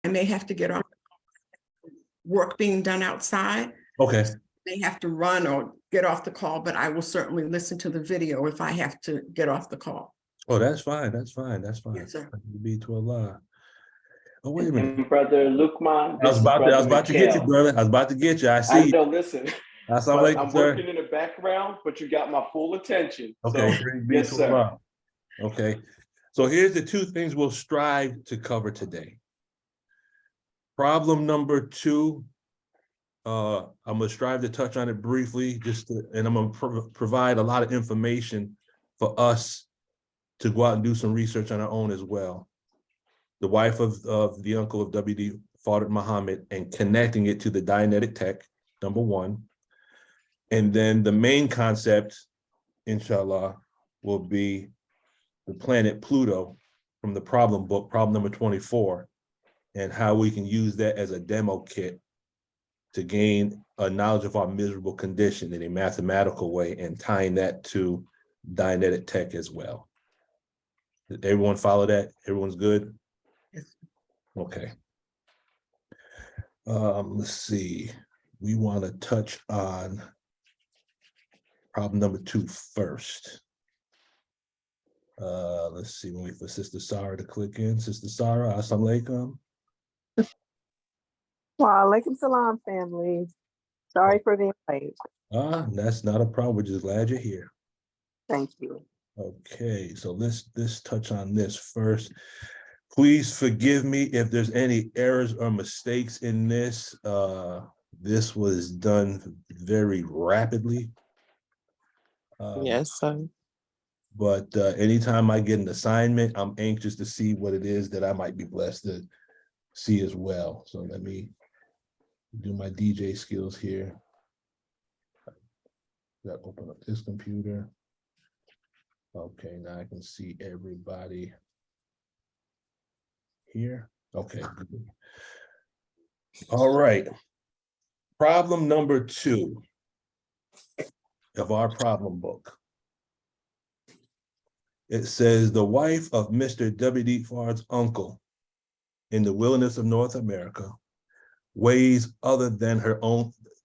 I may have to get off work being done outside. Okay. May have to run or get off the call, but I will certainly listen to the video if I have to get off the call. Oh, that's fine. That's fine. That's fine. Yes, sir. Be to Allah. Oh, wait a minute. And Brother Lukman, I was about to get you, brother. I was about to get you. I see. I know, listen. Assalamu alaikum, I'm sir. working in the background, but you got my full attention. Okay. So, Be yes, to sir. Allah. Okay. So here's the two things we'll strive to cover today. Problem number 2. I'm gonna strive to touch on it briefly, and I'm gonna provide a lot of information for us to go out and do some research on our own as well. The wife of the uncle of W.D. Fard Muhammad, and connecting it to the Dianetic Tech, number 1. And then the main concept, inshallah, will be the planet Pluto from the problem book, problem number 24, and how we can use that as a demo kit to gain a knowledge of our miserable condition in a mathematical way, and tying that to Dianetic Tech as well. Did everyone follow that? Everyone's good? Yes. Okay. Let's see. We want to touch on problem number 2 first. Let's see. We'll wait for Sister Sarah to click in. Sister Sarah, assalamu alaikum. Wa alaikum salam, family. Sorry for being late. That's not a problem. We're just glad you're here. Thank you. Okay, so let's touch on this first. Please forgive me if there's any errors or mistakes in this. This was done very rapidly. Yes, sir. But anytime I get an assignment, I'm anxious to see what it is that I might be blessed to see as well. So let me do my DJ skills here. Got to open up this computer. Okay, now I can see everybody here. Okay. All right. Problem number 2 of our problem book. It says the wife of Mr. W.D. Fard's uncle in the wilderness of North America weighs other than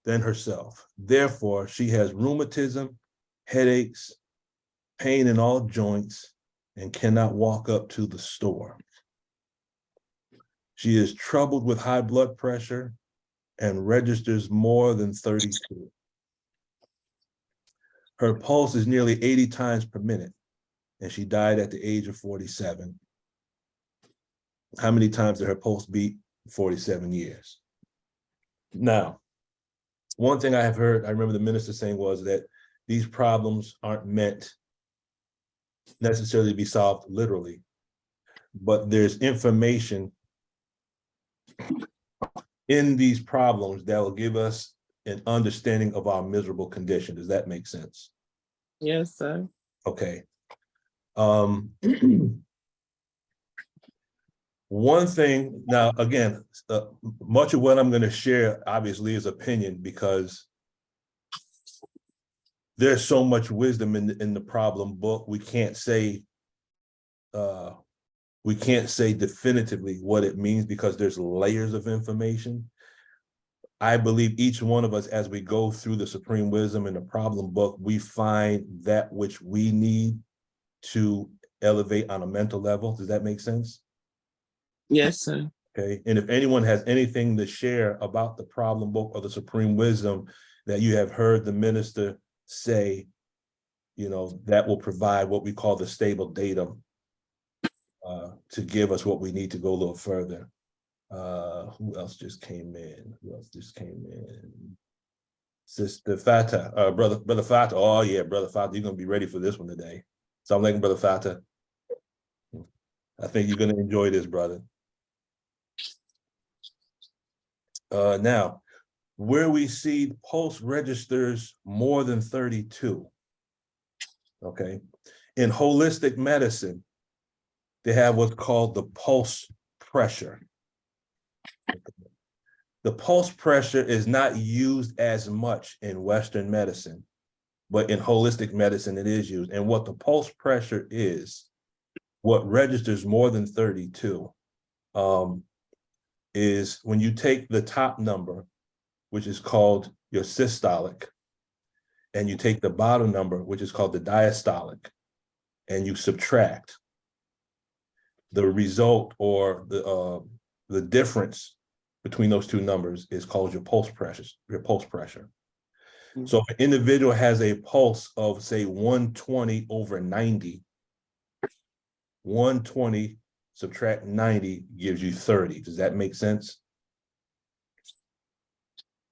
herself. Therefore, she has rheumatism, headaches, pain in all joints, and cannot walk up to the store. She is troubled with high blood pressure and registers more than 32. Her pulse is nearly 80 times per minute, and she died at the age of 47. How many times did her pulse beat? 47 years. Now, one thing I have heard, I remember the minister saying, was that these problems aren't meant necessarily to be solved literally, but there's information in these problems that will give us an understanding of our miserable condition. Does that make sense? Yes, sir. Okay. One thing, now, again, much of what I'm going to share obviously is opinion, because there's so much wisdom in the problem book. We can't say definitively what it means, because there's layers of information. I believe each one of us, as we go through the Supreme Wisdom in the problem book, we find that which we need to elevate on a mental level. Does that make sense? Yes, sir. Okay. And if anyone has anything to share about the problem book or the Supreme Wisdom that you have heard the minister say, that will provide what we call the stable datum to give us what we need to go a little further. Who else just came in? Sister Fatah, brother Fatah. Oh yeah, brother Fatah, you're gonna be ready for this one today. So I'm like, brother Fatah, I think you're gonna enjoy this, brother. Now, where we see pulse registers more than 32, okay? In holistic medicine, they have what's called the pulse pressure. The pulse pressure is not used as much in Western medicine, but in holistic medicine, it is used. And what the pulse pressure is, what registers more than 32, is when you take the top number, which is called your systolic, and you take the bottom number, which is called the diastolic, and you subtract, the result or the difference between those two numbers is called your pulse pressure. So if an individual has a pulse of, say, 120 over 90, 120 subtract 90 gives you 30. Does that make sense?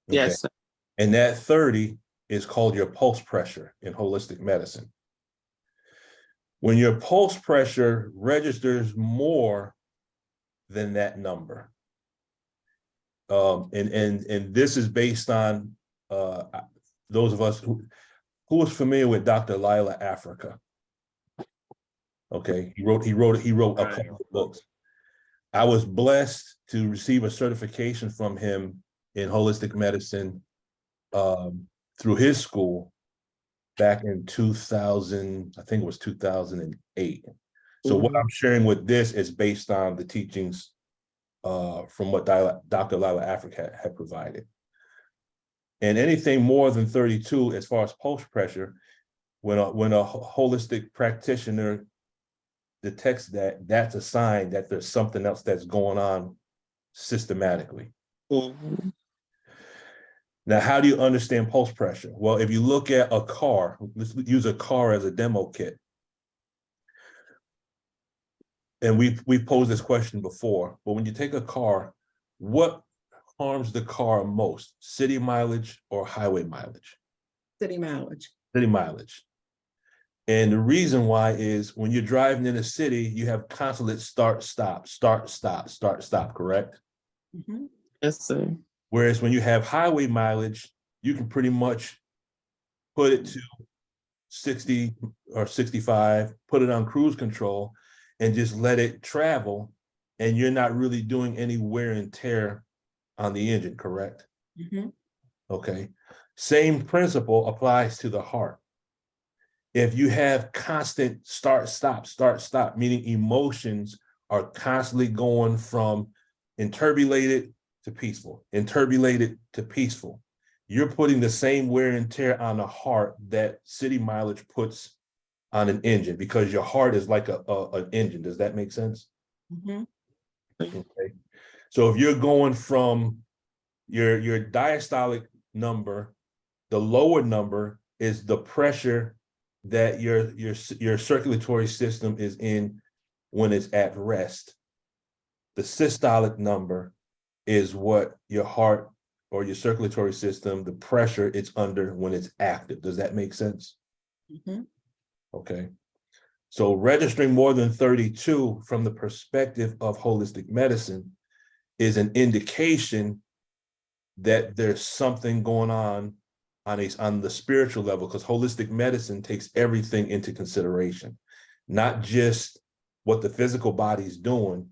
Okay. Yes, sir. And that 30 is called your pulse pressure in holistic medicine. When your pulse pressure registers more than that number, and this is based on those of us who is familiar with Dr. Lila Africa. Okay, he wrote a couple of books. I was blessed to receive a certification from him in holistic medicine through his school back in 2000, I think it was 2008. So what I'm sharing with this is based on the teachings from what Dr. Lila Africa had provided. And anything more than 32, as far as pulse pressure, when a holistic practitioner detects that, that's a sign that there's something else that's going on systematically. Now, how do you understand pulse pressure? Well, if you look at a car, let's use a car as a demo kit. And we've posed this question before, but when you take a car, what harms the car most? City mileage or highway mileage? City mileage. City mileage. And the reason why is when you're driving in a city, you have constant start, stop, correct? Mhm. Yes, sir. Whereas when you have highway mileage, you can pretty much put it to 60 or 65, put it on cruise control, and just let it travel, and you're not really doing any wear and tear on the engine, correct? Mhm. Okay. Same principle applies to the heart. If you have constant start, stop, meaning emotions are constantly going from inturbulated to peaceful, inturbulated to peaceful, you're putting the same wear and tear on the heart that city mileage puts on an engine, because your heart is like an engine. Does that make sense? Mhm. Okay. So if you're going from your diastolic number, the lower number is the pressure that your circulatory system is in when it's at rest. The systolic number is what your heart or your circulatory system, the pressure it's under when it's active. Does that make sense? Mhm. Okay. So registering more than 32 from the perspective of holistic medicine is an indication that there's something going on the spiritual level, because holistic medicine takes everything into consideration, not just what the physical body's doing,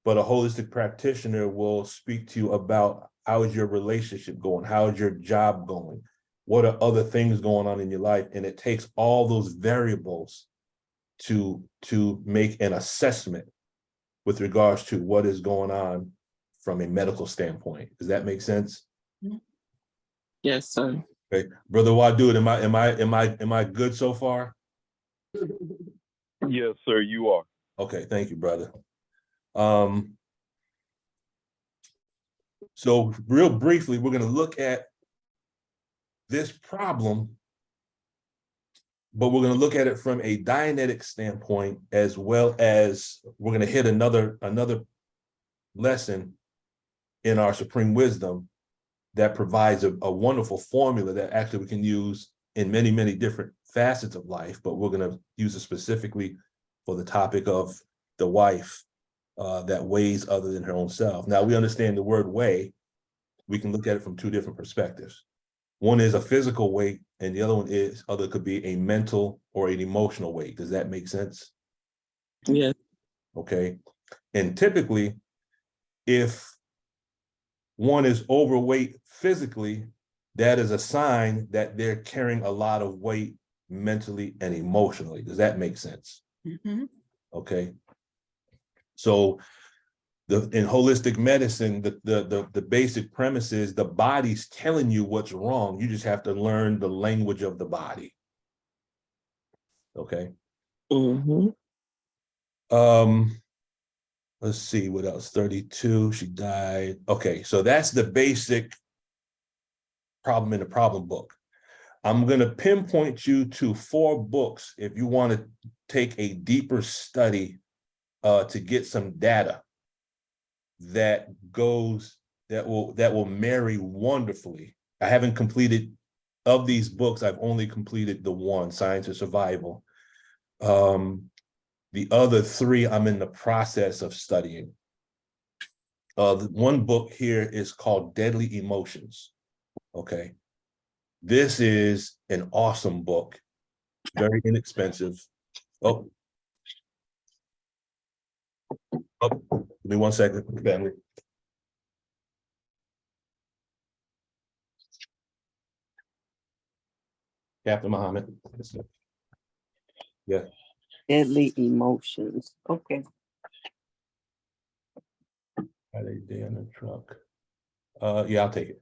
but a holistic practitioner will speak to you about how is your relationship going, how is your job going, what are other things going on in your life, and it takes all those variables to make an assessment with regards to what is going on from a medical standpoint. Does that make sense? Yes, sir. Okay, Brother Wadud, am I good so far? Yes, sir, you are. Okay, thank you, brother. So real briefly, we're going to look at this problem, but we're going to look at it from a Dianetic standpoint, as well as we're going to hit another lesson in our Supreme Wisdom that provides a wonderful formula that actually we can use in many, many different facets of life, but we're going to use it specifically for the topic of the wife that weighs other than her own self. Now, we understand the word weigh. We can look at it from two different perspectives. One is a physical weight, and the other could be a mental or an emotional weight. Does that make sense? Yes. Okay. And typically, if one is overweight physically, that is a sign that they're carrying a lot of weight mentally and emotionally. Does that make sense? Mhm. Okay. So in holistic medicine, the basic premise is the body's telling you what's wrong. You just have to learn the language of the body. Okay. Mm-hmm. Let's see what else. 32, she died. Okay, so that's the basic problem in the problem book. I'm going to pinpoint you to 4 books if you want to take a deeper study to get some data that will marry wonderfully. I haven't completed, of these books, I've only completed the one, Science of Survival. The other 3 I'm in the process of studying. The one book here is called Deadly Emotions. Okay. This is an awesome book, very inexpensive. Oh, give me 1 second, family. Captain Muhammad. Yeah. Deadly Emotions. Okay. Friday day on the truck. Yeah, I'll take it.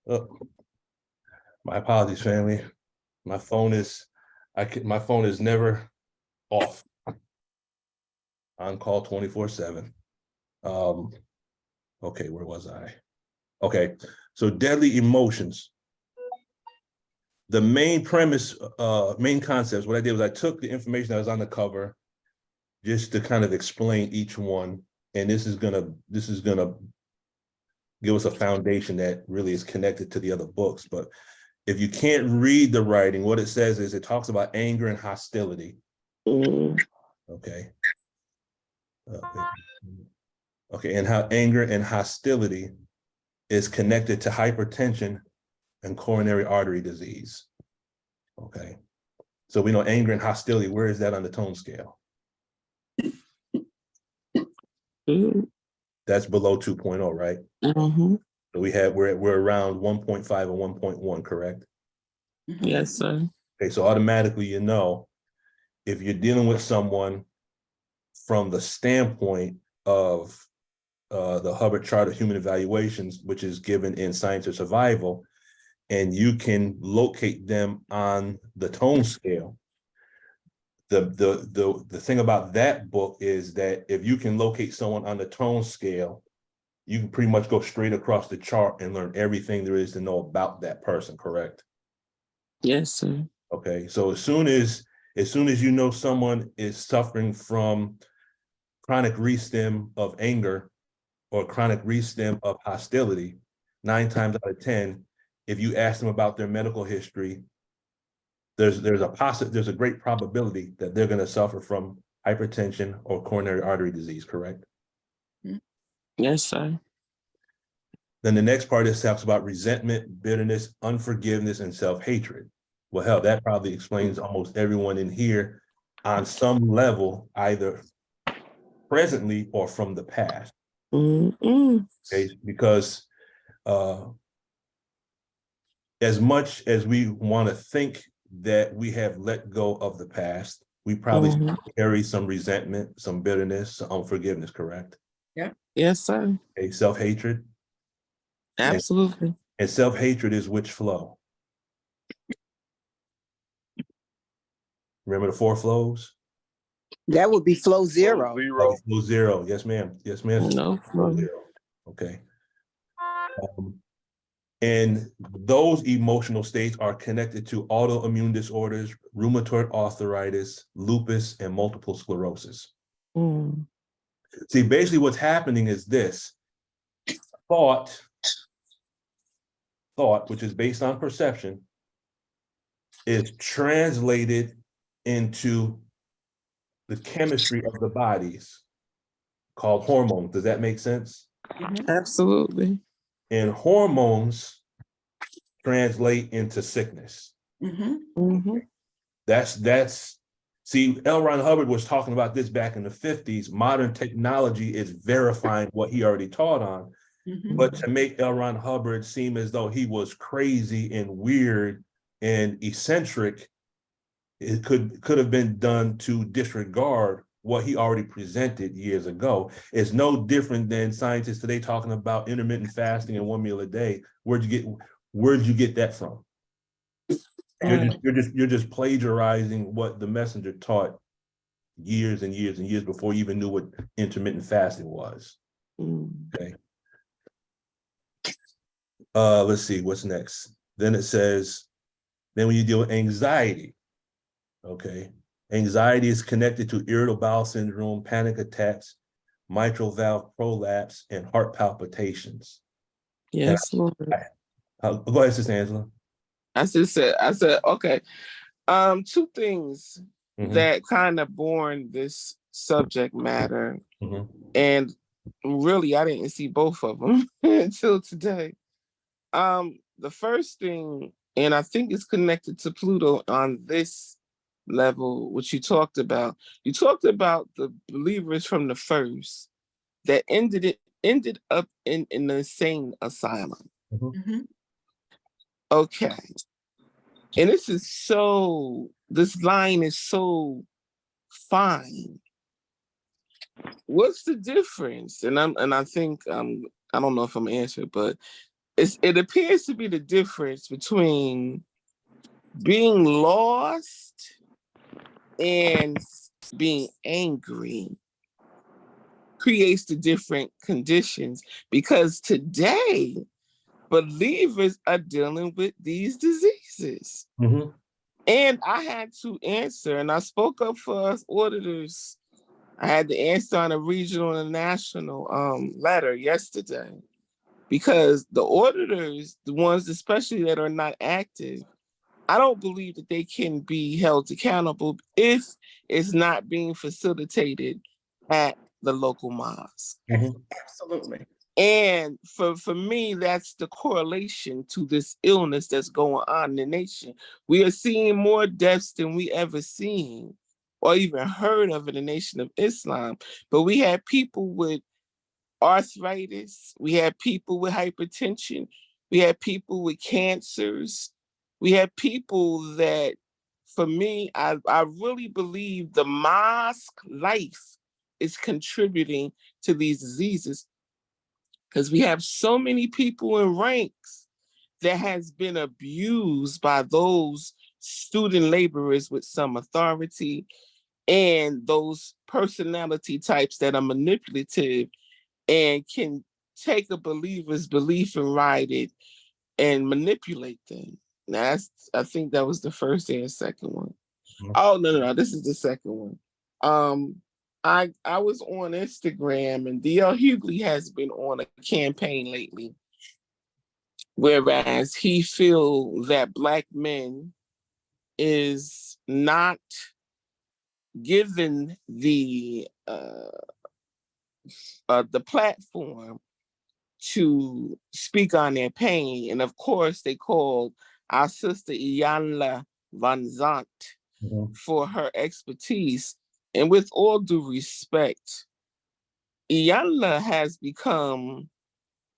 Oh, my apologies, family. My phone is never off. On call 24/7. Okay, where was I? Okay, so Deadly Emotions. The main premise, main concepts, what I did was I took the information that was on the cover just to kind of explain each one. And this is gonna give us a foundation that really is connected to the other books. But if you can't read the writing, what it says is it talks about anger and hostility. Mm. Okay. Okay, and how anger and hostility is connected to hypertension and coronary artery disease. Okay. So we know anger and hostility, where is that on the tone scale? Mm. That's below 2.0, right? Mm-hmm. So we're around 1.5 or 1.1, correct? Yes, sir. Okay, so automatically, you know, if you're dealing with someone from the standpoint of the Hubbard Chart of Human Evaluations, which is given in Science of Survival, and you can locate them on the tone scale. The thing about that book is that if you can locate someone on the tone scale, you can pretty much go straight across the chart and learn everything there is to know about that person, correct? Yes, sir. Okay, so as soon as you know someone is suffering from chronic re-stim of anger or chronic re-stim of hostility, 9 times out of 10, if you ask them about their medical history, there's a great probability that they're going to suffer from hypertension or coronary artery disease, correct? Yes, sir. Then the next part is talks about resentment, bitterness, unforgiveness, and self-hatred. Well, hell, that probably explains almost everyone in here on some level, either presently or from the past. Mm-mm. Okay, because as much as we want to think that we have let go of the past, we probably Mhm. carry some resentment, some bitterness, some unforgiveness, correct? Yes, sir. Okay, self-hatred. Absolutely. And self-hatred is which flow? Remember the 4 flows? That would be flow zero. Zero. Flow 0. Yes, ma'am. Yes, ma'am. No. Flow 0. Okay. And those emotional states are connected to autoimmune disorders, rheumatoid arthritis, lupus, and multiple sclerosis. Mm. See, basically what's happening is this. Thought, which is based on perception, is translated into the chemistry of the bodies called hormones. Does that make sense? Absolutely. And hormones translate into sickness. Mhm. Mm-hmm. See, L. Ron Hubbard was talking about this back in the 50s. Modern technology is verifying what he already taught on. Mhm. But to make L. Ron Hubbard seem as though he was crazy and weird and eccentric, it could have been done to disregard what he already presented years ago. It's no different than scientists today talking about intermittent fasting and 1 meal a day. Where'd you get that from? You're just plagiarizing what the messenger taught years and years and years before you even knew what intermittent fasting was. Mm. Okay. Let's see what's next. Then it says, then when you deal with anxiety, okay, anxiety is connected to irritable bowel syndrome, panic attacks, mitral valve prolapse, and heart palpitations. Yes, Lord. Go ahead, Sister Angela. I said, okay. 2 things that kind of born this subject matter. Mhm. And really, I didn't see both of them until today. The first thing, and I think it's connected to Pluto on this level, which you talked about. You talked about the believers from the first that ended up in an insane asylum. Mhm. Okay. And this line is so fine. What's the difference? And I think I don't know if I'm answering, but it appears to be the difference between being lost and being angry creates the different conditions, because today believers are dealing with these diseases. Mhm. And I had to answer, and I spoke up for us auditors. I had to answer on a regional and national letter yesterday, because the auditors, the ones especially that are not active, I don't believe that they can be held accountable if it's not being facilitated at the local mosque. Absolutely. And for me, that's the correlation to this illness that's going on in the nation. We are seeing more deaths than we ever seen or even heard of in the Nation of Islam. But we had people with arthritis, we had people with hypertension, we had people with cancers, we had people that, for me, I really believe the mosque life is contributing to these diseases, because we have so many people in ranks that has been abused by those student laborers with some authority and those personality types that are manipulative and can take a believer's belief and ride it and manipulate them. Now, I think that was the first and second one. Oh, no, this is the second one. I was on Instagram, and D.L. Hughley has been on a campaign lately, whereas he feel that Black men is not given the platform to speak on their pain. And of course, they called our sister Iyanla Vanzant for her expertise. And with all due respect, Iyanla has become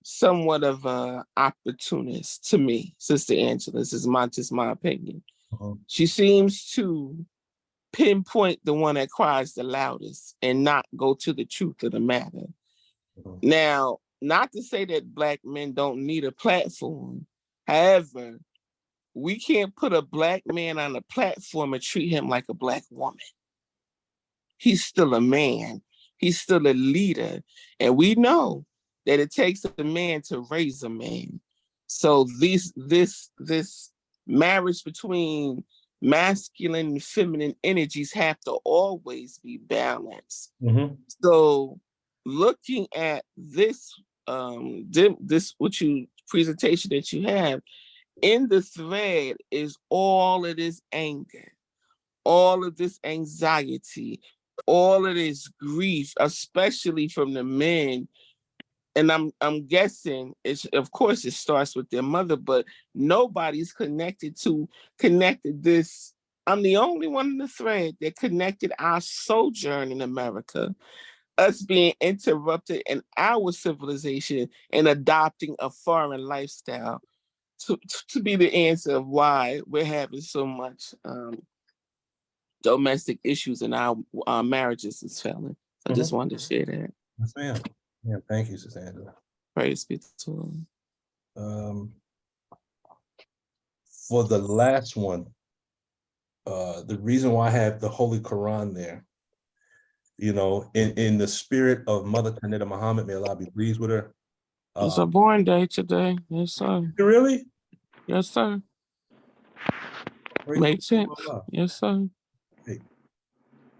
somewhat of an opportunist to me, Sister Angela. This is just my opinion. She seems to pinpoint the one that cries the loudest and not go to the truth of the matter. Now, not to say that Black men don't need a platform. However, we can't put a black man on a platform and treat him like a black woman. He's still a man. He's still a leader. And we know that it takes a man to raise a man. So this marriage between masculine and feminine energies have to always be balanced. Mhm. So looking at this presentation that you have, in the thread is all of this anger, all of this anxiety, all of this grief, especially from the men. And I'm guessing of course it starts with their mother, but nobody's connected this. I'm the only one in the thread that connected our sojourn in America, us being interrupted in our civilization and adopting a foreign lifestyle to be the answer of why we're having so much domestic issues in our marriages is failing. I just wanted to share that. Yes, ma'am. Yeah, thank you, Sister Angela. Praise be to For the last one, the reason why I have the Holy Quran there, you know, in the spirit of Mother Kaneda Muhammad, may Allah be pleased with her. It's a born day today. Yes, sir. Really? Yes, sir. Praise Makes sense. Allah. Yes, sir.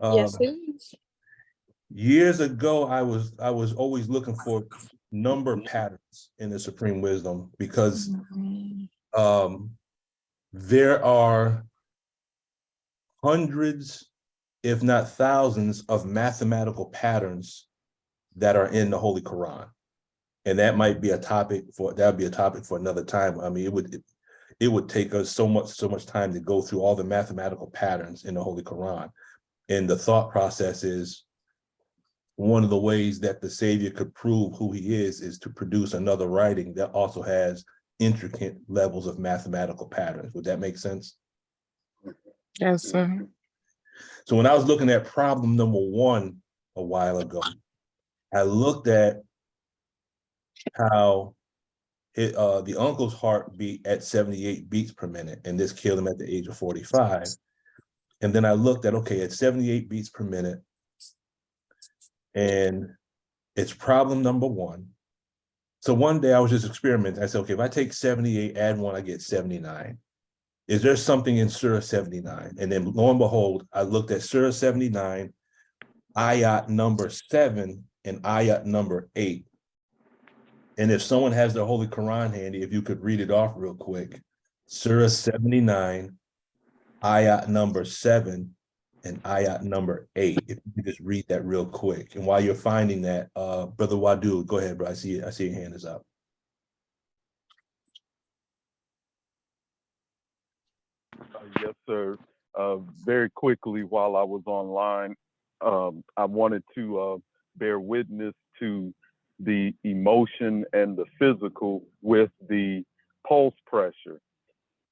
Yes, it is. Years ago, I was always looking for number patterns in the Supreme Wisdom because there are hundreds, if not thousands, of mathematical patterns that are in the Holy Quran. And that might be a topic for another time. I mean, it would take us so much time to go through all the mathematical patterns in the Holy Quran. And the thought process is one of the ways that the Savior could prove who he is to produce another writing that also has intricate levels of mathematical patterns. Would that make sense? Yes, sir. So when I was looking at problem number 1 a while ago, I looked at how the uncle's heart beat at 78 beats per minute, and this killed him at the age of 45. And then I looked at, okay, at 78 beats per minute, and it's problem number 1. So one day I was just experimenting. I said, okay, if I take 78, add 1, I get 79. Is there something in Surah 79? And then lo and behold, I looked at Surah 79, ayat number 7 and ayat number 8. And if someone has their Holy Quran handy, if you could read it off real quick. Surah 79, ayat number 7 and ayat number 8. If you could just read that real quick. And while you're finding that, Brother Wadu, go ahead, bro. I see your hand is up. Yes, sir. Very quickly, while I was online, I wanted to bear witness to the emotion and the physical with the pulse pressure.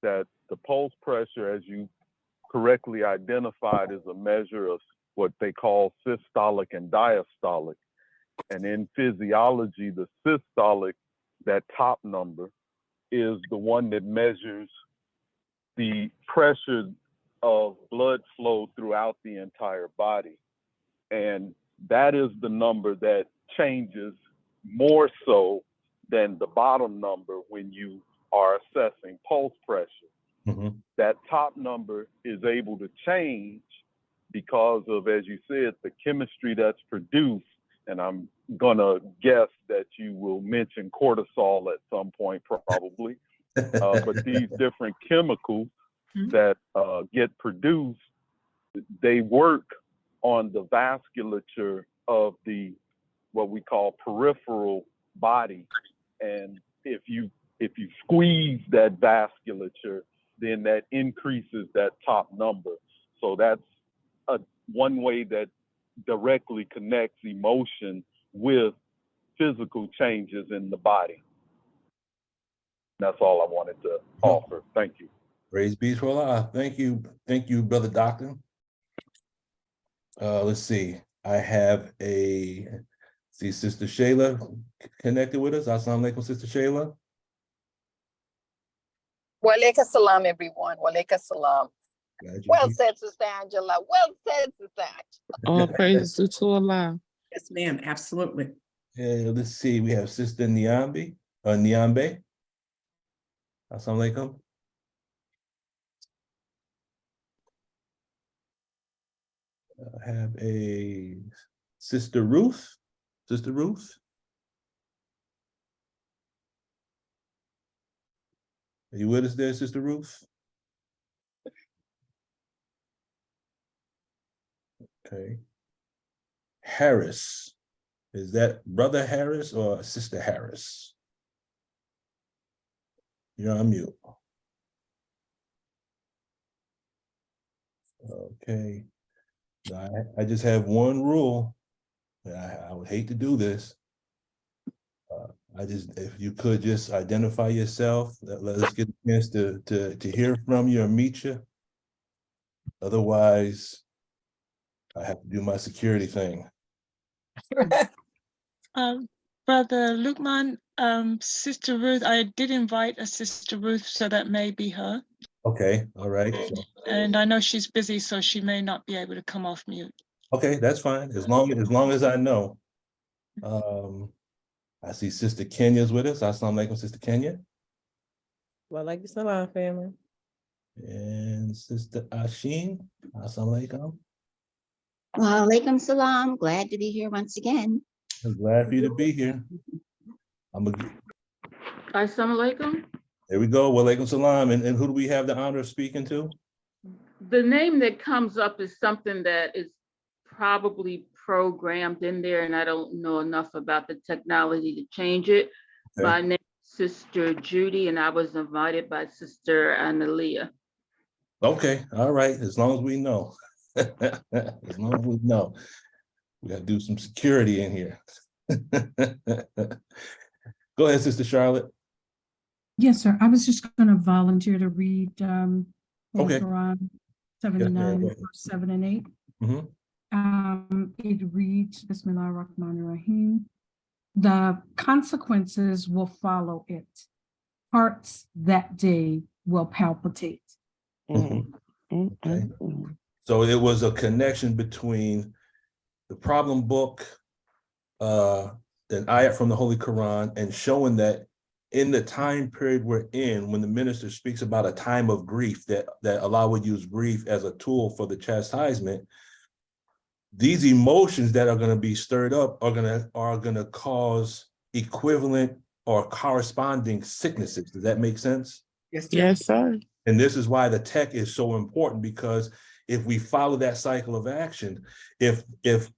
That the pulse pressure, as you correctly identified, is a measure of what they call systolic and diastolic. And in physiology, the systolic, that top number, is the one that measures the pressure of blood flow throughout the entire body. And that is the number that changes more so than the bottom number when you are assessing pulse pressure. Mm-hmm. That top number is able to change because of, as you said, the chemistry that's produced. And I'm gonna guess that you will mention cortisol at some point, probably. But these different chemicals that get produced, they work on the vasculature of the what we call peripheral body. And if you squeeze that vasculature, then that increases that top number. So that's one way that directly connects emotion with physical changes in the body. That's all I wanted to offer. Thank you. Praise be to Allah. Thank you, Brother Doctor. Let's see. I have Sister Shayla connected with us. Assalamu alaikum, Sister Shayla. Walaikum salam, everyone. Walaikum salam. Glad you're Well here. said, Sister Angela. Well said, Sister Angela. All praises to Allah. Yes, ma'am, absolutely. Let's see, we have Sister Nyambe. Assalamu alaikum. I have a Sister Ruth. Sister Ruth. Are you with us there, Sister Ruth? Okay. Harris. Is that Brother Harris or Sister Harris? You're on mute. Okay. I just have one rule. I would hate to do this. If you could just identify yourself, let us get a chance to hear from you or meet you. Otherwise, I have to do my security thing. Brother Lukman, Sister Ruth, I did invite a Sister Ruth, so that may be her. Okay, all right. So, And I know she's busy, so she may not be able to come off mute. okay, that's fine. As long as I know. I see Sister Kenya's with us. Assalamu alaikum, Sister Kenya. Walaikum salam, family. And Sister Asheen. Assalamu alaikum. Walaikum salam. Glad to be here once again. I'm glad for you to be here. Assalamu alaikum. There we go. Walaikum salam. And who do we have the honor of speaking to? The name that comes up is something that is probably programmed in there, and I don't know enough about the technology to change it. Okay. My name is Sister Judy, and I was invited by Sister Analia. Okay, all right. As long as we know. As long as we know. We got to do some security in here. Go ahead, Sister Charlotte. Yes, sir. I was just going to volunteer to read Okay. Quran Yes, 79, ma'am. verse 7 and 8. Mhm. It reads, Bismillah ar-Rahman ar-Rahim. The consequences will follow it. Hearts that day will palpitate. Okay. So it was a connection between the problem book, an ayat from the Holy Quran, and showing that in the time period we're in, when the minister speaks about a time of grief, that Allah would use grief as a tool for the chastisement, these emotions that are going to be stirred up are going to cause equivalent or corresponding sicknesses. Does that make sense? Yes, sir. Yes, sir. And this is why the tech is so important, because if we follow that cycle of action, if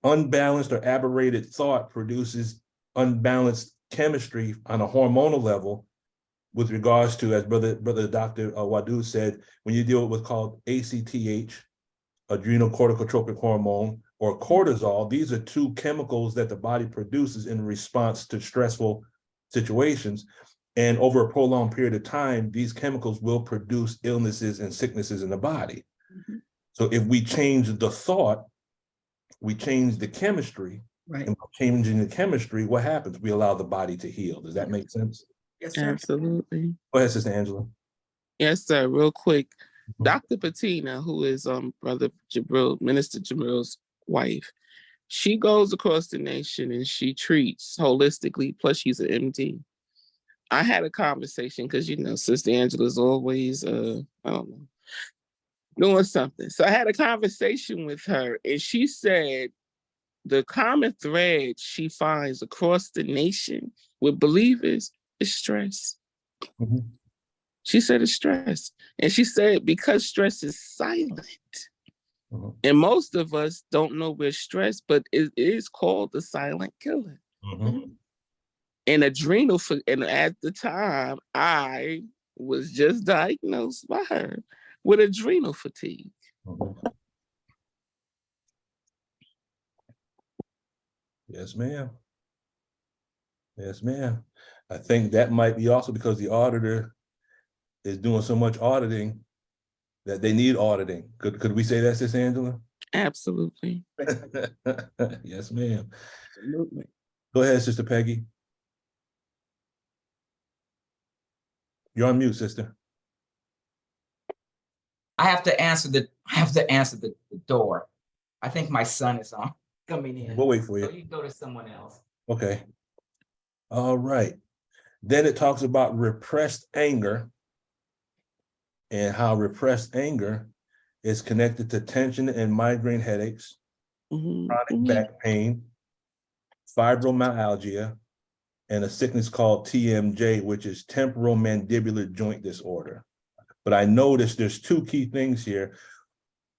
unbalanced or aberrated thought produces unbalanced chemistry on a hormonal level, with regards to, as brother Dr. Wadu said, when you deal with what's called ACTH, adrenocorticotropic hormone, or cortisol, these are two chemicals that the body produces in response to stressful situations. And over a prolonged period of time, these chemicals will produce illnesses and sicknesses in the body. Mhm. So if we change the thought, we change the chemistry, Right. and by changing the chemistry, what happens? We allow the body to heal. Does that make sense? Yes, sir. Absolutely. Go ahead, Sister Angela. Yes, sir. Real quick. Mhm. Dr. Patina, who is Brother Jabril, Minister Jamil's wife, she goes across the nation and she treats holistically, plus she's an MD. I had a conversation because, Sister Angela's always, I don't know, doing something. So I had a conversation with her, and she said the common thread she finds across the nation with believers is stress. Mhm. She said it's stress. And she said because stress is silent, Mhm. and most of us don't know we're stressed, but it is called the silent killer. Mhm. And and at the time, I was just diagnosed by her with adrenal fatigue. Mhm. Yes, ma'am. Yes, ma'am. I think that might be also because the auditor is doing so much auditing that they need auditing. Could we say that, Sis Angela? Absolutely. Yes, ma'am. Absolutely. Go ahead, Sister Peggy. You're on mute, sister. I have to answer the door. I think my son is on coming in. We'll wait for So you. you can go to someone else. Okay. All right. Then it talks about repressed anger and how repressed anger is connected to tension and migraine headaches, chronic back pain, fibromyalgia, and a sickness called TMJ, which is temporal mandibular joint disorder. But I noticed there's two key things here.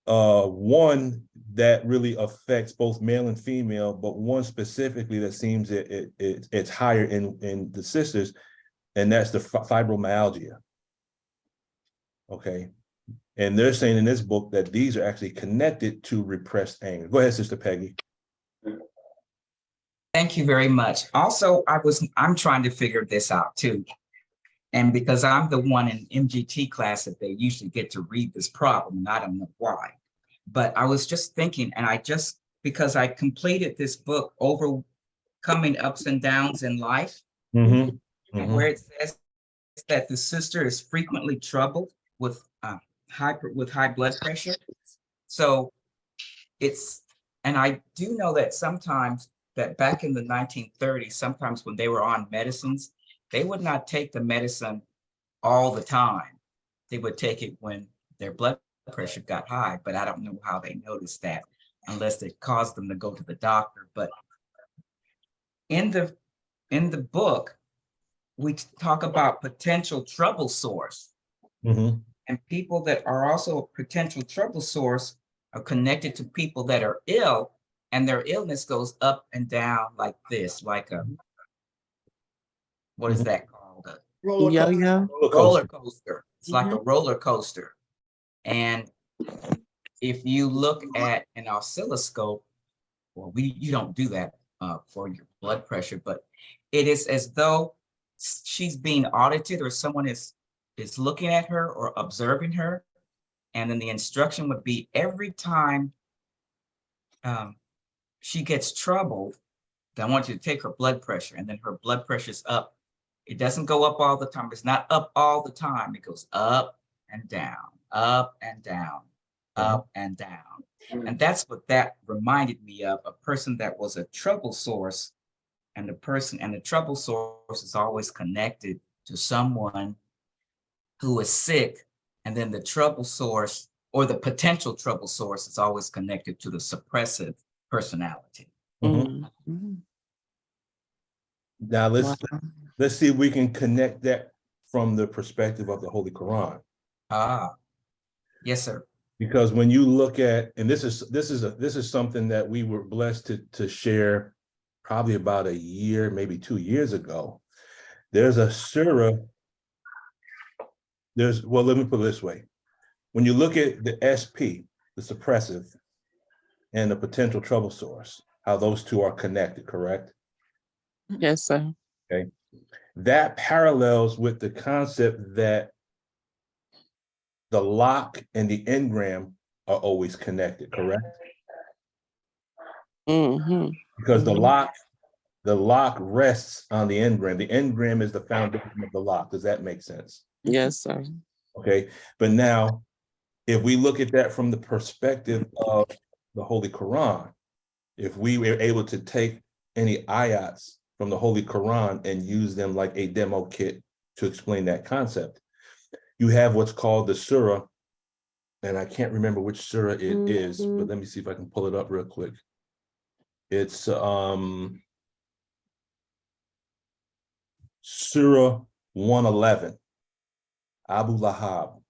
One that really affects both male and female, but one specifically that seems it's higher in the sisters, and that's the fibromyalgia. Okay. And they're saying in this book that these are actually connected to repressed anger. Go ahead, Sister Peggy. Thank you very much. Also, I'm trying to figure this out too. And because I'm the one in MGT class that they usually get to read this problem, and I don't know why. But I was just thinking, and because I completed this book, Overcoming Ups and Downs in Life, and where it says that the sister is frequently troubled with high blood pressure. So and I do know that sometimes that back in the 1930s, sometimes when they were on medicines, they would not take the medicine all the time. They would take it when their blood pressure got high, but I don't know how they noticed that unless it caused them to go to the doctor. But in the book, we talk about potential trouble source. And people that are also a potential trouble source are connected to people that are ill, and their illness goes up and down like this, like a, what is that called? A roller coaster. It's like a roller coaster. And if you look at an oscilloscope, well, you don't do that for your blood pressure, but it is as though she's being audited or someone is looking at her or observing her. And then the instruction would be every time she gets troubled, I want you to take her blood pressure, and then her blood pressure's up. It doesn't go up all the time. It's not up all the time. It goes up and down, up and down, up and down. And that's what that reminded me of, a person that was a trouble source, and the trouble source is always connected to someone who is sick. And then the trouble source or the potential trouble source is always connected to the suppressive personality. Now let's see if we can connect that from the perspective of the Holy Quran. Yes, sir. Because when you look at, and this is something that we were blessed to share probably about a year, maybe 2 years ago. There's a surah. Well, let me put it this way. When you look at the SP, the suppressive, and the potential trouble source, how those two are connected, correct? Yes, sir. Okay. That parallels with the concept that the lock and the engram are always connected, correct? Because the lock rests on the engram. The engram is the foundation of the lock. Does that make sense? Yes, sir. Okay, but now if we look at that from the perspective of the Holy Quran, if we were able to take any ayats from the Holy Quran and use them like a demo kit to explain that concept, you have what's called the surah, and I can't remember which surah it is, but let me see if I can pull it up real quick. It's Surah 111, Abu Lahab.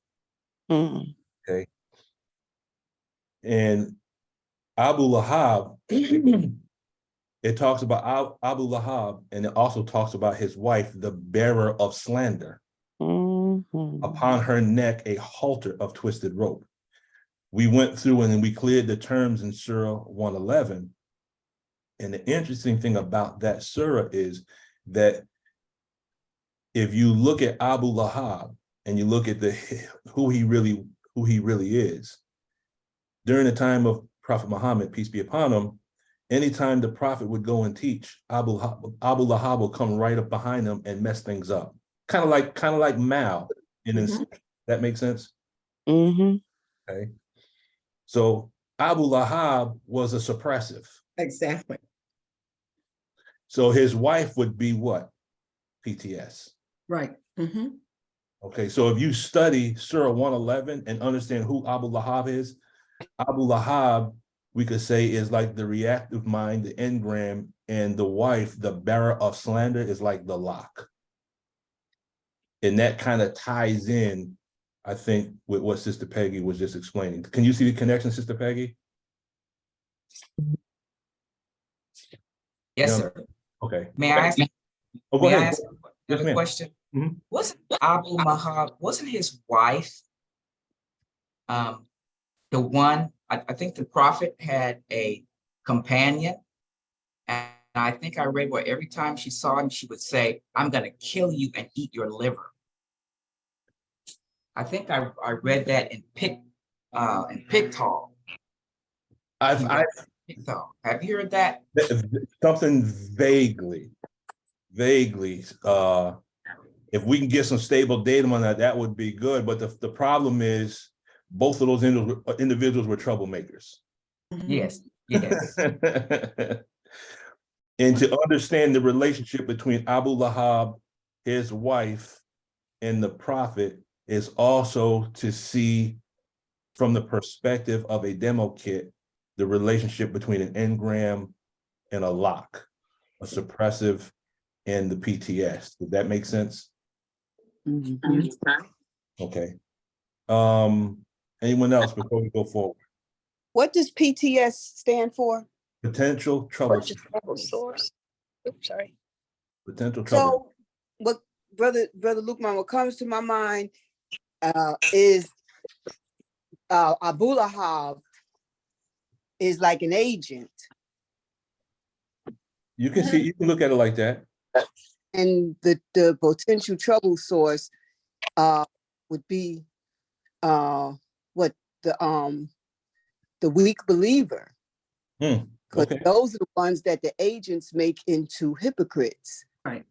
Okay. And Abu Lahab, it talks about Abu Lahab, and it also talks about his wife, the bearer of slander. Upon her neck, a halter of twisted rope. We went through and then we cleared the terms in Surah 111. And the interesting thing about that surah is that if you look at Abu Lahab and you look at who he really is, during the time of Prophet Muhammad, peace be upon him, anytime the prophet would go and teach, Abu Lahab will come right up behind him and mess things up. Kind of like Mao. That makes sense? Okay. So Abu Lahab was a suppressive. Exactly. So his wife would be what? PTS. Right. Mhm. Okay, so if you study Surah 111 and understand who Abu Lahab is, Abu Lahab, we could say, is like the reactive mind, the engram, and the wife, the bearer of slander, is like the lock. And that kind of ties in, I think, with what Sister Peggy was just explaining. Can you see the connection, Sister Peggy? Yes, Yeah. sir. Okay. May I ask, Oh, go may I ahead. ask Yes, another ma'am. question? Mhm. Wasn't Abu Mahab, wasn't his wife the one, I think the prophet had a companion, and I think I read where every time she saw him, she would say, "I'm going to kill you and eat your liver." I think I read that in Pictol. I've Pictol. Have you heard that? something vaguely. If we can get some stable data on that, that would be good. But the problem is both of those individuals were troublemakers. Yes, yes. And to understand the relationship between Abu Lahab, his wife, and the prophet is also to see from the perspective of a demo kit, the relationship between an engram and a lock, a suppressive, and the PTS. Does that make sense? Okay. Anyone else before we go forward? What does PTS stand for? Potential trouble. Trouble source. Oops, sorry. Potential trouble. So what brother Lukman, what comes to my mind is Abu Lahab is like an agent. You can see, you can look at it like that. And the potential trouble source would be what the weak believer. Because Okay. those are the ones that the agents make into hypocrites. Right.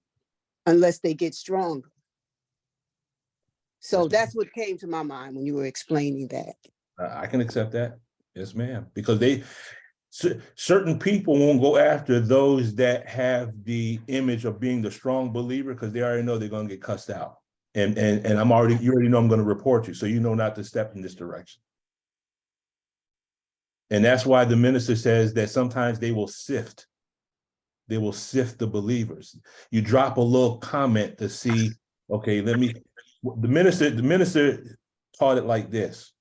Unless they get stronger. So that's what came to my mind when you were explaining that. I can accept that. Yes, ma'am. Because certain people won't go after those that have the image of being the strong believer because they already know they're going to get cussed out. And you already know I'm going to report you. So you know not to step in this direction. And that's why the minister says that sometimes they will sift. They will sift the believers. You drop a little comment to see, okay, the minister taught it like this.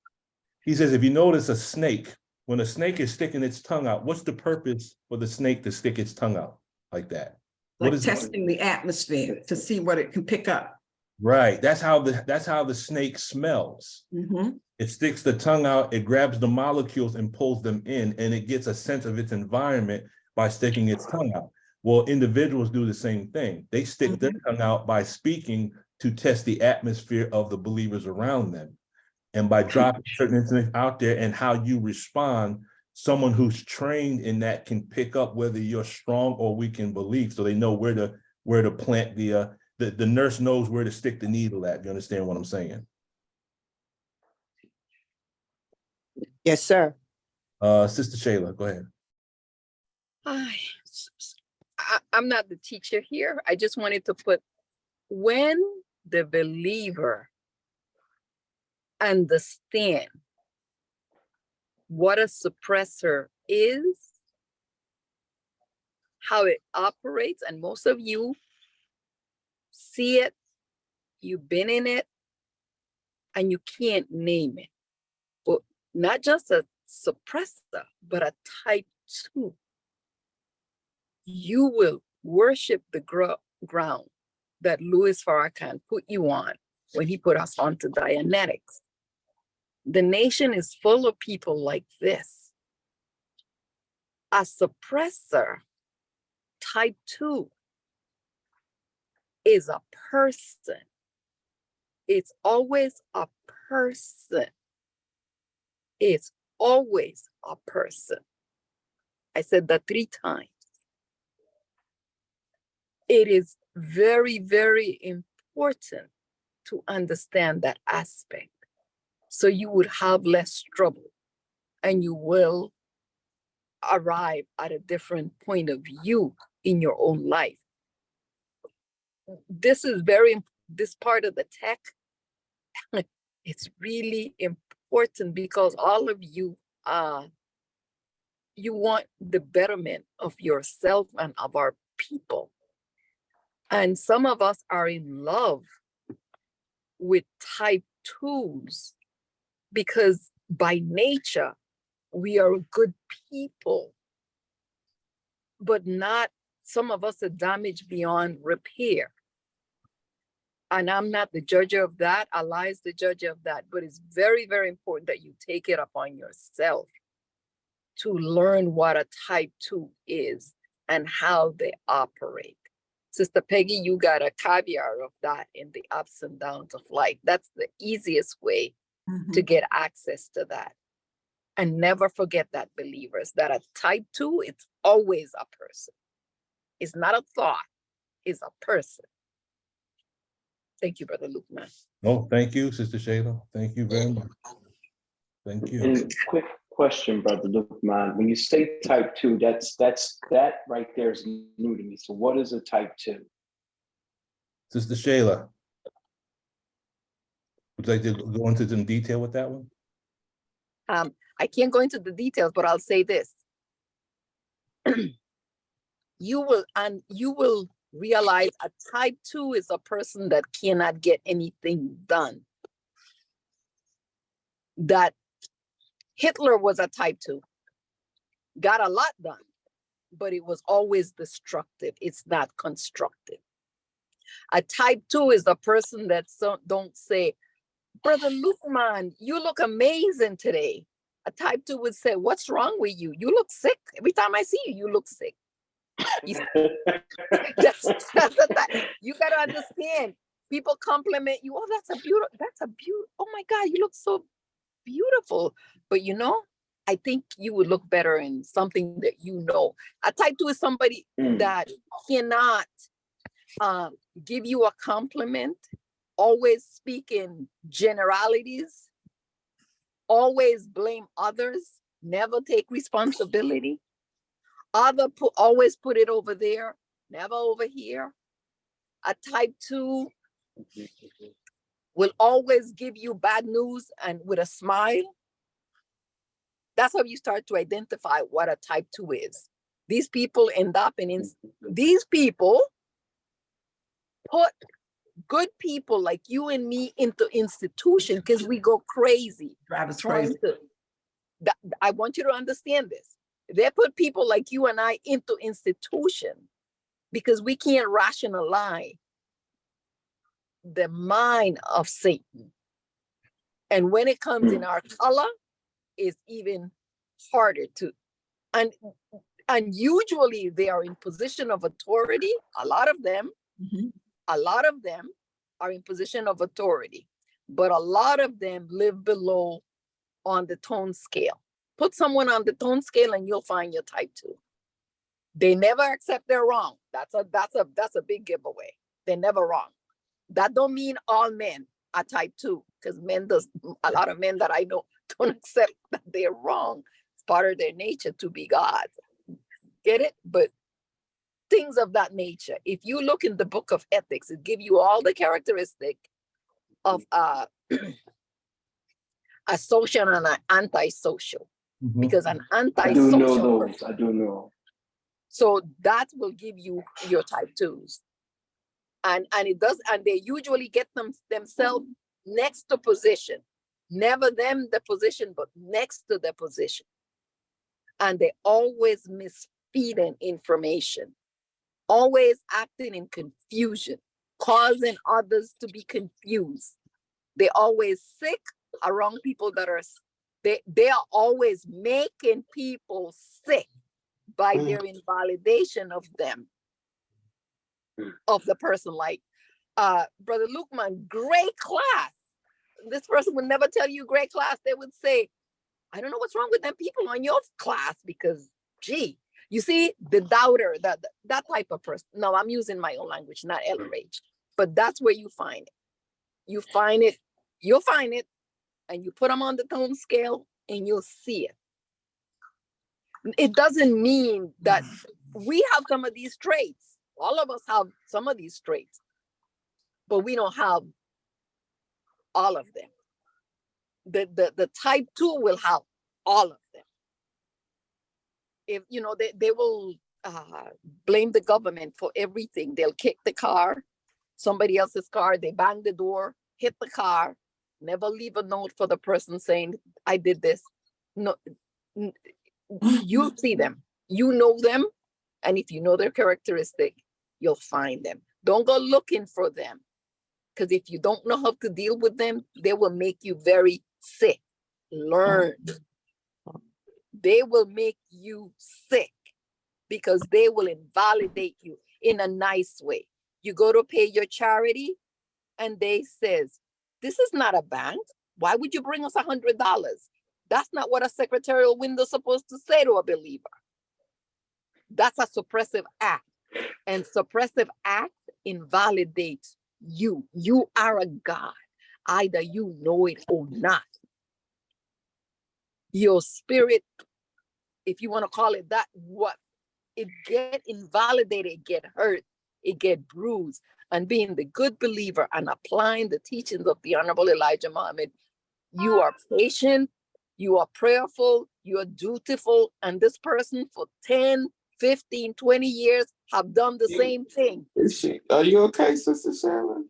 He says, if you notice a snake, when a snake is sticking its tongue out, what's the purpose for the snake to stick its tongue out like that? Like testing the atmosphere to see what it can pick up. Right. That's how the snake smells. It sticks the tongue out, it grabs the molecules and pulls them in, and it gets a sense of its environment by sticking its tongue out. Well, individuals do the same thing. They stick their tongue out by speaking to test the atmosphere of the believers around them. And by dropping certain information out there and how you respond, someone who's trained in that can pick up whether you're strong or weak in belief. So they know where to plant the nurse knows where to stick the needle at. You understand what I'm saying? Yes, sir. Sister Shayla, go ahead. I'm not the teacher here. I just wanted to put, when the believer understand what a suppressor is, how it operates, and most of you see it, you've been in it, and you can't name it. But not just a suppressor, but a type 2. You will worship the ground that Louis Farrakhan put you on when he put us onto Dianetics. The nation is full of people like this. A suppressor, type 2, is a person. It's always a person. It's always a person. I said that 3 times. It is very, very important to understand that aspect. So you would have less trouble and you will arrive at a different point of view in your own life. This is this part of the tech, it's really important because all of you, you want the betterment of yourself and of our people. And some of us are in love with type 2s because by nature, we are good people, but not, some of us are damaged beyond repair. And I'm not the judge of that. Allah is the judge of that. But it's very, very important that you take it upon yourself to learn what a type 2 is and how they operate. Sister Peggy, you got a caveat of that in the ups and downs of life. That's the easiest way to get access to that. And never forget that, believers, that a type 2, it's always a person. It's not a thought, it's a person. Thank you, Brother Lukman. Oh, thank you, Sister Shayla. Thank you very much. Thank you. And quick question, Brother Lukman. When you say type 2, that right there is new to me. So what is a type 2? Sister Shayla, would you like to go into some detail with that one? I can't go into the details, but I'll say this. You will realize a type 2 is a person that cannot get anything done. That Hitler was a type 2, got a lot done, but it was always destructive. It's not constructive. A type 2 is a person that don't say, Brother Lukman, you look amazing today. A type 2 would say, what's wrong with you? You look sick. Every time I see you, you look sick. That's you got to understand. People compliment you. Oh, that's a beautiful, oh my God, you look so beautiful. But you know, I think you would look better in something that you know. A type 2 is somebody that cannot give you a compliment, always speak in generalities, always blame others, never take responsibility. Always put it over there, never over here. A type 2 will always give you bad news and with a smile. That's how you start to identify what a type 2 is. These people end up these people put good people like you and me into institution because we go crazy. Travis crazy. I want you to understand this. They put people like you and I into institution because we can't rationalize the mind of Satan. And when it comes in our color, it's even harder to. And usually they are in position of authority. A lot of them are in position of authority, but a lot of them live below on the tone scale. Put someone on the tone scale and you'll find your type 2. They never accept they're wrong. That's a big giveaway. They're never wrong. That don't mean all men are type 2, because a lot of men that I know don't accept that they're wrong. It's part of their nature to be God. Get it? But things of that nature. If you look in the book of ethics, it gives you all the characteristics of a social and an antisocial. Because an antisocial I do know. So that will give you your type 2s. And it does, and they usually get themselves next to position. Never them the position, but next to the position. And they always misfeeding information, always acting in confusion, causing others to be confused. They always sick around people that are they are always making people sick by their invalidation of them, of the person. Like Brother Lukman, great class. This person would never tell you great class. They would say, I don't know what's wrong with them people on your class because, gee, you see, the doubter, that type of person. No, I'm using my own language, not LRH, but that's where you find it. You'll find it and you put them on the tone scale and you'll see it. It doesn't mean that we have some of these traits. All of us have some of these traits, but we don't have all of them. The type 2 will have all of them. If you know, they will blame the government for everything. They'll kick the car, somebody else's car, they bang the door, hit the car, never leave a note for the person saying, I did this. No, you'll see them, you know them. And if you know their characteristic, you'll find them. Don't go looking for them. Because if you don't know how to deal with them, they will make you very sick. Learn. They will make you sick because they will invalidate you in a nice way. You go to pay your charity and they says, this is not a bank. Why would you bring us $100? That's not what a secretarial window is supposed to say to a believer. That's a suppressive act. And suppressive act invalidates you. You are a God. Either you know it or not. Your spirit, if you want to call it that, what it get invalidated, it get hurt, it get bruised. And being the good believer and applying the teachings of the Honorable Elijah Muhammad, you are patient, you are prayerful, you are dutiful, and this person for 10, 15, 20 years have done the same thing. Are you okay, Sister Sharon?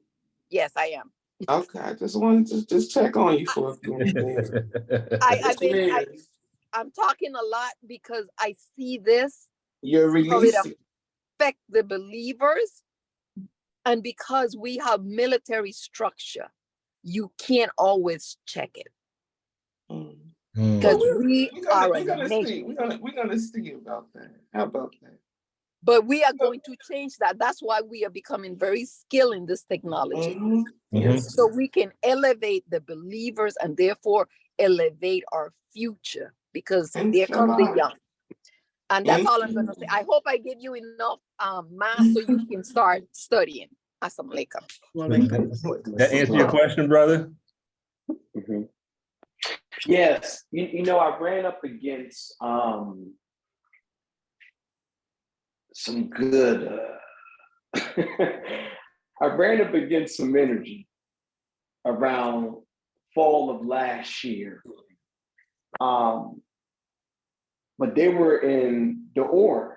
Yes, I am. Okay, I just wanted to just check on you for a few minutes. I'm talking a lot because I see this. You're how it releasing. affect the believers, and because we have military structure, you can't always check it. Because we are a nation. We're gonna see about that. How about that? But we are going to change that. That's why we are becoming very skilled in this technology. Yes. So we can elevate the believers and therefore elevate our future, because there come the young. And that's all I'm going to say. I hope I give you enough math so you can start studying. Assalamu alaikum. That answer your question, brother? Yes, you know, I ran up against some good, I ran up against some energy around fall of last year. But they were in the org,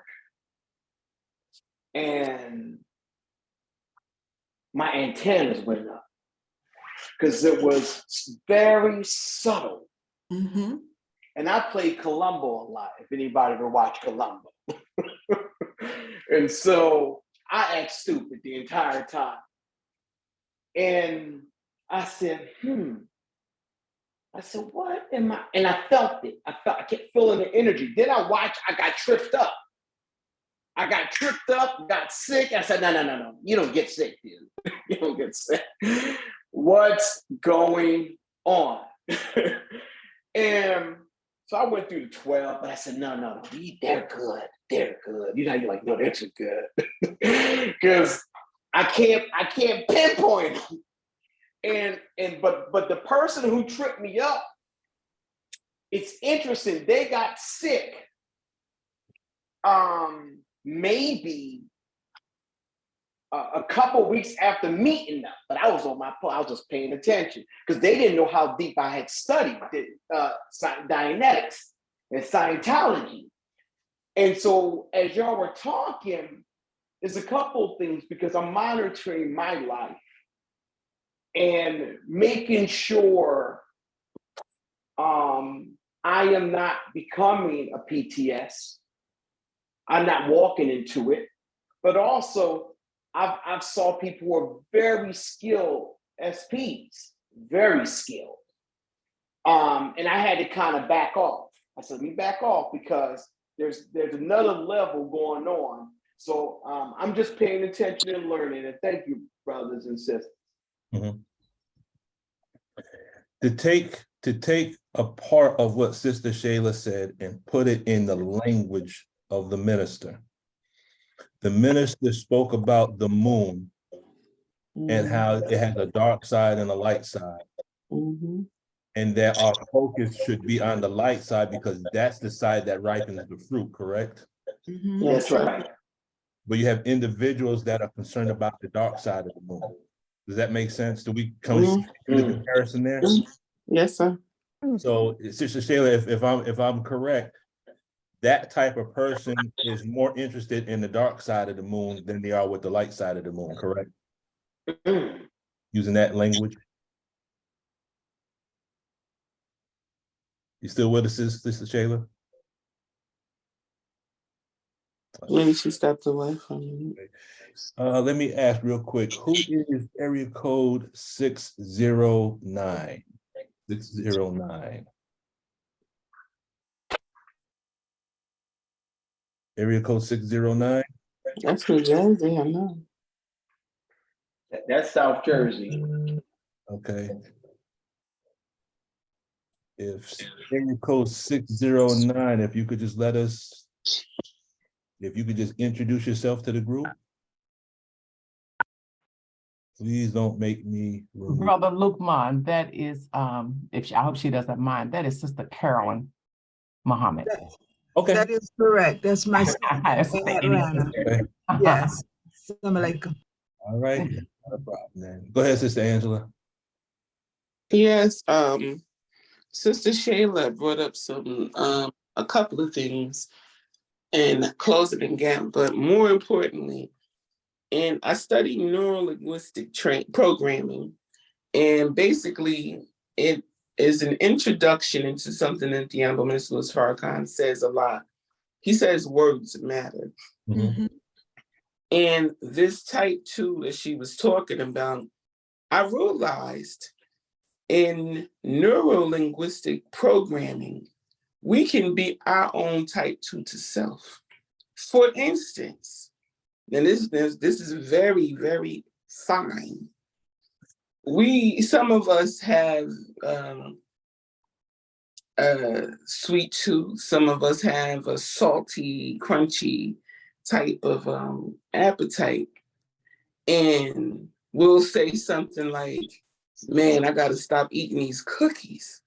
and my antennas went up because it was very subtle. And I played Columbo a lot, if anybody ever watched Columbo. And so I act stupid the entire time. And I said, I said, what am I? And I felt it. I kept feeling the energy. Then I got tripped up. Got sick. I said, no. You don't get sick, dude. You don't get sick. What's going on? And so I went through the 12, but I said, no, they're good. They're good. You know, you're like, no, they're too good. Because I can't pinpoint them. But the person who tripped me up, it's interesting, they got sick maybe a couple weeks after meeting them, but I was on my phone, I was just paying attention because they didn't know how deep I had studied Dianetics and Scientology. And so as y'all were talking, there's a couple of things because I'm monitoring my life and making sure I am not becoming a PTS. I'm not walking into it, but also I've saw people who are very skilled SPs, very skilled. And I had to kind of back off. I said, let me back off because there's another level going on. So I'm just paying attention and learning. And thank you, brothers and sisters. To take a part of what Sister Shayla said and put it in the language of the minister. The minister spoke about the moon and how it has a dark side and a light side. And that our focus should be on the light side because that's the side that ripens the fruit, correct? That's right. But you have individuals that are concerned about the dark side of the moon. Does that make sense? Can we see the comparison there? Yes, sir. So, Sister Shayla, if I'm correct, that type of person is more interested in the dark side of the moon than they are with the light side of the moon, correct? Using that language. You still with us, Sister Shayla? Maybe she stepped away from you. Let me ask real quick, who is area code 609? 609. Area code 609? That's New Jersey, I know. That's South Jersey. Okay. If area code 609, if you could just let us, if you could just introduce yourself to the group. Please don't make me. Brother Lukman, that is, I hope she doesn't mind, that is Sister Carolyn Muhammad. Okay. That is correct. That's my sister. Okay. Yes. Assalamu alaikum. All right. Not a problem, man. Go ahead, Sister Angela. Yes, Sister Shayla brought up a couple of things and closing the gap, but more importantly, and I studied neuro-linguistic programming, and basically it is an introduction into something that the Honorable Minister Louis Farrakhan says a lot. He says words matter. And this type 2 that she was talking about, I realized in neuro-linguistic programming, we can be our own type 2 to self. For instance, and this is very, very fine. Some of us have sweet tooth, some of us have a salty, crunchy type of appetite. And we'll say something like, man, I gotta stop eating these cookies.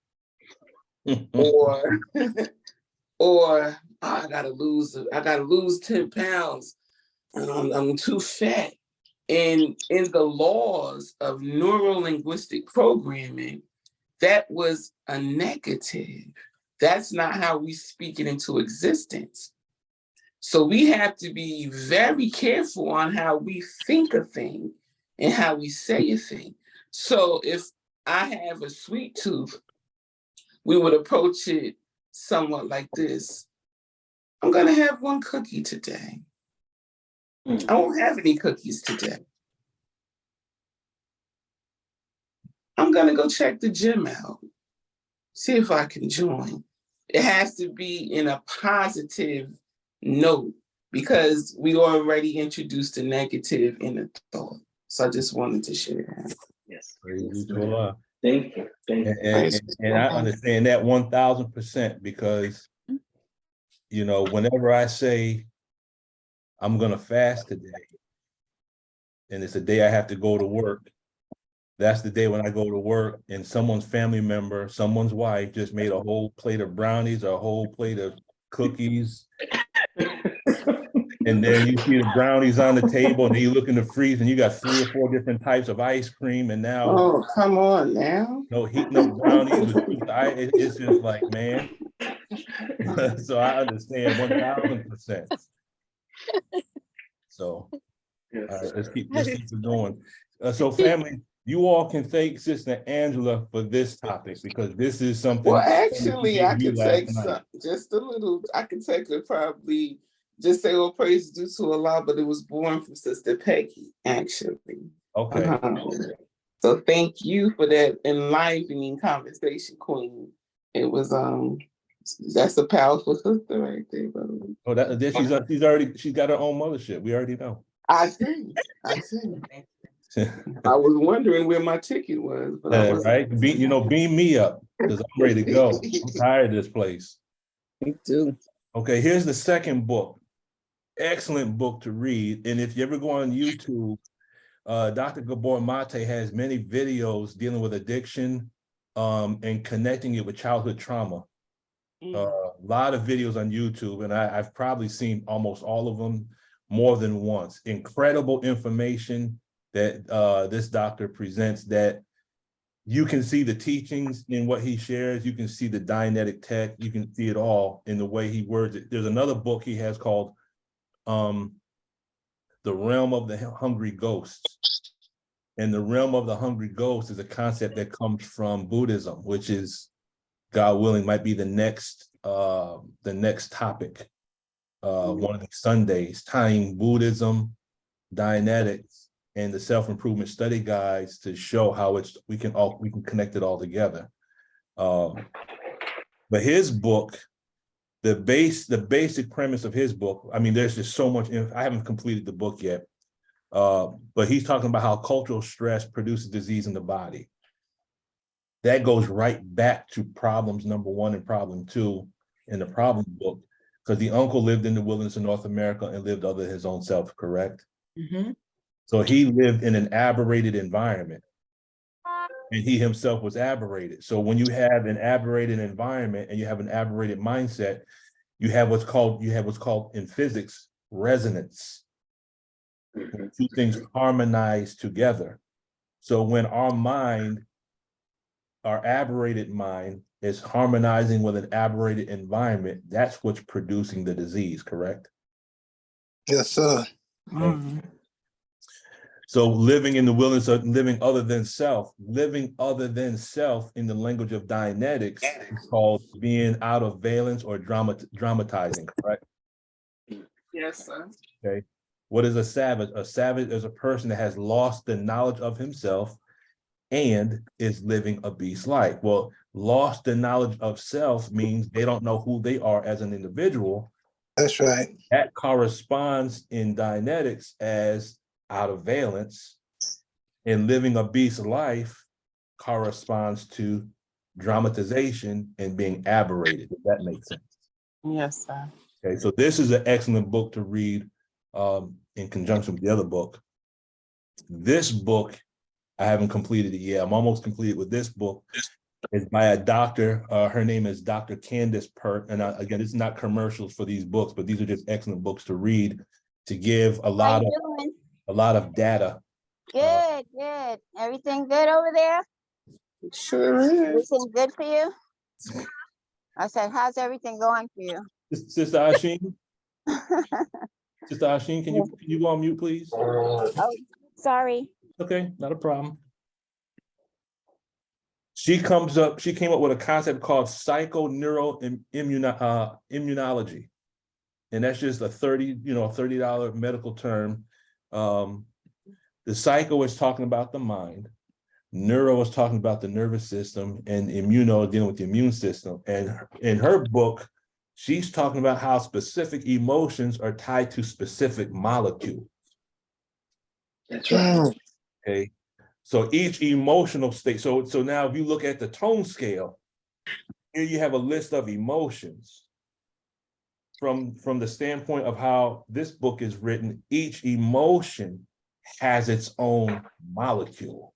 or I gotta lose 10 pounds. I'm too fat. And in the laws of neuro-linguistic programming, that was a negative. That's not how we speak it into existence. So we have to be very careful on how we think a thing and how we say a thing. So if I have a sweet tooth, we would approach it somewhat like this. I'm gonna have one cookie today. I won't have any cookies today. I'm gonna go check the gym out, see if I can join. It has to be in a positive note because we already introduced a negative in the thought. So I just wanted to share that. Yes. Thank you. And I understand that 1000% because, you know, whenever I say I'm gonna fast today, and it's a day I have to go to work, that's the day when I go to work and someone's family member, someone's wife just made a whole plate of brownies, a whole plate of cookies. And then you see the brownies on the table and then you look in the freezer and you got 3 or 4 different types of ice cream and now. Oh, come on now. No heating up brownies. It's just like, man. So I understand 1000%. So let's keep it going. So family, you all can thank Sister Angela for this topic because this is something. Well, actually, I could take just a little. I could take it probably just say, "Well, praise due to Allah," but it was born from Sister Peggy, actually. Okay. So thank you for that enlivening conversation, Queen. It was that's a powerful sister right there, brother. Oh, she's got her own mothership. We already know. I see. I was wondering where my ticket was, but I wasn't. Right? Beam me up because I'm ready to go. I'm tired of this place. Me too. Okay, here's the second book. Excellent book to read. And if you ever go on YouTube, Dr. Gabor Mate has many videos dealing with addiction and connecting it with childhood trauma. A lot of videos on YouTube, and I've probably seen almost all of them more than once. Incredible information that this doctor presents, that you can see the teachings in what he shares. You can see the Dianetic tech. You can see it all in the way he words it. There's another book he has called The Realm of the Hungry Ghosts. And the realm of the hungry ghost is a concept that comes from Buddhism, which is, God willing, might be the next topic. One of the Sundays, tying Buddhism, Dianetics, and the self-improvement study guides to show how we can connect it all together. But his book, the basic premise of his book, I mean, there's just so much. I haven't completed the book yet, but he's talking about how cultural stress produces disease in the body. That goes right back to problems number 1 and problem 2 in the problem book, because the uncle lived in the wilderness of North America and lived other than his own self, correct? Mm-hmm. So he lived in an aberrated environment, and he himself was aberrated. So when you have an aberrated environment and you have an aberrated mindset, you have what's called in physics resonance. Two things harmonize together. So when our aberrated mind is harmonizing with an aberrated environment, that's what's producing the disease, correct? Yes, sir. Okay. So living in the wilderness of living other than self in the language of Dianetics is called being out of valence or dramatizing, correct? Yes, sir. Okay. What is a savage? A savage is a person that has lost the knowledge of himself and is living a beast life. Well, lost the knowledge of self means they don't know who they are as an individual. That's right. That corresponds in Dianetics as out of valence, and living a beast life corresponds to dramatization and being aberrated. If that makes sense. Yes, sir. Okay, so this is an excellent book to read in conjunction with the other book. This book, I haven't completed it yet. I'm almost completed with this book. It's by a doctor. Her name is Dr. Candace Pert. And again, it's not commercials for these books, but these are just excellent books to read to give a lot of data. Good, good. Everything good over there? Sure is. Everything good for you? I said, how's everything going for you? Sister Asheen? Sister Asheen, can you go on mute, please? Oh, sorry. Okay, not a problem. She came up with a concept called psychoneuroimmunology. And that's just a $30 medical term. The psycho is talking about the mind, neuro is talking about the nervous system, and immuno dealing with the immune system. And in her book, she's talking about how specific emotions are tied to specific molecules. That's right. Okay. So each emotional state, so now if you look at the tone scale, here you have a list of emotions. From the standpoint of how this book is written, each emotion has its own molecule.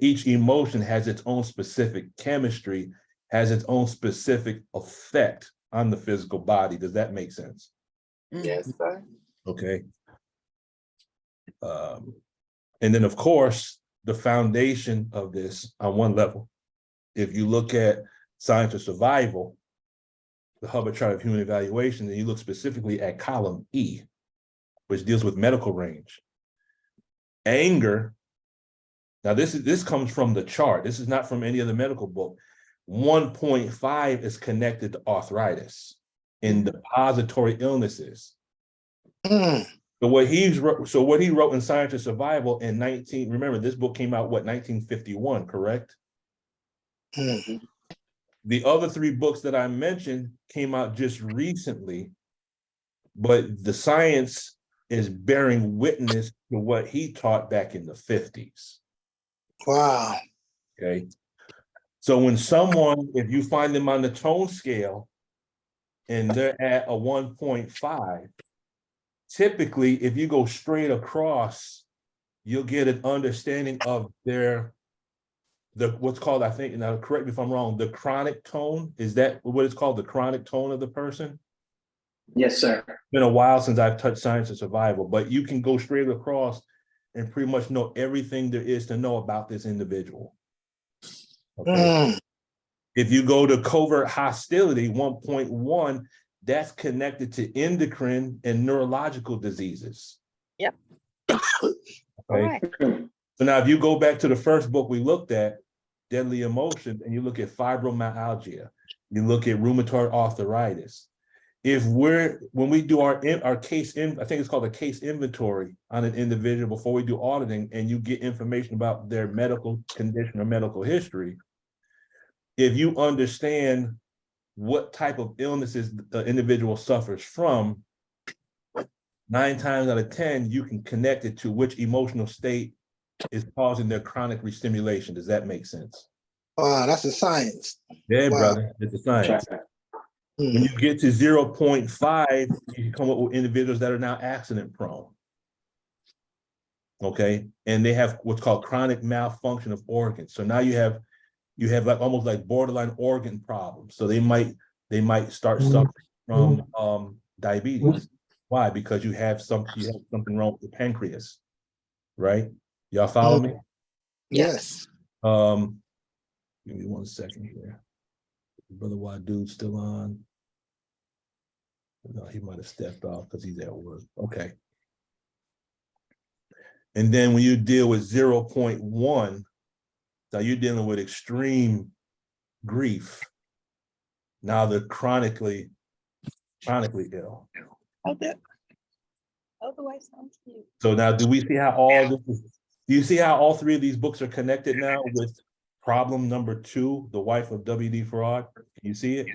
Each emotion has its own specific chemistry, has its own specific effect on the physical body. Does that make sense? Yes, sir. Okay. And then, of course, the foundation of this on one level, if you look at Science of Survival, the Hubbard Chart of Human Evaluation, and you look specifically at column E, which deals with medical range. Anger, now this comes from the chart. This is not from any other medical book. 1.5 is connected to arthritis in depository illnesses. So what he wrote in Science of Survival in remember this book came out, 1951, correct? The other 3 books that I mentioned came out just recently, but the science is bearing witness to what he taught back in the 50s. Wow. Okay. So when someone, if you find them on the tone scale and they're at a 1.5, typically, if you go straight across, you'll get an understanding of their what's called, I think, now correct me if I'm wrong, the chronic tone, is that what it's called, the chronic tone of the person? Yes, sir. Been a while since I've touched science and survival, but you can go straight across and pretty much know everything there is to know about this individual. Okay. If you go to covert hostility 1.1, that's connected to endocrine and neurological diseases. Yep. Okay. So now if you go back to the first book we looked at, Deadly Emotions, and you look at fibromyalgia, you look at rheumatoid arthritis. When we do our case, I think it's called a case inventory on an individual before we do auditing, and you get information about their medical condition or medical history, if you understand what type of illnesses the individual suffers from, 9 times out of 10, you can connect it to which emotional state is causing their chronic restimulation. Does that make sense? Wow, that's a science. Yeah, Wow. brother, it's a science. When you get to 0.5, you come up with individuals that are now accident prone. Okay, and they have what's called chronic malfunction of organs. So now you have like almost like borderline organ problems. So they might start suffering from diabetes. Why? Because you have something wrong with the pancreas, right? Y'all follow me? Yes. Give me 1 second here. Brother Wadu's still on. No, he might have stepped off because he's at work. Okay. And then when you deal with 0.1, now you're dealing with extreme grief. Now they're chronically ill. Otherwise, sounds cute. So now do we see how do you see how all 3 of these books are connected now with problem number 2, the wife of W.D. Farad? Can you see it?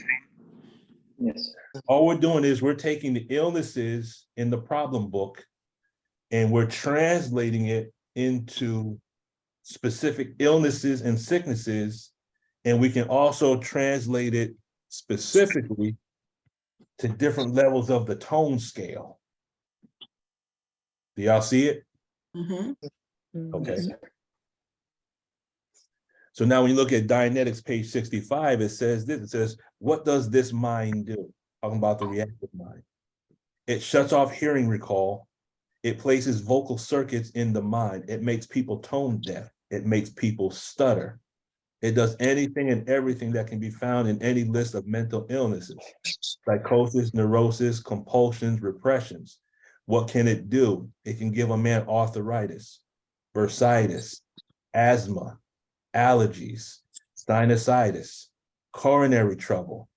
Yes. All we're doing is we're taking the illnesses in the problem book and we're translating it into specific illnesses and sicknesses. And we can also translate it specifically to different levels of the tone scale. Do y'all see it? Okay. So now when you look at Dianetics, page 65, it says this, it says, what does this mind do? Talking about the reactive mind. It shuts off hearing recall. It places vocal circuits in the mind. It makes people tone deaf. It makes people stutter. It does anything and everything that can be found in any list of mental illnesses, psychosis, neurosis, compulsions, repressions. What can it do? It can give a man arthritis, bursitis, asthma, allergies, sinusitis, coronary trouble,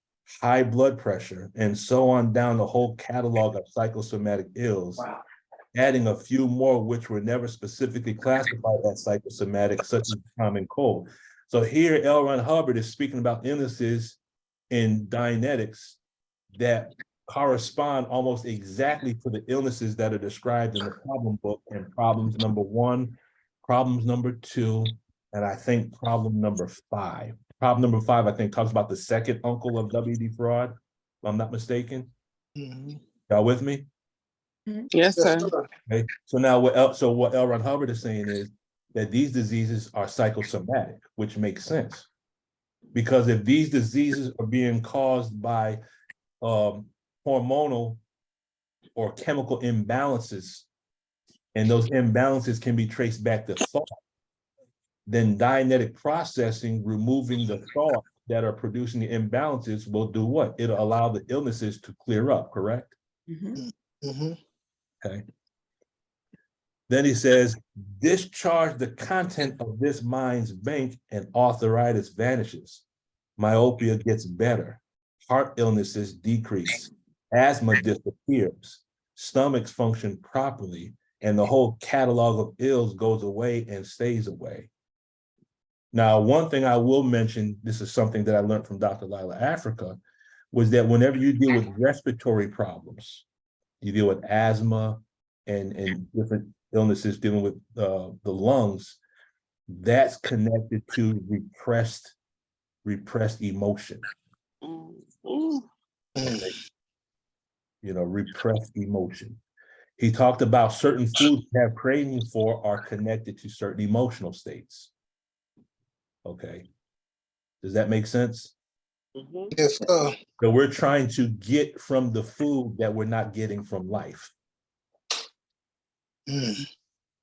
high blood pressure, and so on down the whole catalog of psychosomatic ills, adding a few more which were never specifically classified as psychosomatic, such as common cold. So here, L. Ron Hubbard is speaking about illnesses in Dianetics that correspond almost exactly to the illnesses that are described in the problem book, and problems number 1, problems number 2, and I think problem number 5. Problem number 5, I think, talks about the second uncle of W.D. Farad, if I'm not mistaken. Y'all with me? Yes, sir. Okay. So now what L. Ron Hubbard is saying is that these diseases are psychosomatic, which makes sense. Because if these diseases are being caused by hormonal or chemical imbalances, and those imbalances can be traced back to thought, then Dianetic processing, removing the thought that are producing the imbalances, will do what? It'll allow the illnesses to clear up, correct? Okay. Then he says, discharge the content of this mind's bank and arthritis vanishes. Myopia gets better. Heart illnesses decrease. Asthma disappears. Stomachs function properly. And the whole catalog of ills goes away and stays away. Now, one thing I will mention, this is something that I learned from Dr. Lila Africa, was that whenever you deal with respiratory problems, you deal with asthma and different illnesses dealing with the lungs, that's connected to repressed emotion. Okay. You know, repressed emotion. He talked about certain foods we have craving for are connected to certain emotional states. Okay. Does that make sense? Yes, sir. So we're trying to get from the food that we're not getting from life. Mm.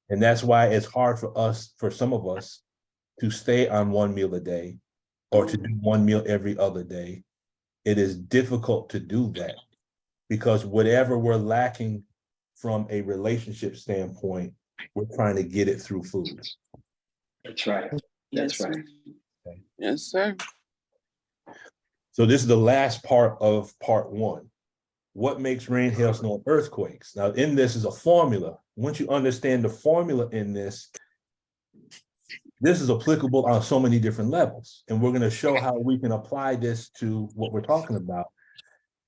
And that's why it's hard for us, for some of us, to stay on one meal a day or to do one meal every other day. It is difficult to do that because whatever we're lacking from a relationship standpoint, we're trying to get it through food. That's right. That's Yes, right. sir. Yes, sir. So this is the last part of part one. What makes rain, hail, snow, and earthquakes? Now in this is a formula. Once you understand the formula in this, this is applicable on so many different levels. And we're going to show how we can apply this to what we're talking about.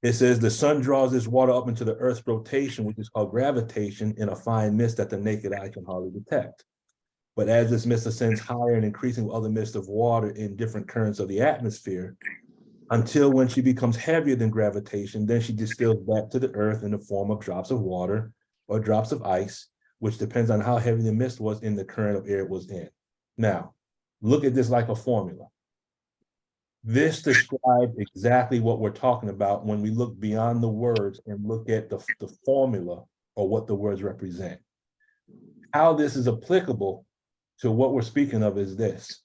It says the sun draws this water up into the earth's rotation, which is called gravitation, in a fine mist that the naked eye can hardly detect. But as this mist ascends higher and increasing with other mists of water in different currents of the atmosphere, until when she becomes heavier than gravitation, then she distills back to the earth in the form of drops of water or drops of ice, which depends on how heavy the mist was in the current of air it was in. Now, look at this like a formula. This describes exactly what we're talking about when we look beyond the words and look at the formula or what the words represent. How this is applicable to what we're speaking of is this.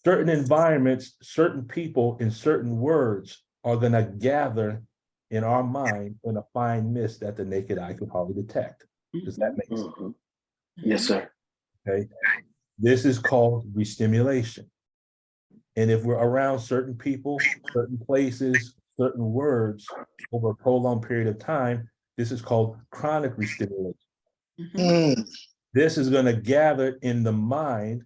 Certain environments, certain people, and certain words are going to gather in our mind in a fine mist that the naked eye could hardly detect. Does that make sense? Yes, sir. Okay. This is called restimulation. And if we're around certain people, certain places, certain words over a prolonged period of time, this is called chronic restimulation. Mm. This is going to gather in the mind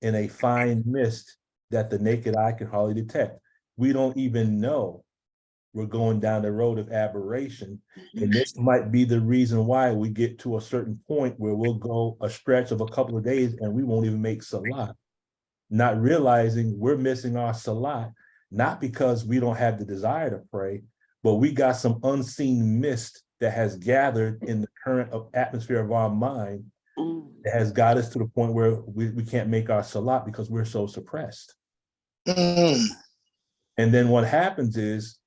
in a fine mist that the naked eye can hardly detect. We don't even know we're going down the road of aberration. And this might be the reason why we get to a certain point where we'll go a stretch of a couple of days and we won't even make salat, not realizing we're missing our salat, not because we don't have the desire to pray, but we got some unseen mist that has gathered in the current of atmosphere of our mind that has got us to the point where we can't make our salat because we're so suppressed. Mm. And then what happens is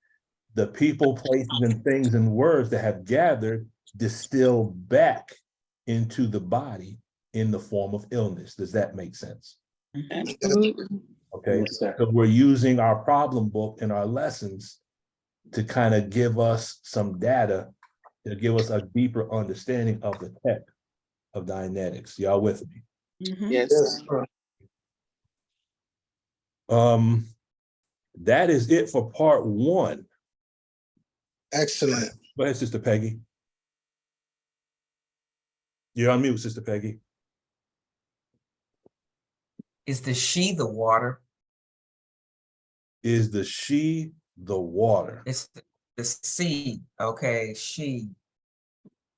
the people, places, and things and words that have gathered distill back into the body in the form of illness. Does that make sense? Absolutely. Okay, Yes, sir. so we're using our problem book and our lessons to kind of give us some data to give us a deeper understanding of the tech of Dianetics. Y'all with me? Yes, Yes, sir. sir. That is it for part one. Excellent. Go ahead, Sister Peggy. You're on mute, Sister Peggy. Is the she the water? Is the she the water? It's the seed. Okay, she.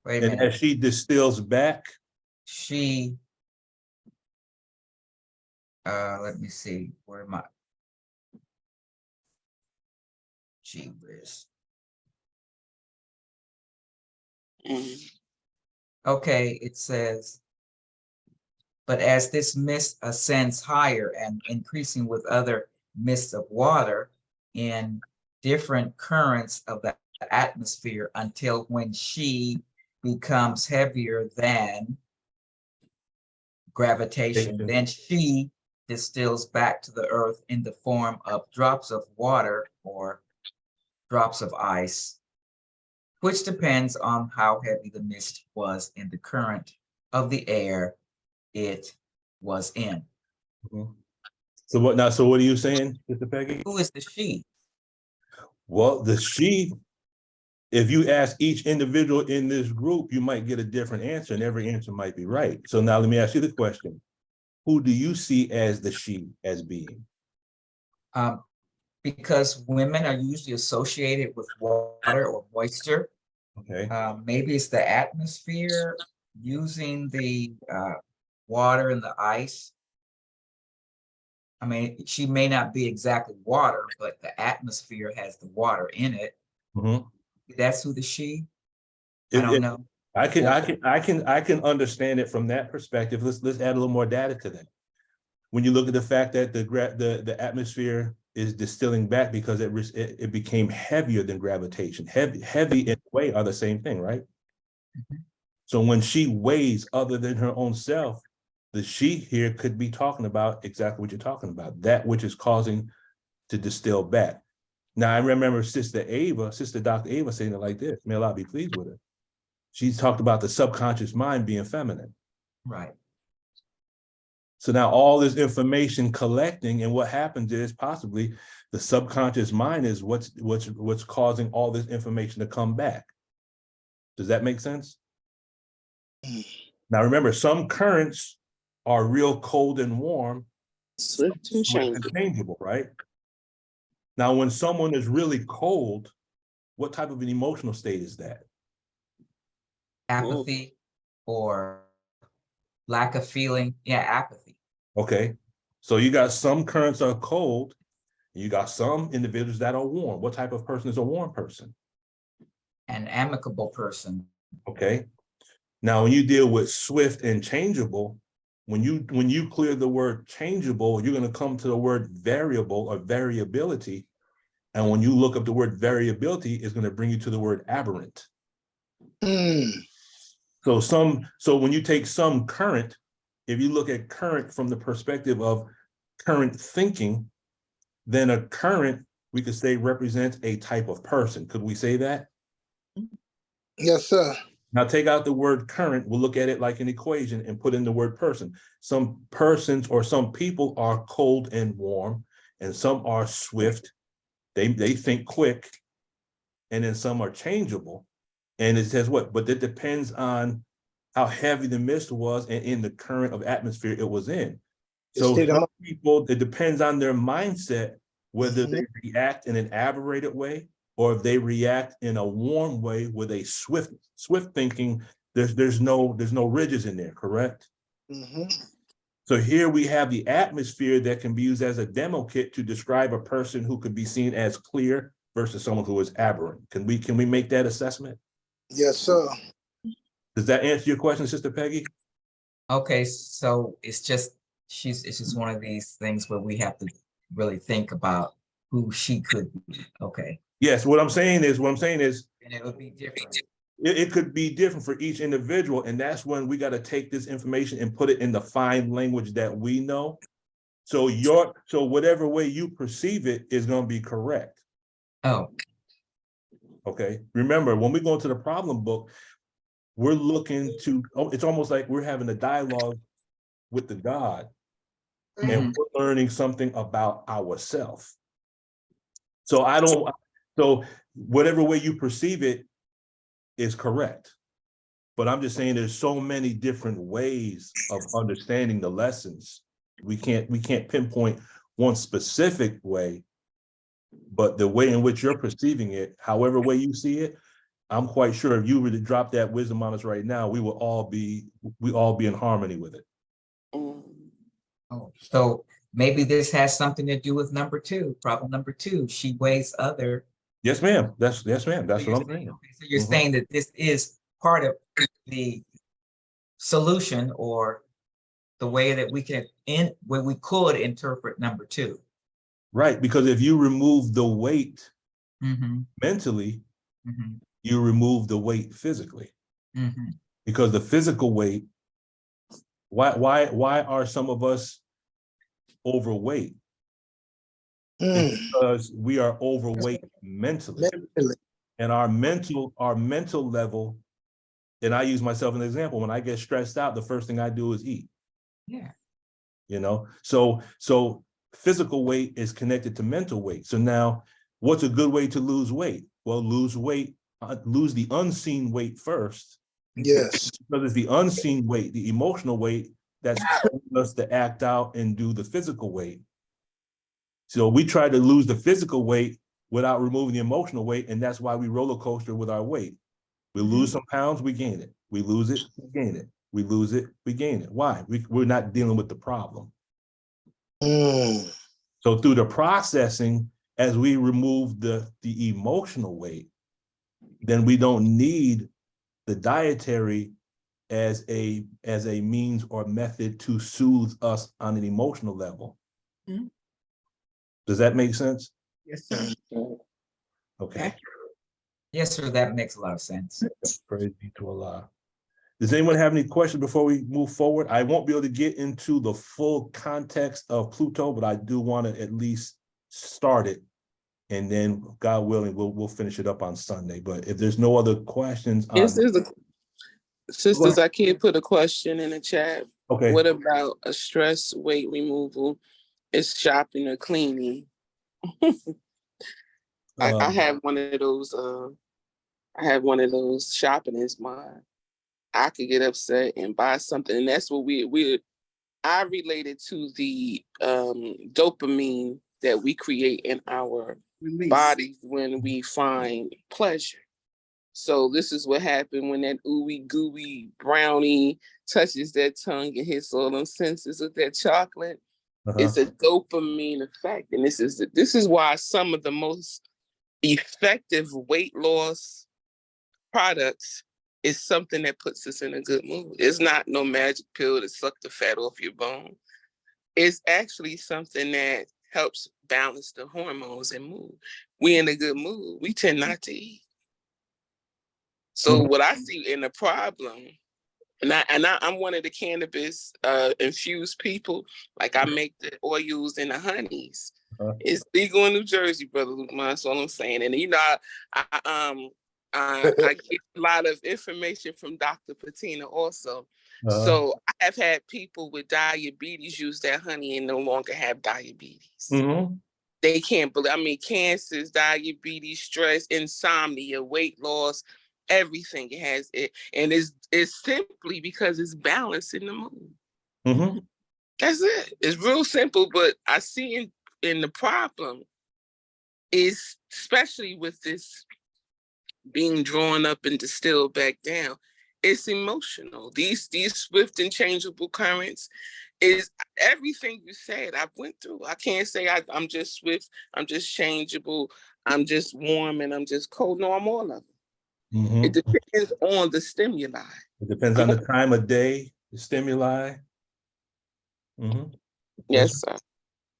Wait a And minute. as she distills back, She. Let me see. Where am I? Gee whiz. Okay, it says, but as this mist ascends higher and increasing with other mists of water in different currents of the atmosphere until when she becomes heavier than gravitation, then she distills back to the earth in the form of drops of water or drops of ice, which depends on how heavy the mist was in the current of the air it was in. So what now? So what are you saying, Sister Peggy? Who is the she? Well, the she, if you ask each individual in this group, you might get a different answer, and every answer might be right. So now let me ask you the question. Who do you see as the she as being? Because women are usually associated with water or moisture. Okay. Maybe it's the atmosphere using the water and the ice. I mean, she may not be exactly water, but the atmosphere has the water in it. That's who the she. I don't know. I can understand it from that perspective. Let's add a little more data to that. When you look at the fact that the atmosphere is distilling back because it became heavier than gravitation. Heavy and weight are the same thing, right? So when she weighs other than her own self, the she here could be talking about exactly what you're talking about, that which is causing to distill back. Now, I remember Sister Dr. Ava saying it like this, may Allah be pleased with her. She talked about the subconscious mind being feminine. Right. So now all this information collecting, and what happens is possibly the subconscious mind is what's causing all this information to come back. Does that make sense? Now remember, some currents are real cold and warm, swift and changeable, right? Now, when someone is really cold, what type of an emotional state is that? Apathy or lack of feeling. Yeah, apathy. Okay, so you got some currents are cold, and you got some individuals that are warm. What type of person is a warm person? An amicable person. Okay. Now, when you deal with swift and changeable, when you clear the word changeable, you're going to come to the word variable or variability. And when you look up the word variability, it's going to bring you to the word aberrant. So when you take some current, if you look at current from the perspective of current thinking, then a current, we could say, represents a type of person. Could we say that? Yes, sir. Now take out the word current, we'll look at it like an equation and put in the word person. Some persons or some people are cold and warm, and some are swift. They think quick, and then some are changeable. And it says what? But it depends on how heavy the mist was and in the current of atmosphere it was in. So some people, it depends on their mindset, whether they react in an aberrated way or if they react in a warm way with a swift thinking. There's no ridges in there, correct? So here we have the atmosphere that can be used as a demo kit to describe a person who could be seen as clear versus someone who is aberrant. Can we make that assessment? Yes, sir. Does that answer your question, Sister Peggy? Okay, so it's just one of these things where we have to really think about who she could be. Okay. Yes, what I'm saying is, and it would be different. It could be different for each individual, and that's when we got to take this information and put it in the fine language that we know. So whatever way you perceive it is going to be correct. Oh. Okay. Remember, when we go into the problem book, we're looking to, it's almost like we're having a dialogue with the God, and we're learning something about ourselves. So whatever way you perceive it is correct. But I'm just saying there's so many different ways of understanding the lessons. We can't pinpoint one specific way, but the way in which you're perceiving it, however way you see it, I'm quite sure if you were to drop that wisdom on us right now, we all be in harmony with it. Oh, so maybe this has something to do with number 2, problem number 2. She weighs other. Yes, ma'am. That's what I'm saying. Okay, so you're saying that this is part of the solution or the way that we could interpret number 2. Right, because if you remove the weight mentally, you remove the weight physically. Because the physical weight, why are some of us overweight? Because we are overweight mentally. And our mental level, and I use myself as an example, when I get stressed out, the first thing I do is eat. Yeah. You know, so physical weight is connected to mental weight. So now, what's a good way to lose weight? Well, lose the unseen weight first. Yes. Because it's the unseen weight, the emotional weight, that's causing us to act out and do the physical weight. So we try to lose the physical weight without removing the emotional weight, and that's why we roller coaster with our weight. We lose some pounds, we gain it. We lose it, we gain it. We lose it, we gain it. Why? We're not dealing with the problem. So through the processing, as we remove the emotional weight, then we don't need the dietary as a means or method to soothe us on an emotional level. Mhm. Does that make sense? Yes, sir. Okay. Yes, sir, that makes a lot of sense. Praise be to Allah. Does anyone have any questions before we move forward? I won't be able to get into the full context of Pluto, but I do want to at least start it. And then, God willing, we'll finish it up on Sunday. But if there's no other questions, Yes, sisters, I can't put a question in the chat. Okay. What about a stress weight removal? Is shopping or cleaning? I have one of those. I have one of those. Shopping is mine. I could get upset and buy something, and that's what I related to the dopamine that we create in our bodies when we find pleasure. So this is what happened when that ooey gooey brownie touches that tongue and hits all them senses with that chocolate. It's a dopamine effect, and this is why some of the most effective weight loss products is something that puts us in a good mood. It's not no magic pill to suck the fat off your bone. It's actually something that helps balance the hormones and mood. We in a good mood, we tend not to eat. So what I see in the problem, and I'm one of the cannabis infused people. Like I make the oils and the honeys. It's legal in New Jersey, Brother Luke. That's all I'm saying. And you know, I get a lot of information from Dr. Patina also. So I have had people with diabetes use that honey and no longer have diabetes. They can't believe. I mean, cancers, diabetes, stress, insomnia, weight loss. Everything it has it, and it's simply because it's balancing the mood. That's it. It's real simple, but I see in the problem is, especially with this being drawn up and distilled back down, it's emotional. These swift and changeable currents is everything you said. I've went through. I can't say I'm just swift. I'm just changeable. I'm just warm and I'm just cold. No, I'm all of them. It depends on the stimuli. It depends on the time of day, the stimuli. Yes, sir.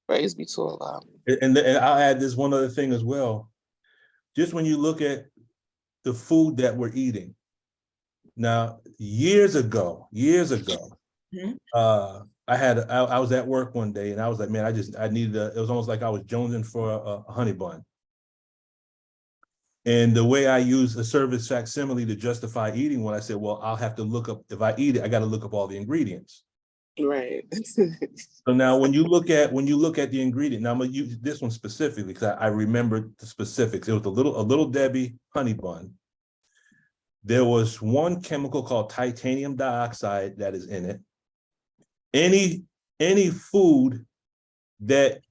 Praise be to Allah. And I'll add this one other thing as well. Just when you look at the food that we're eating. Now, years ago, I was at work one day and I was like, man, I needed it was almost like I was jonesing for a honey bun. And the way I use a service facsimile to justify eating one, I said, well, I'll have to look up, if I eat it, I got to look up all the ingredients. Right. So now when you look at the ingredient, now I'm gonna use this one specifically because I remember the specifics. It was a little Debbie honey bun. There was one chemical called titanium dioxide that is in it. Any food that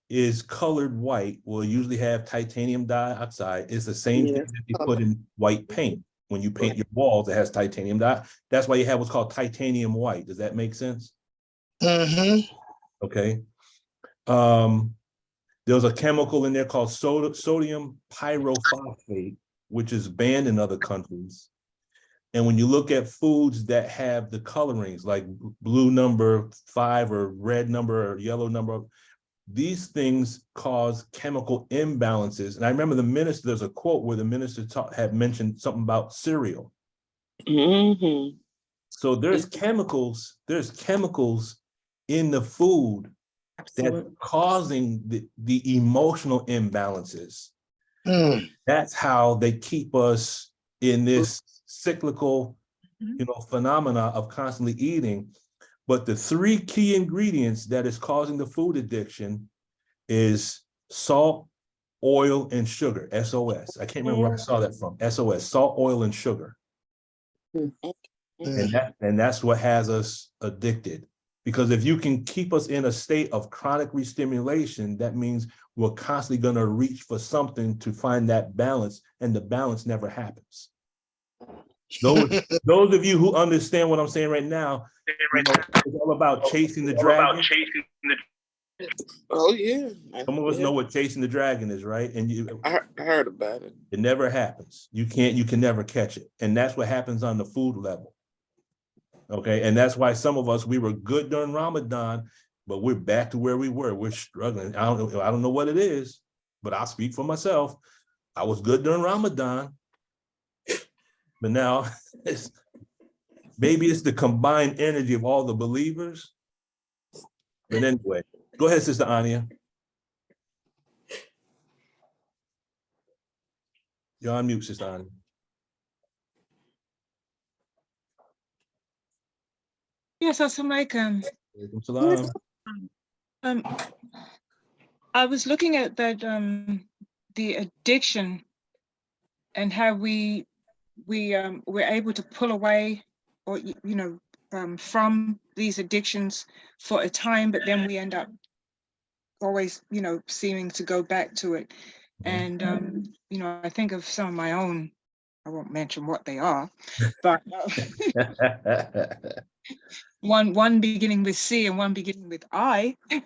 is colored white will usually have titanium dioxide. It's the same thing that you put in white paint. When you paint your walls, it has titanium dioxide. That's why you have what's called titanium white. Does that make sense? Okay. There's a chemical in there called sodium pyrophosphate, which is banned in other countries. And when you look at foods that have the colorings like blue number 5 or red number or yellow number, these things cause chemical imbalances. And I remember there's a quote where the minister had mentioned something about cereal. So there's chemicals in the food that's causing the emotional imbalances. That's how they keep us in this cyclical, phenomena of constantly eating. But the 3 key ingredients that is causing the food addiction is salt, oil, and sugar, SOS. I can't remember where I saw that from, SOS, salt, oil, and sugar. And that's what has us addicted. Because if you can keep us in a state of chronic restimulation, that means we're constantly going to reach for something to find that balance, and the balance never happens. Those of you who understand what I'm saying right now, it's all about chasing the dragon. Oh yeah. Some of us know what chasing the dragon is, right? And I heard about it. It never happens. You can never catch it. And that's what happens on the food level. Okay, and that's why some of us, we were good during Ramadan, but we're back to where we were. We're struggling. I don't know what it is, but I'll speak for myself. I was good during Ramadan, but now maybe it's the combined energy of all the believers. But anyway, go ahead, Sister Anya. You're on mute, Sister Anya. Yes, Assalamualaikum. Walaikum salam. I was looking at that the addiction and how we're able to pull away, or from these addictions for a time, but then we end up always seeming to go back to it. And I think of some of my own. I won't mention what they are, but one beginning with C and one beginning with I. I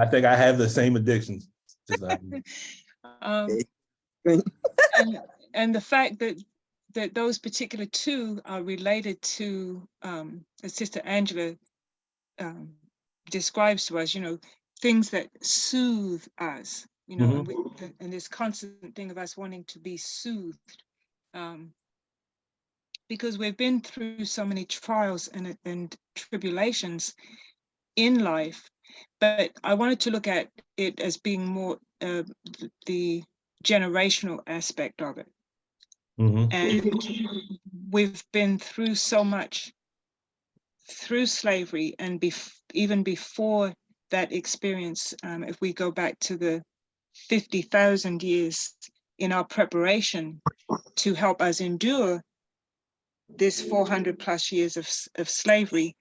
think I have the same addictions. And the fact that those particular two are related to, as Sister Angela describes to us, things that soothe us, and this constant thing of us wanting to be soothed, because we've been through so many trials and tribulations in life. But I wanted to look at it as being more the generational aspect of it. And we've been through so much through slavery, and even before that experience, if we go back to the 50,000 years in our preparation to help us endure this 400 plus years of slavery,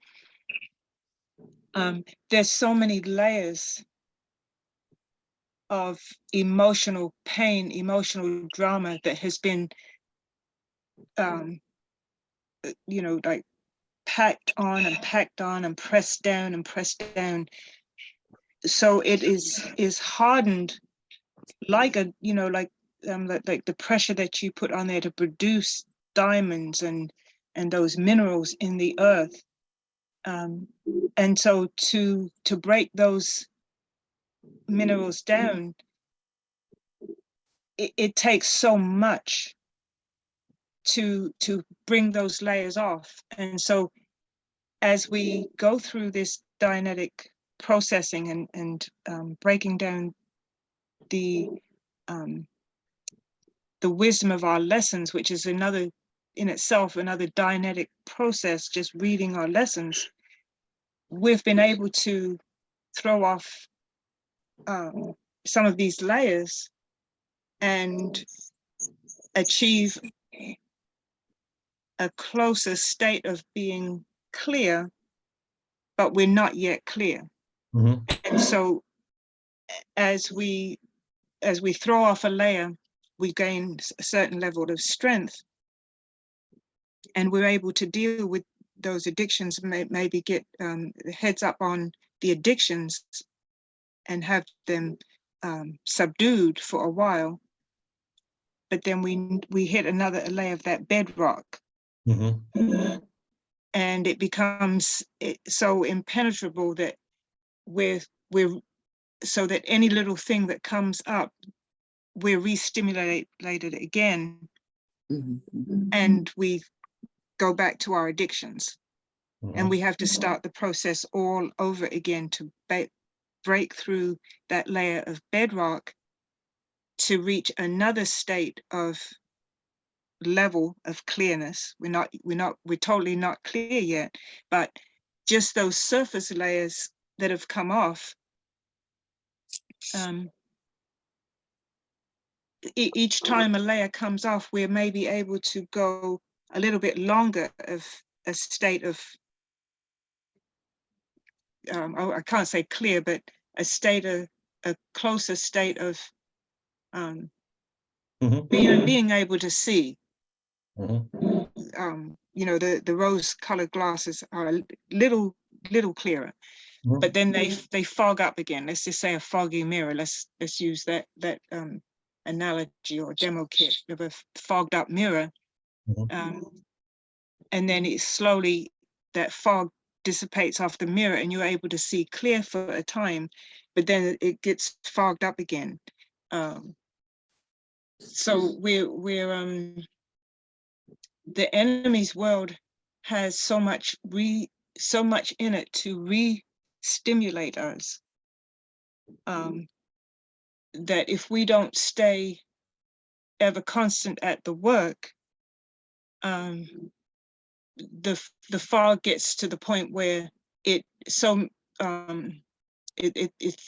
there's so many layers of emotional pain, emotional drama that has been, like packed on and pressed down and pressed down. So it is hardened like like the pressure that you put on there to produce diamonds and those minerals in the earth. And so to break those minerals down, it takes so much to bring those layers off. And so as we go through this Dianetic processing and breaking down the wisdom of our lessons, which is another in itself, another Dianetic process, just reading our lessons, we've been able to throw off some of these layers and achieve a closer state of being clear, but we're not yet clear. And so as we throw off a layer, we gain a certain level of strength, and we're able to deal with those addictions, maybe get heads up on the addictions and have them subdued for a while. But then we hit another layer of that bedrock. And it becomes so impenetrable that we're so that any little thing that comes up, we're re-stimulated again, and we go back to our addictions. And we have to start the process all over again to break through that layer of bedrock to reach another state of level of clearness. We're totally not clear yet, but just those surface layers that have come off, each time a layer comes off, we're maybe able to go a little bit longer of a state of, I can't say clear, but a closer state of being able to see. The rose-colored glasses are a little clearer, but then they fog up again. Let's just say a foggy mirror. Let's use that analogy or demo kit of a fogged up mirror. and then it slowly, that fog dissipates off the mirror and you're able to see clear for a time, but then it gets fogged up again. So the enemy's world has so much in it to re-stimulate us, that if we don't stay ever constant at the work, the fog gets to the point where it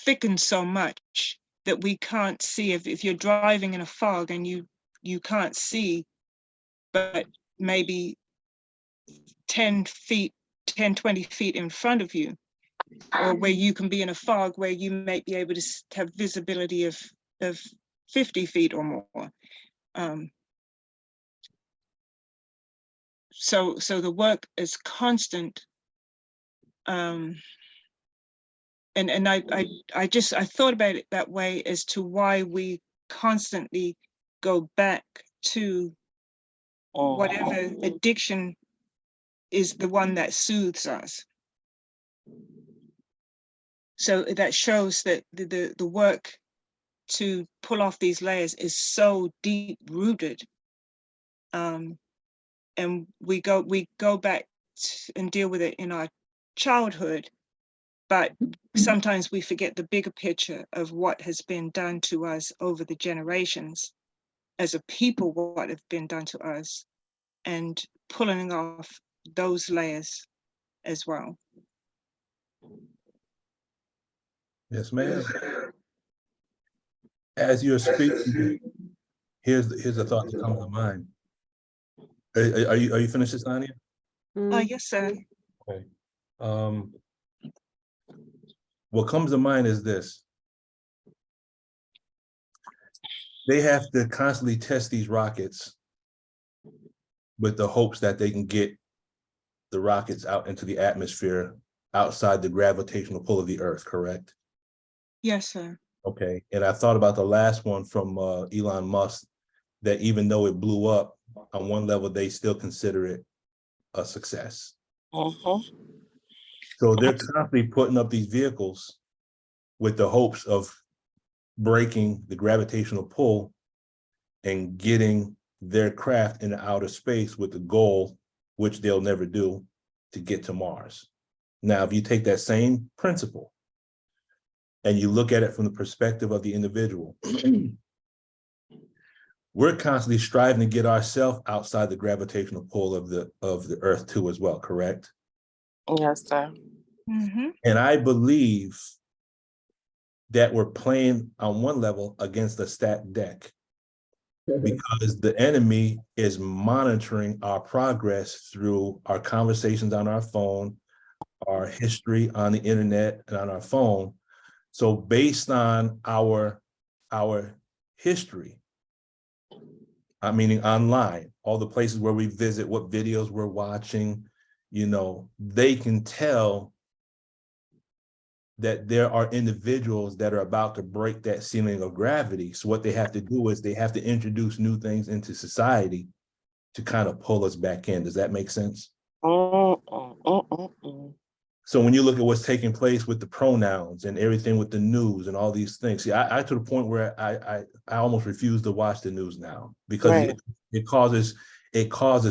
thickens so much that we can't see. If you're driving in a fog and you can't see, but maybe 10 feet, 10, 20 feet in front of you, or where you can be in a fog where you may be able to have visibility of 50 feet or more. So the work is constant. And I thought about it that way as to why we constantly go back to whatever addiction is the one that soothes us. So that shows that the work to pull off these layers is so deep rooted. And we go back and deal with it in our childhood, but sometimes we forget the bigger picture of what has been done to us over the generations as a people, what have been done to us, and pulling off those layers as well. Yes, ma'am. As you're speaking, here's a thought that comes to mind. Are you finished, Asania? Yes, sir. Okay. What comes to mind is this. They have to constantly test these rockets with the hopes that they can get the rockets out into the atmosphere outside the gravitational pull of the Earth, correct? Yes, sir. Okay, and I thought about the last one from Elon Musk, that even though it blew up, on one level, they still consider it a success. So they're constantly putting up these vehicles with the hopes of breaking the gravitational pull and getting their craft into outer space with the goal, which they'll never do, to get to Mars. Now, if you take that same principle and you look at it from the perspective of the individual, we're constantly striving to get ourselves outside the gravitational pull of the Earth too as well, correct? Yes, sir. And I believe that we're playing on one level against a stacked deck, because the enemy is monitoring our progress through our conversations on our phone, our history on the internet and on our phone. So based on our history, meaning online, all the places where we visit, what videos we're watching, they can tell that there are individuals that are about to break that ceiling of gravity. So what they have to do is they have to introduce new things into society to kind of pull us back in. Does that make sense? So when you look at what's taking place with the pronouns and everything with the news and all these things, see, I to the point where I almost refuse to watch the news now, because it causes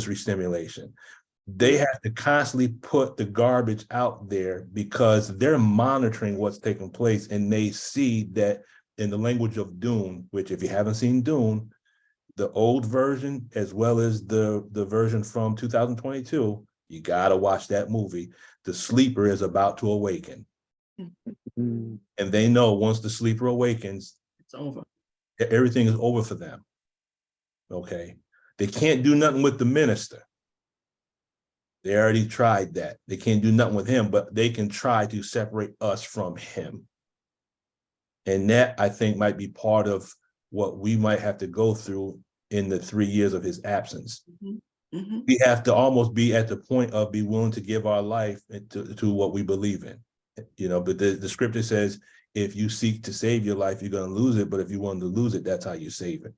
re-stimulation. They have to constantly put the garbage out there because they're monitoring what's taking place, and they see that in the language of Dune, which if you haven't seen Dune, the old version as well as the version from 2022, you gotta watch that movie. The sleeper is about to awaken. And they know once the sleeper awakens, it's over. Everything is over for them. Okay. They can't do nothing with the minister. They already tried that. They can't do nothing with him, but they can try to separate us from him. And that, I think, might be part of what we might have to go through in the 3 years of his absence. We have to almost be at the point of be willing to give our life to what we believe in. But the scripture says, if you seek to save your life, you're going to lose it. But if you want to lose it, that's how you save it.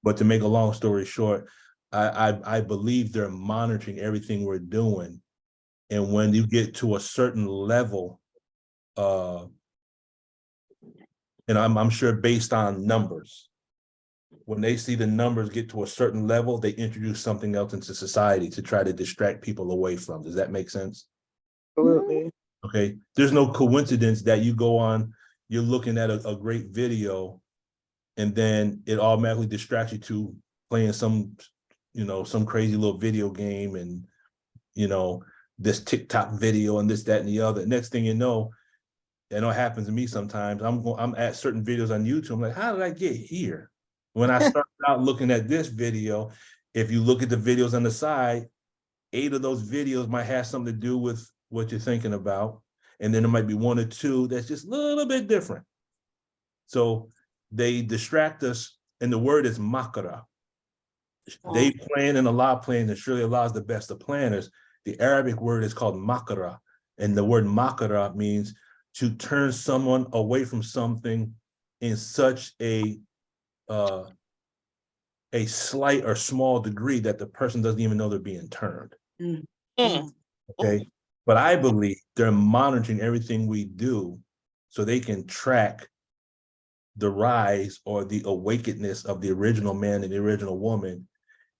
But to make a long story short, I believe they're monitoring everything we're doing. And when you get to a certain level, and I'm sure based on numbers, when they see the numbers get to a certain level, they introduce something else into society to try to distract people away from. Does that make sense? Absolutely. Okay. There's no coincidence that you go on, you're looking at a great video, and then it automatically distracts you to playing some, some crazy little video game and, this TikTok video and this, that, and the other. Next thing you know, it happens to me sometimes. I'm at certain videos on YouTube. I'm like, how did I get here? When I started out looking at this video, if you look at the videos on the side, 8 of those videos might have something to do with what you're thinking about. And then there might be 1 or 2 that's just a little bit different. So they distract us, and the word is makara. They plan and Allah plan, and surely Allah is the best of planners. The Arabic word is called makara, and the word makara means to turn someone away from something in such a slight or small degree that the person doesn't even know they're being turned. Okay, but I believe they're monitoring everything we do so they can track the rise or the awakeness of the original man and the original woman,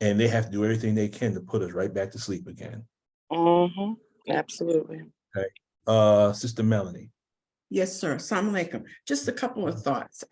and they have to do everything they can to put us right back to sleep again. Absolutely. Okay. Sister Melanie. Yes, sir. Assalamu alaikum. Just a couple of thoughts.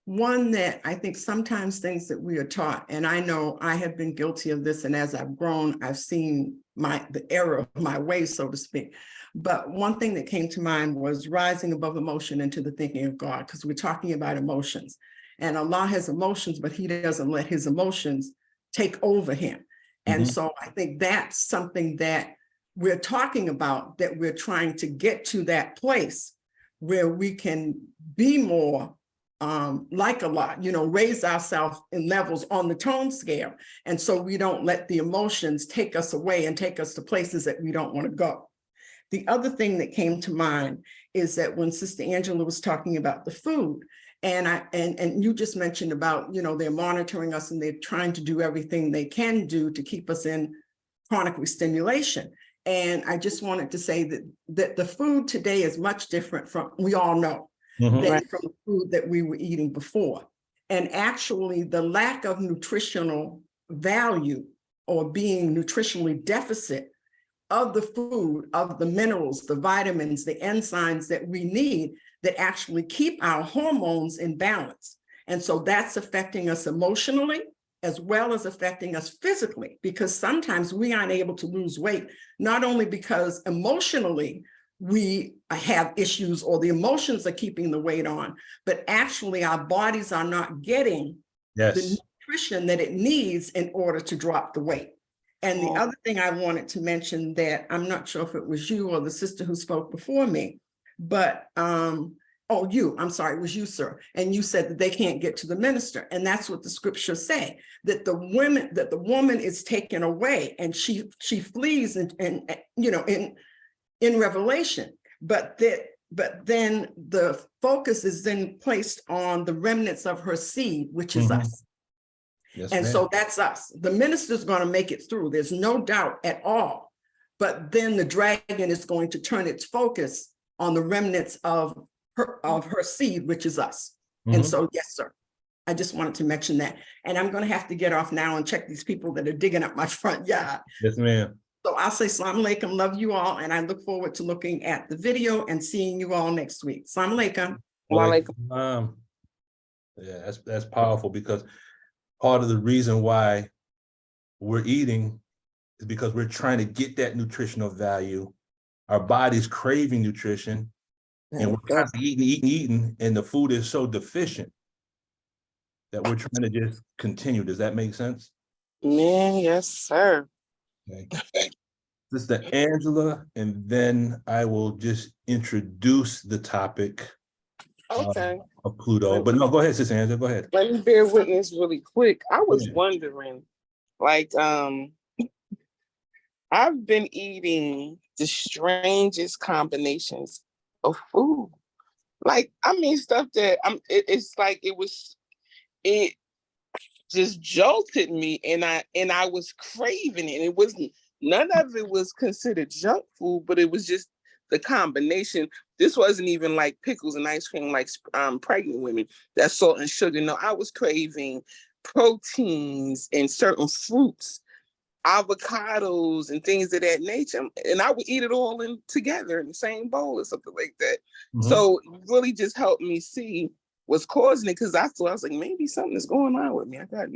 One, that I think sometimes things that we are taught, and I know I have been guilty of this, and as I've grown, I've seen the error of my ways, so to speak. But one thing that came to mind was rising above emotion into the thinking of God, because we're talking about emotions. And Allah has emotions, but He doesn't let His emotions take over Him. And so I think that's something that we're talking about, that we're trying to get to that place where we can be more like Allah, raise ourselves in levels on the tone scale. And so we don't let the emotions take us away and take us to places that we don't want to go. The other thing that came to mind is that when Sister Angela was talking about the food, and you just mentioned about, they're monitoring us and they're trying to do everything they can do to keep us in chronic restimulation. And I just wanted to say that the food today is much different from, we all know, than from the food that we were eating before. And actually the lack of nutritional value or being nutritionally deficit of the food, of the minerals, the vitamins, the enzymes that we need that actually keep our hormones in balance. And so that's affecting us emotionally as well as affecting us physically, because sometimes we aren't able to lose weight, not only because emotionally we have issues or the emotions are keeping the weight on, but actually our bodies are not getting the nutrition that it needs in order to drop the weight. And the other thing I wanted to mention, that I'm not sure if it was you or the sister who spoke before me, but it was you, sir. And you said that they can't get to the minister. And that's what the scriptures say, that the woman is taken away and she flees in Revelation, but then the focus is then placed on the remnants of her seed, which is us. Yes, and ma'am. so that's us. The minister's going to make it through. There's no doubt at all. But then the dragon is going to turn its focus on the remnants of her seed, which is us. And so, yes, sir. I just wanted to mention that. And I'm going to have to get off now and check these people that are digging up my front yard. Yes, ma'am. So I'll say Assalamu alaikum, love you all. And I look forward to looking at the video and seeing you all next week. Assalamu alaikum. Yeah, that's powerful, because part of the reason why we're eating is because we're trying to get that nutritional value. Our body's craving nutrition, and we're constantly eating, and the food is so deficient that we're trying to just continue. Does that make sense? Man, yes, sir. Okay. Sister Angela, and then I will just introduce the topic of Pluto. But no, go ahead, Sister Angela, go ahead. Let me bear witness really quick. I was wondering, I've been eating the strangest combinations of food. Stuff that it's like it just jolted me, and I was craving it. It wasn't, none of it was considered junk food, but it was just the combination. This wasn't even like pickles and ice cream like pregnant women. That's salt and sugar. No, I was craving proteins and certain fruits, avocados and things of that nature, and I would eat it all in together in the same bowl or something like that. So it really just helped me see what's causing it, because I was like, maybe something is going on with me. I got,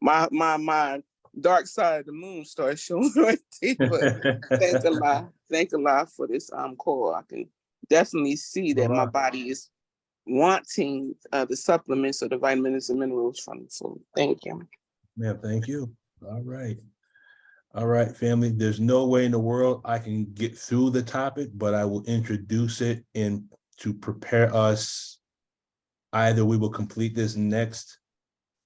my dark side of the moon started showing right there. But thank a lot for this call. I can definitely see that my body is wanting the supplements or the vitamins and minerals from the food. Thank you. Yeah, thank you. All right. All right, family. There's no way in the world I can get through the topic, but I will introduce it in to prepare us. Either we will complete this next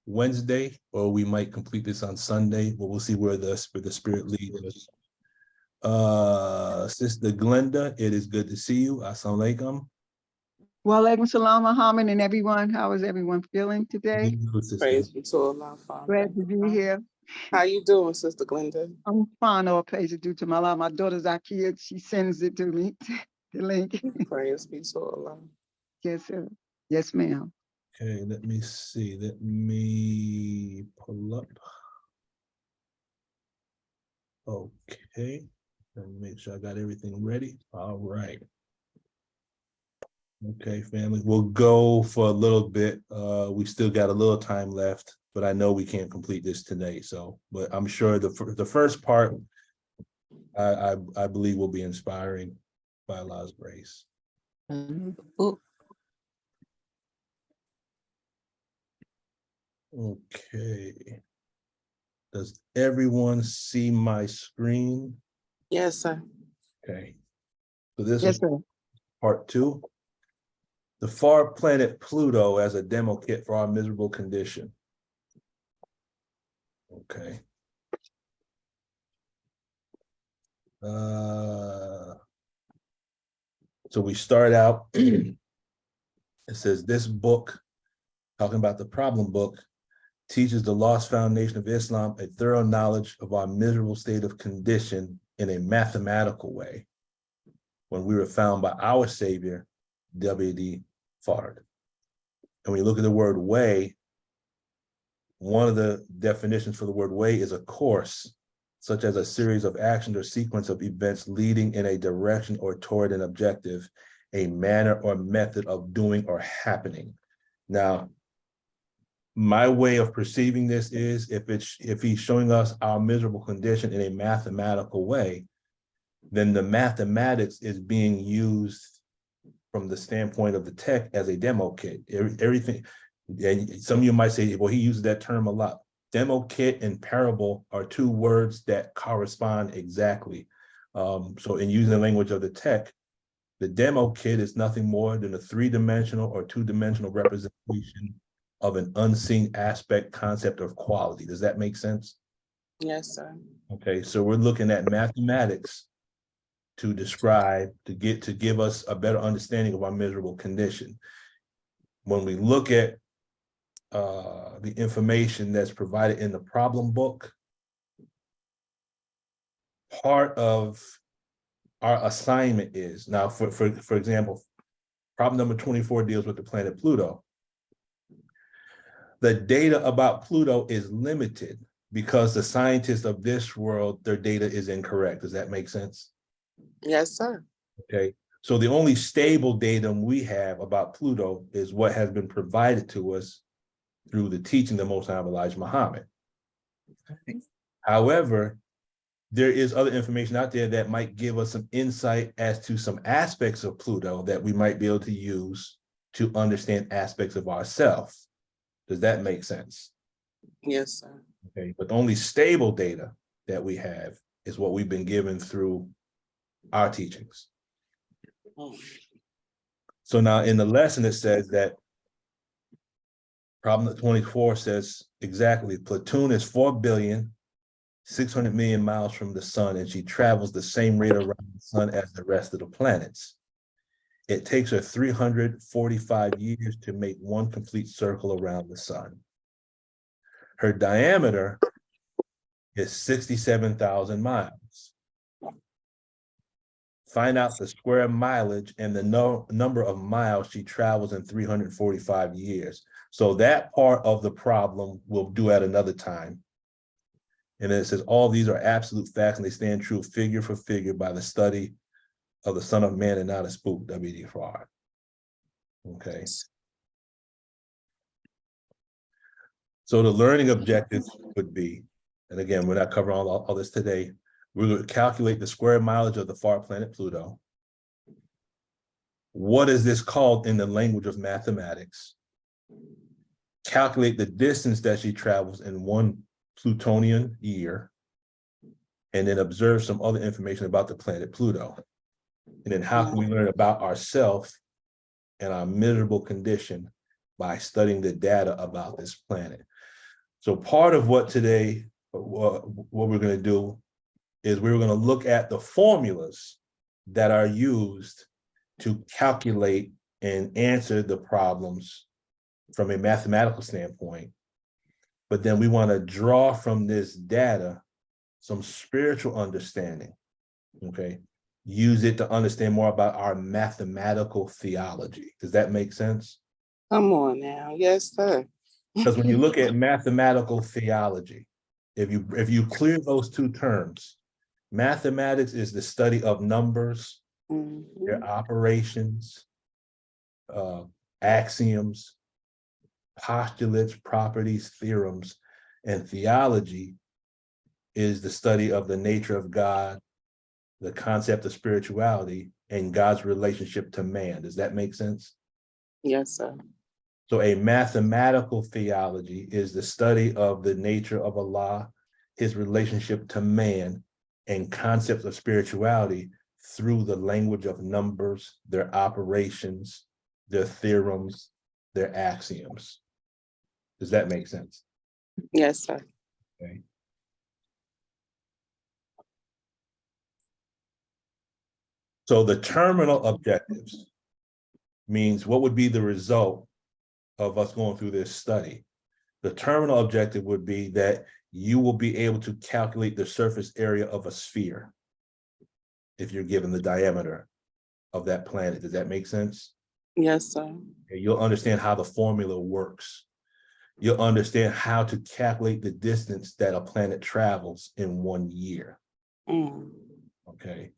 Wednesday, or we might complete this on Sunday, but we'll see where the spirit leads us. Sister Glenda, it is good to see you. Assalamu alaikum. Walaikum salam, Muhammad, and everyone. How is everyone feeling today? Praise be to Allah, Father. Glad to be here. How you doing, Sister Glenda? I'm fine. All praise is due to my Allah. My daughter Zakia, she sends it to me, the link. Praise be to Allah. Yes, sir. Yes, ma'am. Okay, let me see. Let me pull up. Okay, let me make sure I got everything ready. All right. Okay, family, we'll go for a little bit. We still got a little time left, but I know we can't complete this today. So, but I'm sure the first part, I believe will be inspiring by Allah's grace. Okay. Does everyone see my screen? Yes, sir. Okay. So this Yes, is sir. part 2. The far planet Pluto as a demo kit for our miserable condition. Okay. So we start out, it says this book, talking about the problem book, teaches the lost foundation of Islam a thorough knowledge of our miserable state of condition in a mathematical way when we were found by our Savior, W.D. Fard. And when you look at the word way, one of the definitions for the word way is a course, such as a series of actions or sequence of events leading in a direction or toward an objective, a manner or method of doing or happening. Now, my way of perceiving this is if he's showing us our miserable condition in a mathematical way, then the mathematics is being used from the standpoint of the tech as a demo kit. Everything, and some of you might say, well, he uses that term a lot. Demo kit and parable are 2 words that correspond exactly. So in using the language of the tech, the demo kit is nothing more than a 3-dimensional or 2-dimensional representation of an unseen aspect, concept, of quality. Does that make sense? Yes, sir. Okay, so we're looking at mathematics to describe, to give us a better understanding of our miserable condition. When we look at the information that's provided in the problem book, part of our assignment is, now for example, problem number 24 deals with the planet Pluto. The data about Pluto is limited because the scientists of this world, their data is incorrect. Does that make sense? Yes, sir. Okay, so the only stable data we have about Pluto is what has been provided to us through the teaching of Most High Elijah Muhammad. However, there is other information out there that might give us some insight as to some aspects of Pluto that we might be able to use to understand aspects of ourselves. Does that make sense? Yes, sir. Okay, but the only stable data that we have is what we've been given through our teachings. So now in the lesson, it says that problem 24 says exactly, Platoon is 4,600,000,000 miles from the sun, and she travels the same rate around the sun as the rest of the planets. It takes her 345 years to make one complete circle around the sun. Her diameter is 67,000 miles. Find out the square mileage and the number of miles she travels in 345 years. So that part of the problem we'll do at another time. And then it says, all these are absolute facts and they stand true figure for figure by the study of the Son of Man and not a spook, W.D. Farr. Okay. So the learning objectives would be, and again, we're not covering all this today, we're going to calculate the square mileage of the far planet Pluto. What is this called in the language of mathematics? Calculate the distance that she travels in one Plutonian year, and then observe some other information about the planet Pluto. And then how can we learn about ourselves and our miserable condition by studying the data about this planet? So part of what today, what we're going to do is we're going to look at the formulas that are used to calculate and answer the problems from a mathematical standpoint. But then we want to draw from this data some spiritual understanding, okay? Use it to understand more about our mathematical theology. Does that make sense? Come on now. Yes, sir. Because when you look at mathematical theology, if you clear those two terms, mathematics is the study of numbers, their operations, axioms, postulates, properties, theorems, and theology is the study of the nature of God, the concept of spirituality, and God's relationship to man. Does that make sense? Yes, sir. So a mathematical theology is the study of the nature of Allah, his relationship to man, and concepts of spirituality through the language of numbers, their operations, their theorems, their axioms. Does that make sense? Yes, sir. Okay. So the terminal objectives means what would be the result of us going through this study. The terminal objective would be that you will be able to calculate the surface area of a sphere if you're given the diameter of that planet. Does that make sense? Yes, sir. Okay, you'll understand how the formula works. You'll understand how to calculate the distance that a planet travels in 1 year. Okay.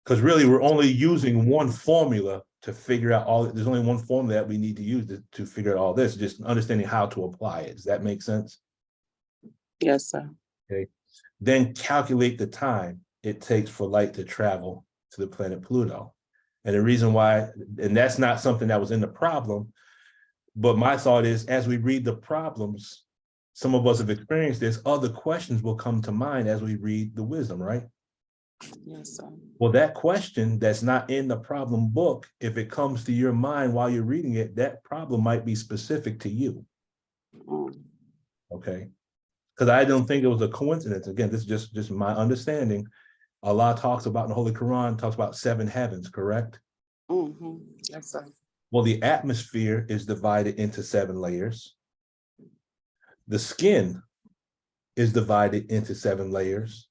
Because really, we're only using one formula to figure out all, there's only one formula that we need to use to figure out all this, just understanding how to apply it. Does that make sense? Yes, sir. Okay. Then calculate the time it takes for light to travel to the planet Pluto. And the reason why, and that's not something that was in the problem, but my thought is, as we read the problems, some of us have experienced this, other questions will come to mind as we read the wisdom, right? Yes, sir. Well, that question that's not in the problem book, if it comes to your mind while you're reading it, that problem might be specific to you. Okay. Because I don't think it was a coincidence. Again, this is just my understanding. Allah talks about in the Holy Quran, talks about 7 heavens, correct? Yes, sir. Well, the atmosphere is divided into 7 layers. The skin is divided into 7 layers.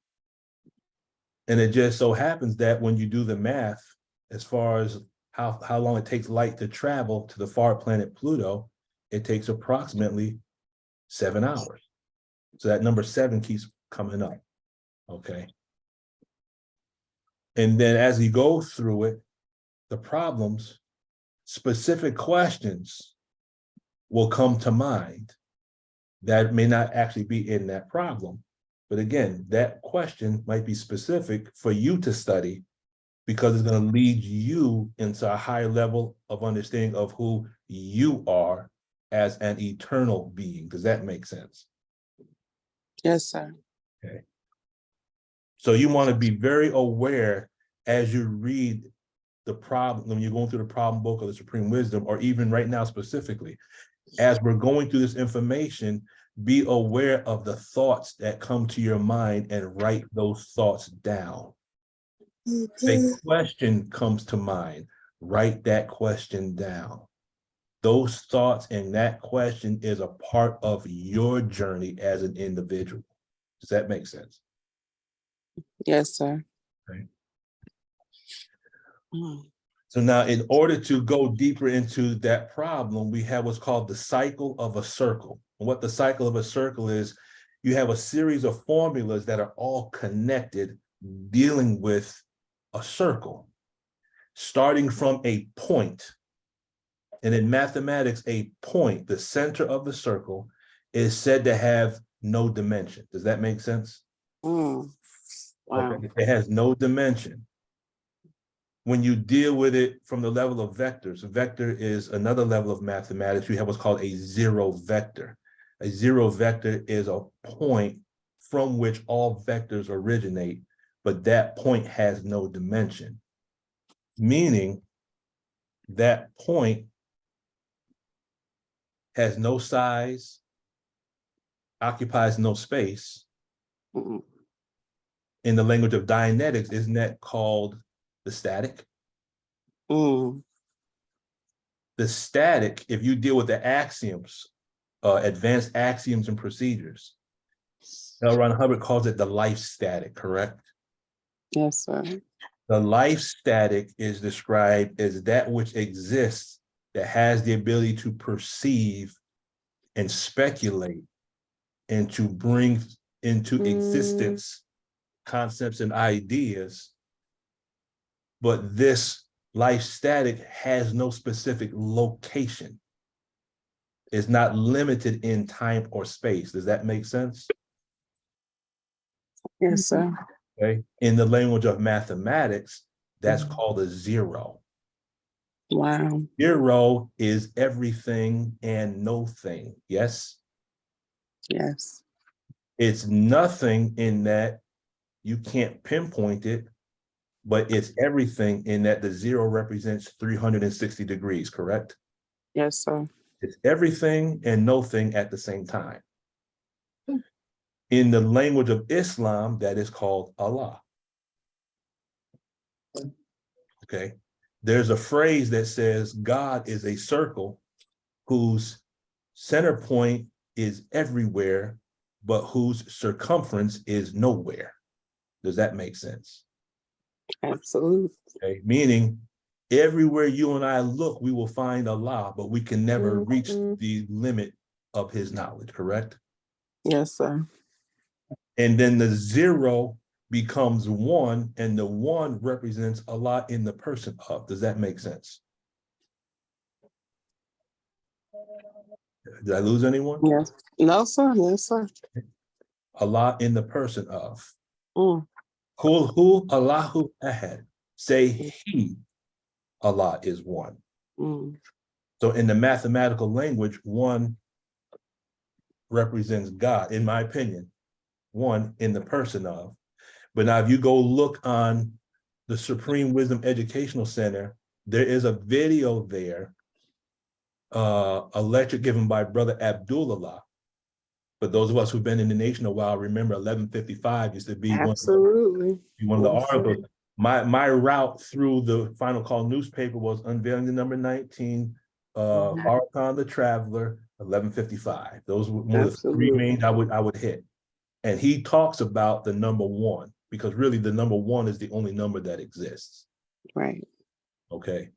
And it just so happens that when you do the math, as far as how long it takes light to travel to the far planet Pluto, it takes approximately 7 hours. So that number 7 keeps coming up, okay? And then as you go through it, the problems, specific questions will come to mind that may not actually be in that problem. But again, that question might be specific for you to study because it's going to lead you into a higher level of understanding of who you are as an eternal being. Does that make sense? Yes, sir. Okay. So you want to be very aware as you read the problem, when you're going through the problem book of the Supreme Wisdom, or even right now specifically, as we're going through this information, be aware of the thoughts that come to your mind and write those thoughts down. A question comes to mind, write that question down. those thoughts and that question is a part of your journey as an individual. Does that make sense? Yes, sir. Okay. Mm. So now, in order to go deeper into that problem, we have what's called the cycle of a circle. And what the cycle of a circle is, you have a series of formulas that are all connected, dealing with a circle, starting from a point. And in mathematics, a point, the center of the circle, is said to have no dimension. Does that make sense? Mm. Wow. Okay. It has no dimension. When you deal with it from the level of vectors, a vector is another level of mathematics. You have what's called a zero vector. A zero vector is a point from which all vectors originate, but that point has no dimension, meaning that point has no size, occupies no space. Mm-mm. In the language of Dianetics, isn't that called the static? Mm. The static, if you deal with the axioms, advanced axioms and procedures, L. Ron Hubbard calls it the life static, correct? Yes, sir. The life static is described as that which exists that has the ability to perceive and speculate and to bring into existence concepts and ideas. But this life static has no specific location. It's not limited in time or space. Does that make sense? Yes, sir. Okay. In the language of mathematics, that's called a zero. Wow. Zero is everything and no thing. Yes? Yes. It's nothing in that you can't pinpoint it, but it's everything in that the zero represents 360 degrees, correct? Yes, sir. It's everything and nothing at the same time. In the language of Islam, that is called Allah. Okay. There's a phrase that says God is a circle whose center point is everywhere, but whose circumference is nowhere. Does that make sense? Absolutely. Okay. Meaning everywhere you and I look, we will find Allah, but we can never reach the limit of his knowledge, correct? Yes, sir. And then the zero becomes one, and the one represents Allah in the person of. Does that make sense? Did I lose anyone? Yes. No, sir. Yes, sir. Allah in the person of. Mm. Qul hu Allahu ahad. Say he, Allah is one. Mm. So in the mathematical language, one represents God, in my opinion, one in the person of. But now if you go look on the Supreme Wisdom Educational Center, there is a video there, a lecture given by Brother Abdullah. But those of us who've been in the nation a while remember 1155 used to be Absolutely. one of the articles. My route through the Final Call newspaper was unveiling the number 19, Farrakhan the Traveler, 1155. Those were one of the three main I would hit. And he talks about the number one, because really the number one is the only number that exists. Right. Okay.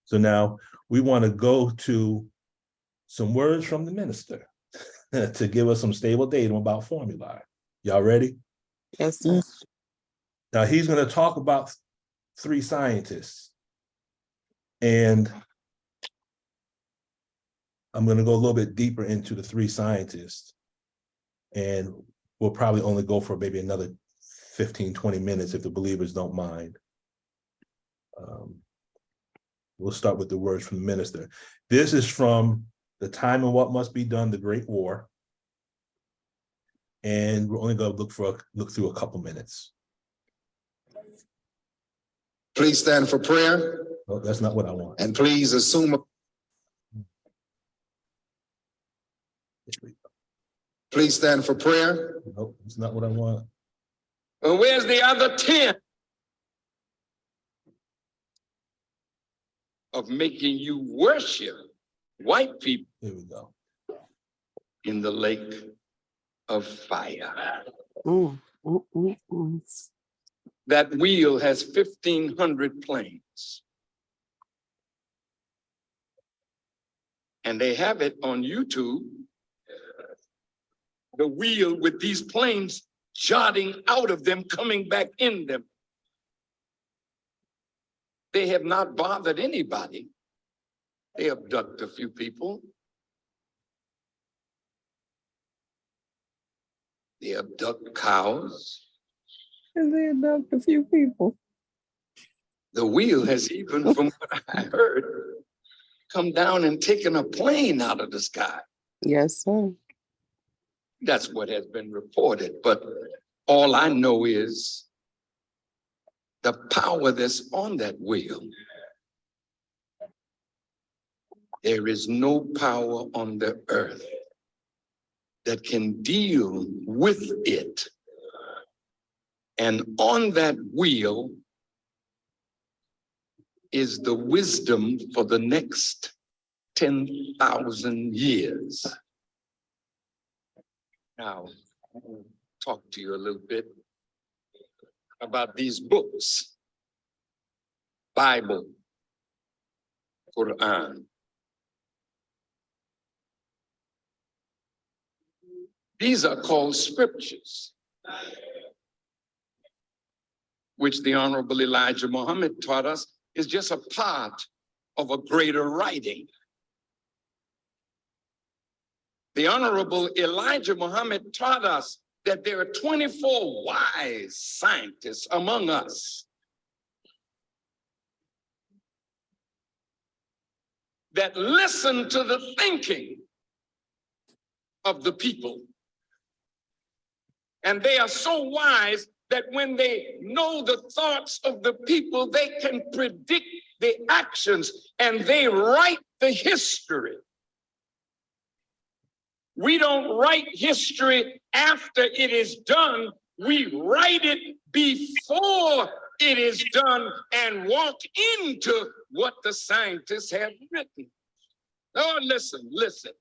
So now we want to go to some words from the minister to give us some stable datum about formulae. Y'all ready? Yes, sir. Now he's going to talk about three scientists. And I'm going to go a little bit deeper into the three scientists. And we'll probably only go for maybe another 15, 20 minutes if the believers don't mind. We'll start with the words from the minister. This is from The Time and What Must Be Done, The Great War. And we're only going to look through a couple minutes. Please stand for prayer. Oh, that's not what I want. And please assume. Please stand for prayer. Nope, that's not what I want. And where's the other 10? of making you worship white people Here we go. in the lake of fire. That wheel has 1,500 planes. And they have it on YouTube, the wheel with these planes jutting out of them, coming back in them. They have not bothered anybody. They abduct a few people. They abduct cows. And they adopt a few people. The wheel has even, from what I heard, come down and taken a plane out of the sky. Yes, sir. That's what has been reported. But all I know is the power that's on that wheel. There is no power on the earth that can deal with it. And on that wheel is the wisdom for the next 10,000 years. Now, I'll talk to you a little bit about these books. Bible, Quran. These are called scriptures, which the Honorable Elijah Muhammad taught us is just a part of a greater writing. The Honorable Elijah Muhammad taught us that there are 24 wise scientists among us that listen to the thinking of the people. And they are so wise that when they know the thoughts of the people, they can predict the actions and they write the history. We don't write history after it is done. We write it before it is done and walk into what the scientists have written. Oh, listen, listen.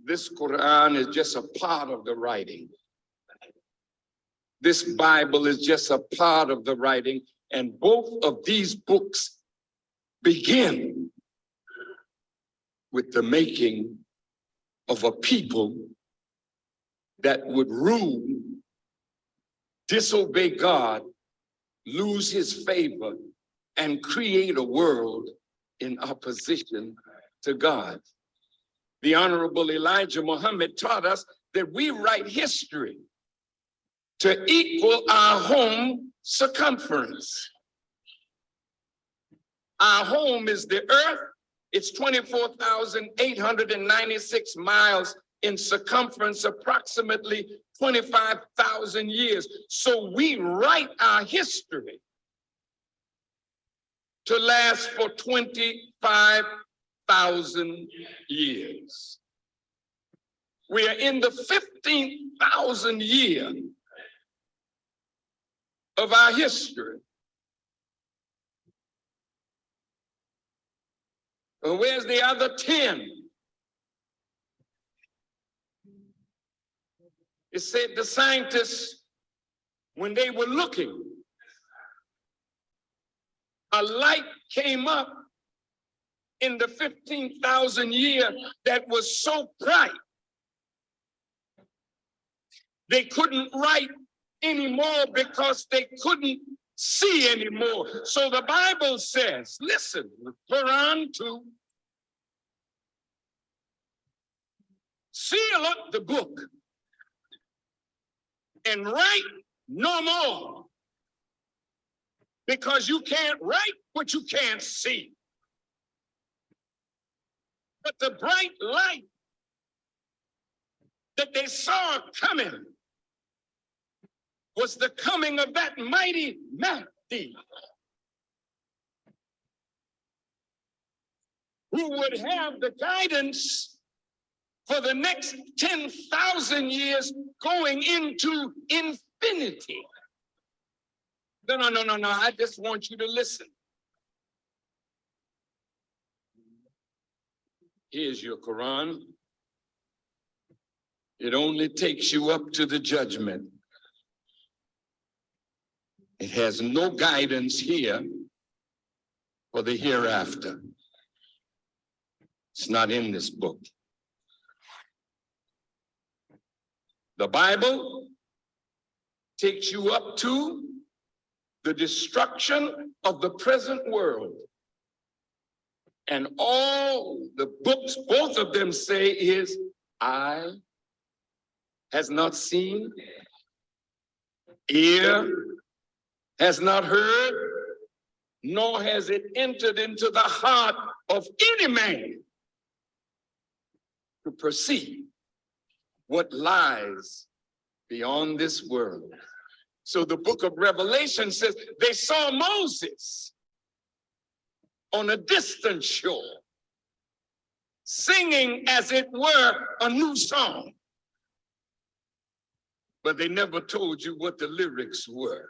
This Quran is just a part of the writing. This Bible is just a part of the writing. And both of these books begin with the making of a people that would rule, disobey God, lose his favor, and create a world in opposition to God. The Honorable Elijah Muhammad taught us that we write history to equal our home circumference. Our home is the earth. It's 24,896 miles in circumference, approximately 25,000 years. So we write our history to last for 25,000 years. We are in the 15,000th year of our history. Well, where's the other 10? It said the scientists, when they were looking, a light came up in the 15,000 year that was so bright they couldn't write anymore because they couldn't see anymore. So the Bible says, listen, Quran 2, seal up the book and write no more, because you can't write what you can't see. But the bright light that they saw coming was the coming of that mighty Mahdi, who would have the guidance for the next 10,000 years going into infinity. No. I just want you to listen. Here's your Quran. It only takes you up to the judgment. It has no guidance here for the hereafter. It's not in this book. The Bible takes you up to the destruction of the present world. And all the books, both of them say is, eye has not seen, ear has not heard, nor has it entered into the heart of any man to perceive what lies beyond this world. So the book of Revelation says they saw Moses on a distant shore, singing as it were a new song. But they never told you what the lyrics were.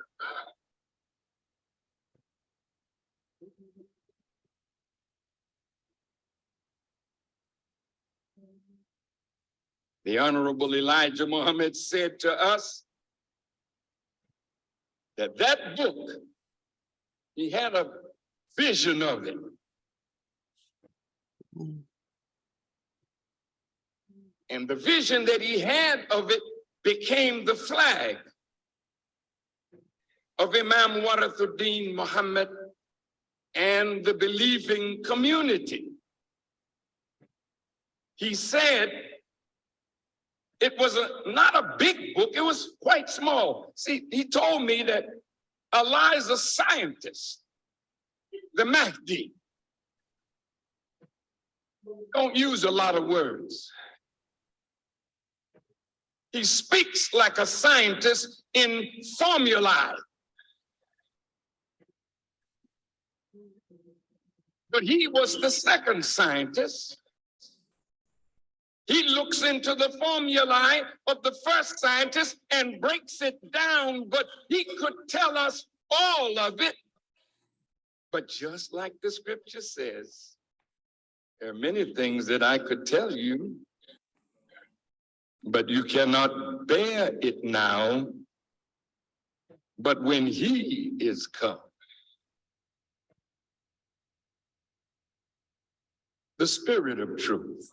The Honorable Elijah Muhammad said to us that that book, he had a vision of it. And the vision that he had of it became the flag of Imam Warathuddin Muhammad and the believing community. He said it was not a big book, it was quite small. See, he told me that Allah is a scientist, the Mahdi. Don't use a lot of words. He speaks like a scientist in formulae. But he was the second scientist. He looks into the formulae of the first scientist and breaks it down, but he could tell us all of it. But just like the scripture says, there are many things that I could tell you, but you cannot bear it now. But when he is come, the Spirit of truth,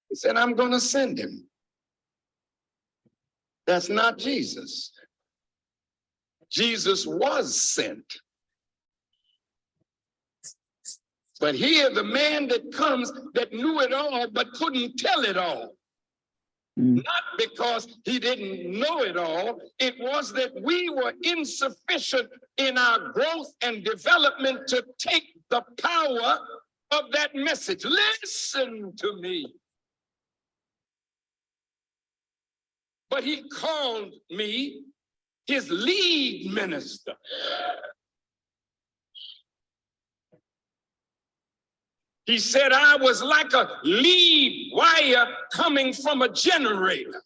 he said, I'm going to send him. That's not Jesus. Jesus was sent. But here, the man that comes that knew it all but couldn't tell it all. Not because he didn't know it all, it was that we were insufficient in our growth and development to take the power of that message. Listen to me. But he called me his lead minister. He said I was like a lead wire coming from a generator.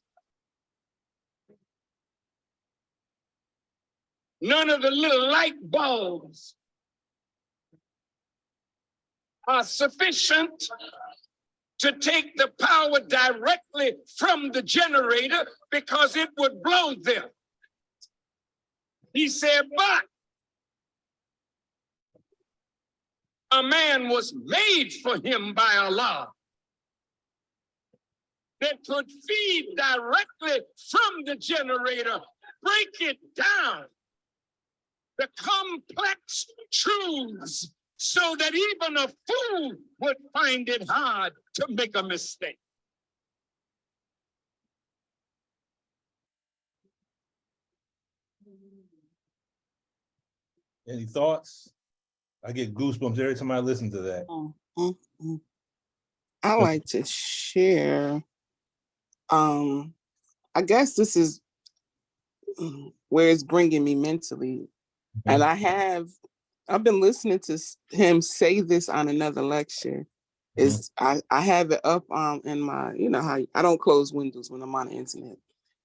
None of the little light bulbs are sufficient to take the power directly from the generator because it would blow them. He said, but a man was made for him by Allah that could feed directly from the generator, break it down, the complex truths, so that even a fool would find it hard to make a mistake. Any thoughts? I get goosebumps every time I listen to that. I like to share. I guess this is where it's bringing me mentally. And I've been listening to him say this on another lecture. It's I have it up in my, you know how I don't close windows when I'm on the internet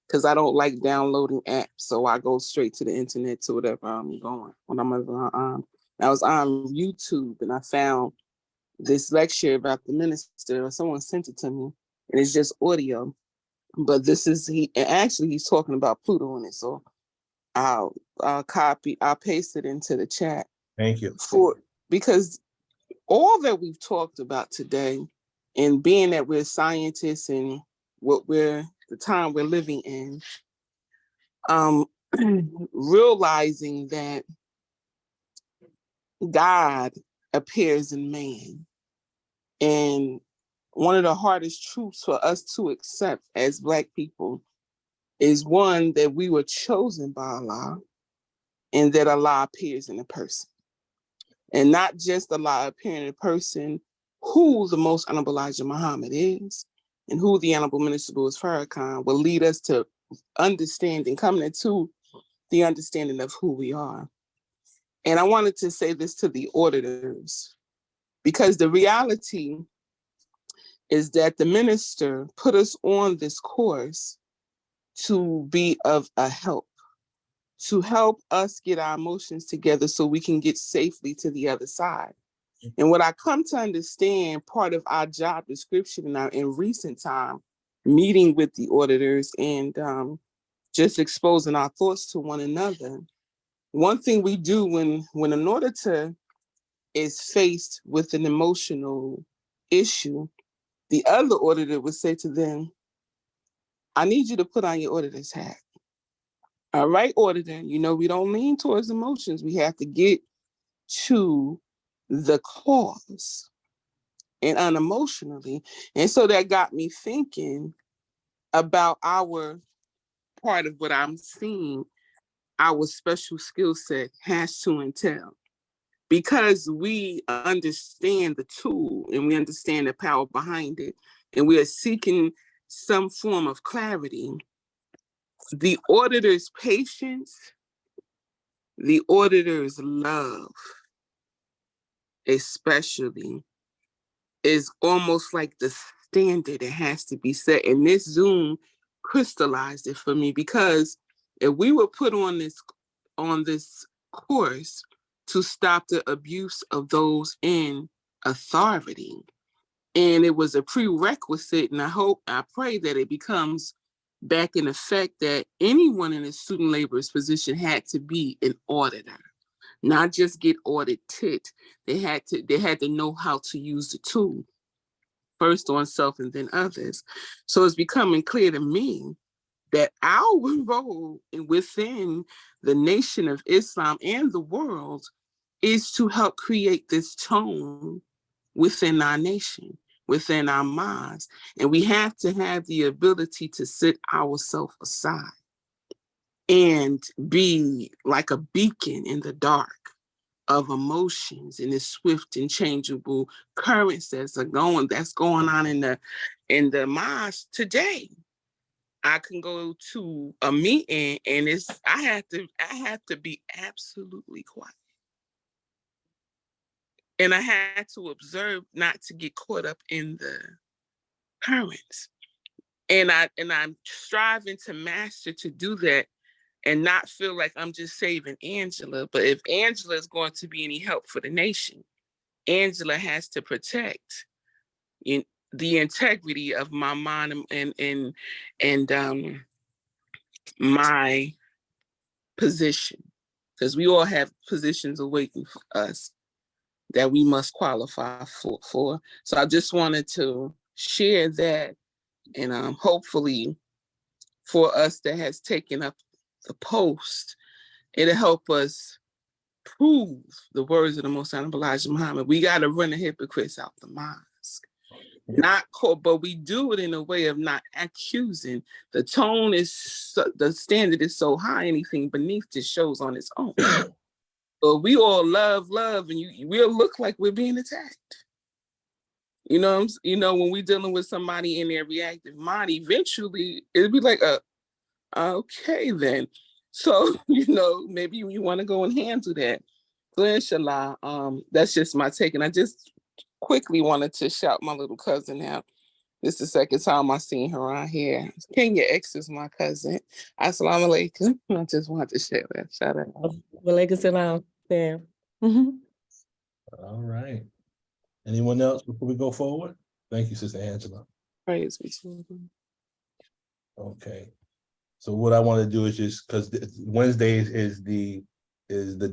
because I don't like downloading apps. So I go straight to the internet to whatever I'm going when I'm ever on. I was on YouTube and I found this lecture about the minister. Someone sent it to me and it's just audio. But this is he's talking about Pluto in it. So I'll paste it into the chat. Thank you. Because all that we've talked about today, and being that we're scientists and the time we're living in, realizing that God appears in man. And one of the hardest truths for us to accept as Black people is one, that we were chosen by Allah and that Allah appears in a person. And not just Allah appearing in a person who the Most Honorable Elijah Muhammad is and who the Honorable Minister Louis Farrakhan will lead us to understanding, coming to the understanding of who we are. And I wanted to say this to the auditors, because the reality is that the minister put us on this course to be of a help, to help us get our emotions together so we can get safely to the other side. And what I come to understand, part of our job description in recent time, meeting with the auditors and just exposing our thoughts to one another. One thing we do when an auditor is faced with an emotional issue, the other auditor would say to them, I need you to put on your auditor's hat. All right, auditor, you know, we don't lean towards emotions. We have to get to the cause and unemotionally. And so that got me thinking about our part of what I'm seeing, our special skill set has to entail. Because we understand the tool and we understand the power behind it, and we are seeking some form of clarity, the auditor's patience, the auditor's love, especially, is almost like the standard that has to be set. And this Zoom crystallized it for me, because if we were put on this course to stop the abuse of those in authority, and it was a prerequisite, and I pray that it becomes back in effect, that anyone in a student laborer's position had to be an auditor, not just get audited. They had to know how to use the tool, first on self and then others. So it's becoming clear to me that our role within the Nation of Islam and the world is to help create this tone within our nation, within our minds. And we have to have the ability to sit ourselves aside and be like a beacon in the dark of emotions and the swift and changeable currents that's going on in the mosque today. I can go to a meeting and I have to be absolutely quiet. And I had to observe not to get caught up in the currents. And I'm striving to master to do that and not feel like I'm just saving Angela. But if Angela is going to be any help for the nation, Angela has to protect the integrity of my mind and my position, because we all have positions awaiting for us that we must qualify for. So I just wanted to share that, and hopefully for us that has taken up the post, it'll help us prove the words of the Most Honorable Elijah Muhammad. We got to run the hypocrites out the mosque. Not caught, but we do it in a way of not accusing. The tone is, the standard is so high, anything beneath just shows on its own. But we all love, and we'll look like we're being attacked. You know, when we're dealing with somebody in their reactive mind, eventually it'll be like, okay then. So, maybe you want to go and handle that. So inshallah, that's just my take. And I just quickly wanted to shout my little cousin out. This is the second time I seen her on here. Kenya X is my cousin. Assalamu alaikum. I just wanted to share that. Shout out. Walaikum salam, Sam. All right. Anyone else before we go forward? Thank you, Sister Angela. Praise be to God. Okay. So what I want to do is just, because Wednesday is the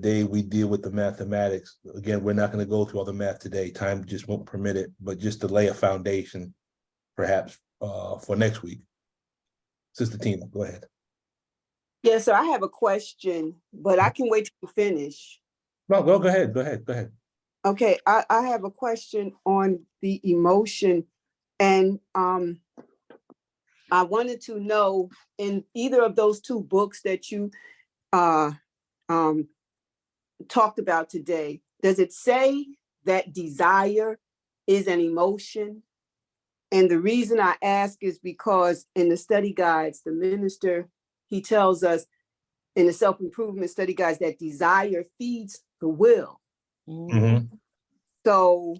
day we deal with the mathematics. Again, we're not going to go through all the math today. Time just won't permit it, but just to lay a foundation, perhaps for next week. Sister Tina, go ahead. Yes, sir. I have a question, but I can wait till you finish. No, go ahead. Go ahead. Okay, I have a question on the emotion, and I wanted to know, in either of those two books that you talked about today, does it say that desire is an emotion? And the reason I ask is because in the study guides, the minister, he tells us in the self-improvement study guides that desire feeds the will. Mm-hmm. So,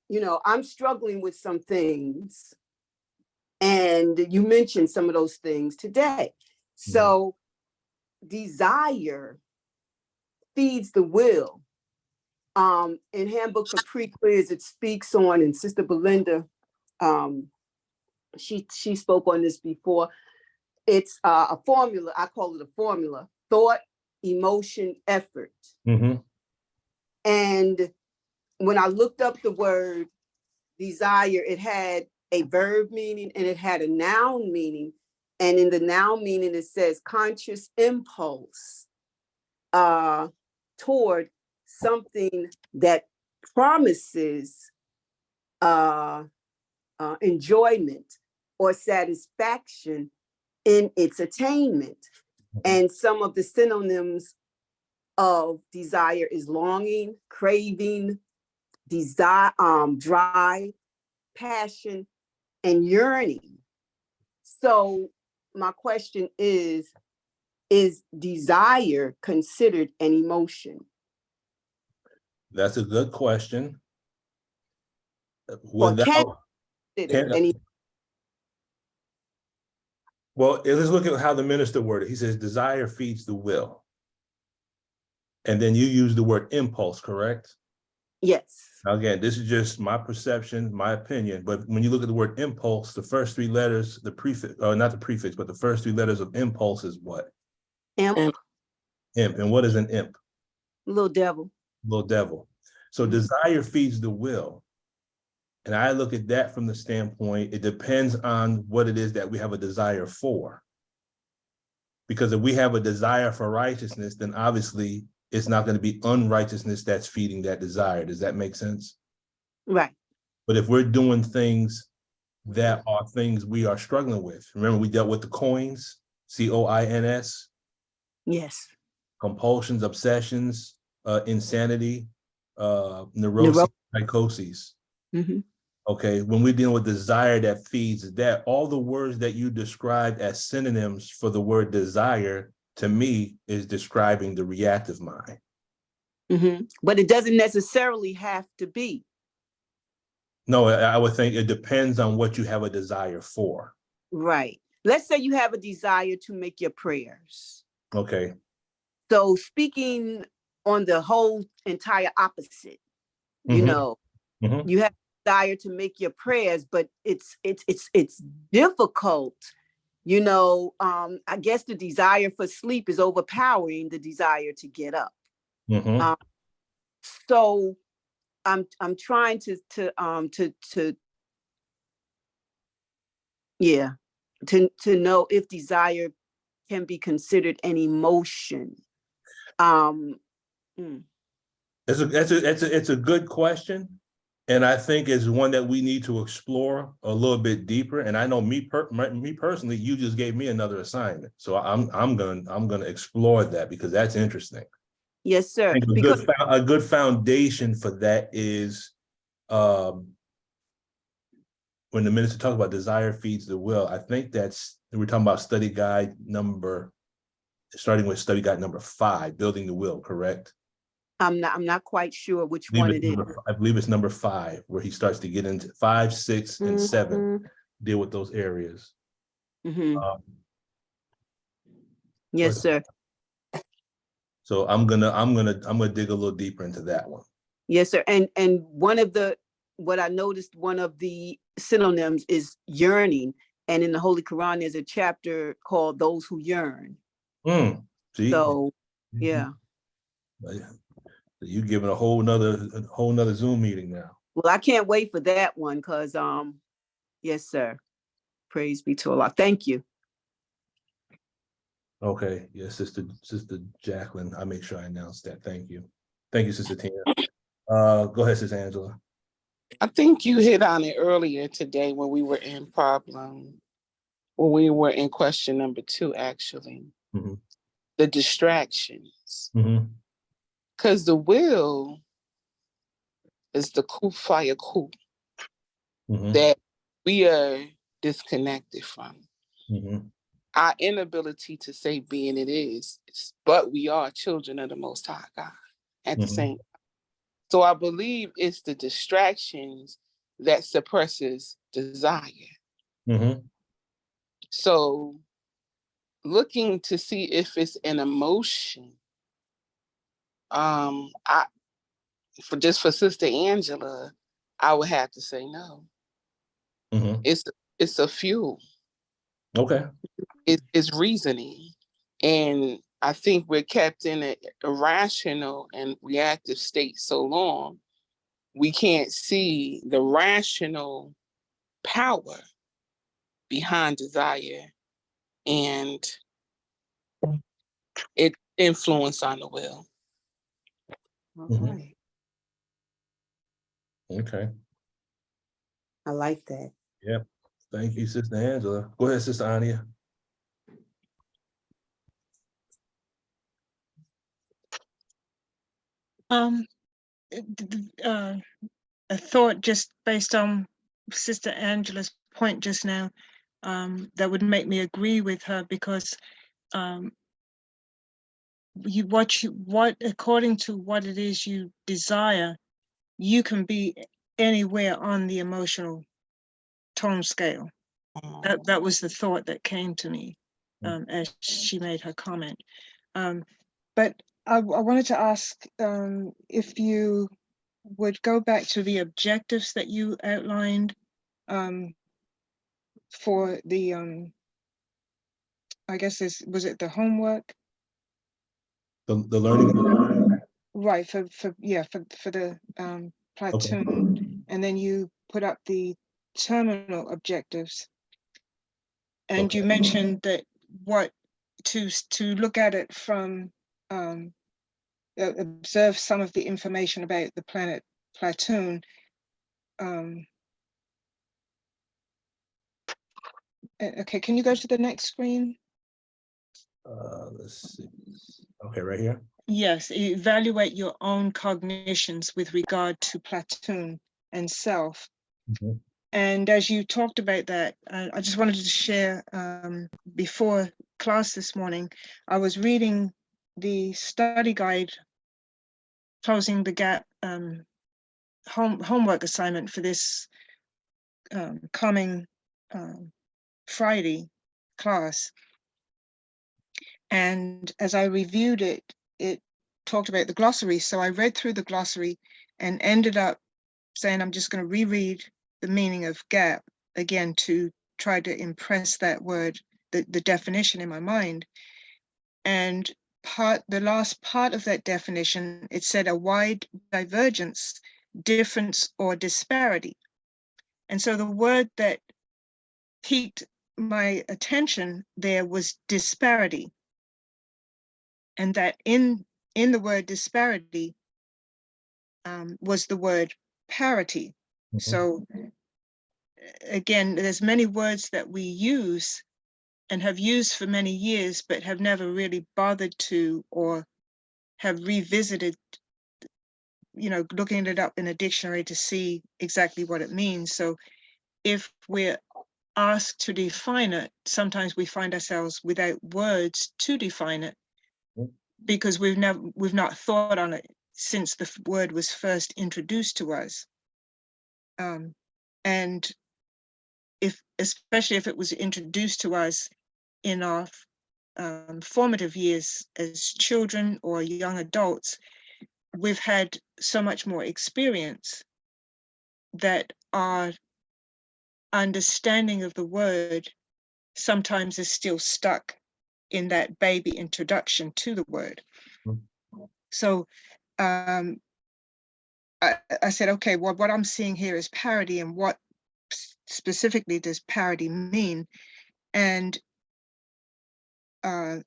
you know, I'm struggling with some things, and you mentioned some of those things today. So desire feeds the will. In Handbook for Pre-Quiz, it speaks on, and Sister Belinda, she spoke on this before. It's a formula. I call it a formula: thought, emotion, effort. Mm-hmm. And when I looked up the word desire, it had a verb meaning and it had a noun meaning. And in the noun meaning, it says conscious impulse toward something that promises enjoyment or satisfaction in its attainment. And some of the synonyms of desire is longing, craving, desire, drive, passion, and yearning. So my question is desire considered an emotion? That's a good question. Well, let's look at how the minister worded. He says, desire feeds the will. And then you use the word impulse, correct? Yes. Now, again, this is just my perception, my opinion, but when you look at the word impulse, the first three letters, the prefix, not the prefix, but the first three letters of impulse is what? Imp. Imp. And what is an imp? Little devil. Little devil. So desire feeds the will. And I look at that from the standpoint, it depends on what it is that we have a desire for. Because if we have a desire for righteousness, then obviously it's not going to be unrighteousness that's feeding that desire. Does that make sense? Right. But if we're doing things that are things we are struggling with, remember we dealt with the coins, COINS? Yes. Compulsions, obsessions, insanity, neurosis, psychoses. Mm-hmm. Okay, when we're dealing with desire that feeds that, all the words that you described as synonyms for the word desire, to me, is describing the reactive mind. Mm-hmm. But it doesn't necessarily have to be. No, I would think it depends on what you have a desire for. Right. Let's say you have a desire to make your prayers. Okay. So speaking on the whole entire opposite, you know, you have a desire to make your prayers, but it's difficult. You know, I guess the desire for sleep is overpowering the desire to get up. So I'm trying to know if desire can be considered an emotion. It's a good question, and I think it's one that we need to explore a little bit deeper. And I know me personally, you just gave me another assignment, so I'm gonna explore that because that's interesting. Yes, sir. Because a good foundation for that is when the minister talks about desire feeds the will. I think we're talking about starting with study guide number 5, building the will, correct? I'm not quite sure which I believe one it's it is. I believe it's number 5, where he starts to get into 5, 6, and 7, Mhm, deal with those areas. mhm. Um, Yes, but- sir. So I'm gonna dig a little deeper into that one. Yes, sir. And what I noticed, one of the synonyms is yearning. And in the Holy Quran, there's a chapter called Those Who Yearn. See, So, yeah. you giving a whole nother Zoom meeting now. Well, I can't wait for that one because, yes, sir. Praise be to Allah. Thank you. Okay, yes, Sister Jacqueline, I make sure I announce that. Thank you, Sister Tina. Go ahead, Sister Angela. I think you hit on it earlier today when we were in question number 2, actually. Mhm. The distractions. Mhm. Because the will is the fire Mhm. that we are disconnected from. Mhm. Our inability to say being it is, but we are children of the Most High God at the Mhm. same time. So I believe it's the distractions that suppresses desire. Mhm. So looking to see if it's an emotion, for Sister Angela, I would have to say no. Mhm. It's a fuel. Okay. It's reasoning. And I think we're kept in an irrational and reactive state so long, we can't see the rational power behind desire and its influence on the will. All Mhm. right. Okay. I like that. Yep. Thank you, Sister Angela. Go ahead, Sister Ania. A thought just based on Sister Angela's point just now, that would make me agree with her, because what according to what it is you desire, you can be anywhere on the emotional tone scale. That was the thought that came to me as she made her comment. But I wanted to ask if you would go back to the objectives that you outlined for the I guess was it the homework? The learning. Right, for the platoon. And then you put up the terminal objectives. And you mentioned that to look at it from observe some of the information about the planet Platoon. Okay, can you go to the next screen? Let's see. Okay, right here. Yes, evaluate your own cognitions with regard to Platoon and self. Mhm. And as you talked about that, I just wanted to share before class this morning, I was reading the study guide, Closing the Gap homework assignment for this coming Friday class. And as I reviewed it, it talked about the glossary. So I read through the glossary and ended up saying, I'm just going to reread the meaning of gap again to try to impress that word, the definition in my mind. And the last part of that definition, it said a wide divergence, difference, or disparity. And so the word that piqued my attention there was disparity. And that in the word disparity was the word parity. Mhm. So again, there's many words that we use and have used for many years, but have never really bothered to or have revisited, looking it up in a dictionary to see exactly what it means. So if we're asked to define it, sometimes we find ourselves without words to define it because we've not thought on it since the word was first introduced to us. And especially if it was introduced to us in our formative years as children or young adults, we've had so much more experience that our understanding of the word sometimes is still stuck in that baby introduction to the word. So I said, okay, well, what I'm seeing here is parity, and what specifically does parity mean? And a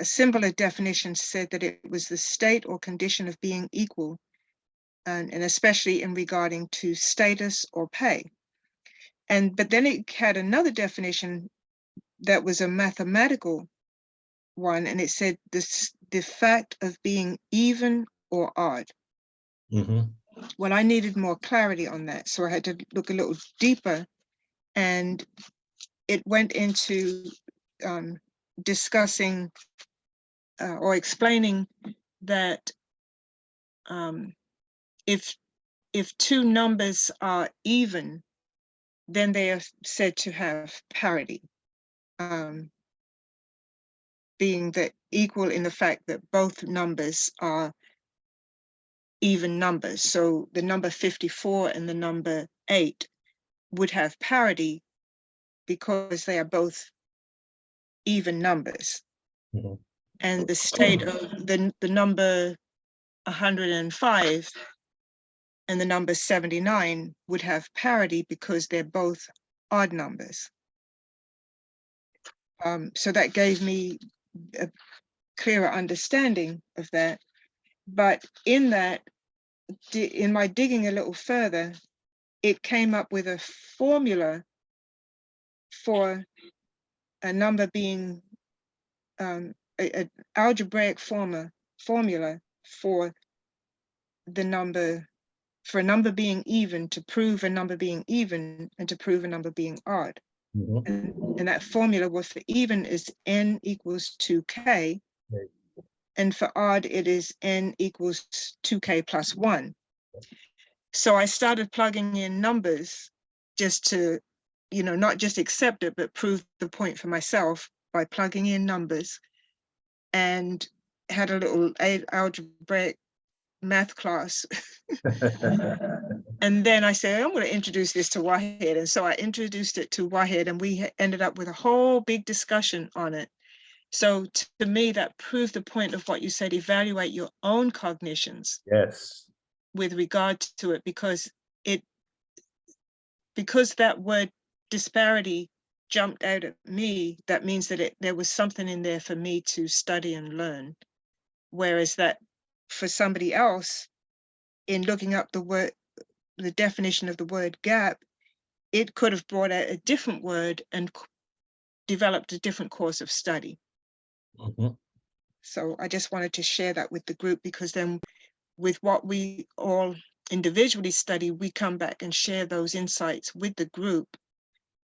simpler definition said that it was the state or condition of being equal, and especially in regarding to status or pay. But then it had another definition that was a mathematical one, and it said the fact of being even or odd. Well, I needed more clarity on that, so I had to look a little deeper, and it went into discussing or explaining that if two numbers are even, then they are said to have parity, being that equal in the fact that both numbers are even numbers. So the number 54 and the number 8 would have parity because they are both even numbers. And the state of the number 105 and the number 79 would have parity because they're both odd numbers. So that gave me a clearer understanding of that. But in that, in my digging a little further, it came up with a formula for a number being an algebraic formula for the number, for a number being even, to prove a number being even and to prove a number being odd. And that formula was for even is n equals 2k, and for odd it is n equals 2k plus 1. So I started plugging in numbers just to, not just accept it, but prove the point for myself by plugging in numbers, and had a little algebraic math class. And then I said, I'm going to introduce this to Wahed. And so I introduced it to Wahed, and we ended up with a whole big discussion on it. So to me, that proved the point of what you said, evaluate your own cognitions. Yes. With regard to it, because that word disparity jumped out at me, that means that there was something in there for me to study and learn. Whereas that for somebody else, in looking up the definition of the word gap, it could have brought out a different word and developed a different course of study. So I just wanted to share that with the group, because then with what we all individually study, we come back and share those insights with the group,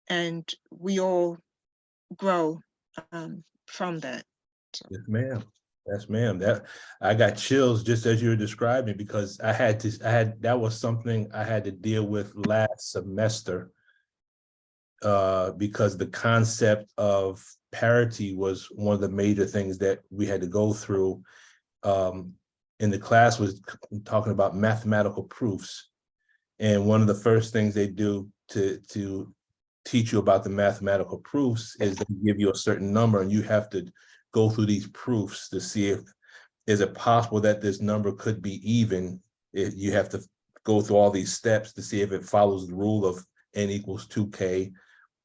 and we all grow from that. So. Yes, ma'am. Yes, ma'am. That I got chills just as you were describing, because that was something I had to deal with last semester, because the concept of parity was one of the major things that we had to go through. In the class was talking about mathematical proofs. And one of the first things they do to teach you about the mathematical proofs is they give you a certain number, and you have to go through these proofs to see if, is it possible that this number could be even? If you have to go through all these steps to see if it follows the rule of n equals 2k,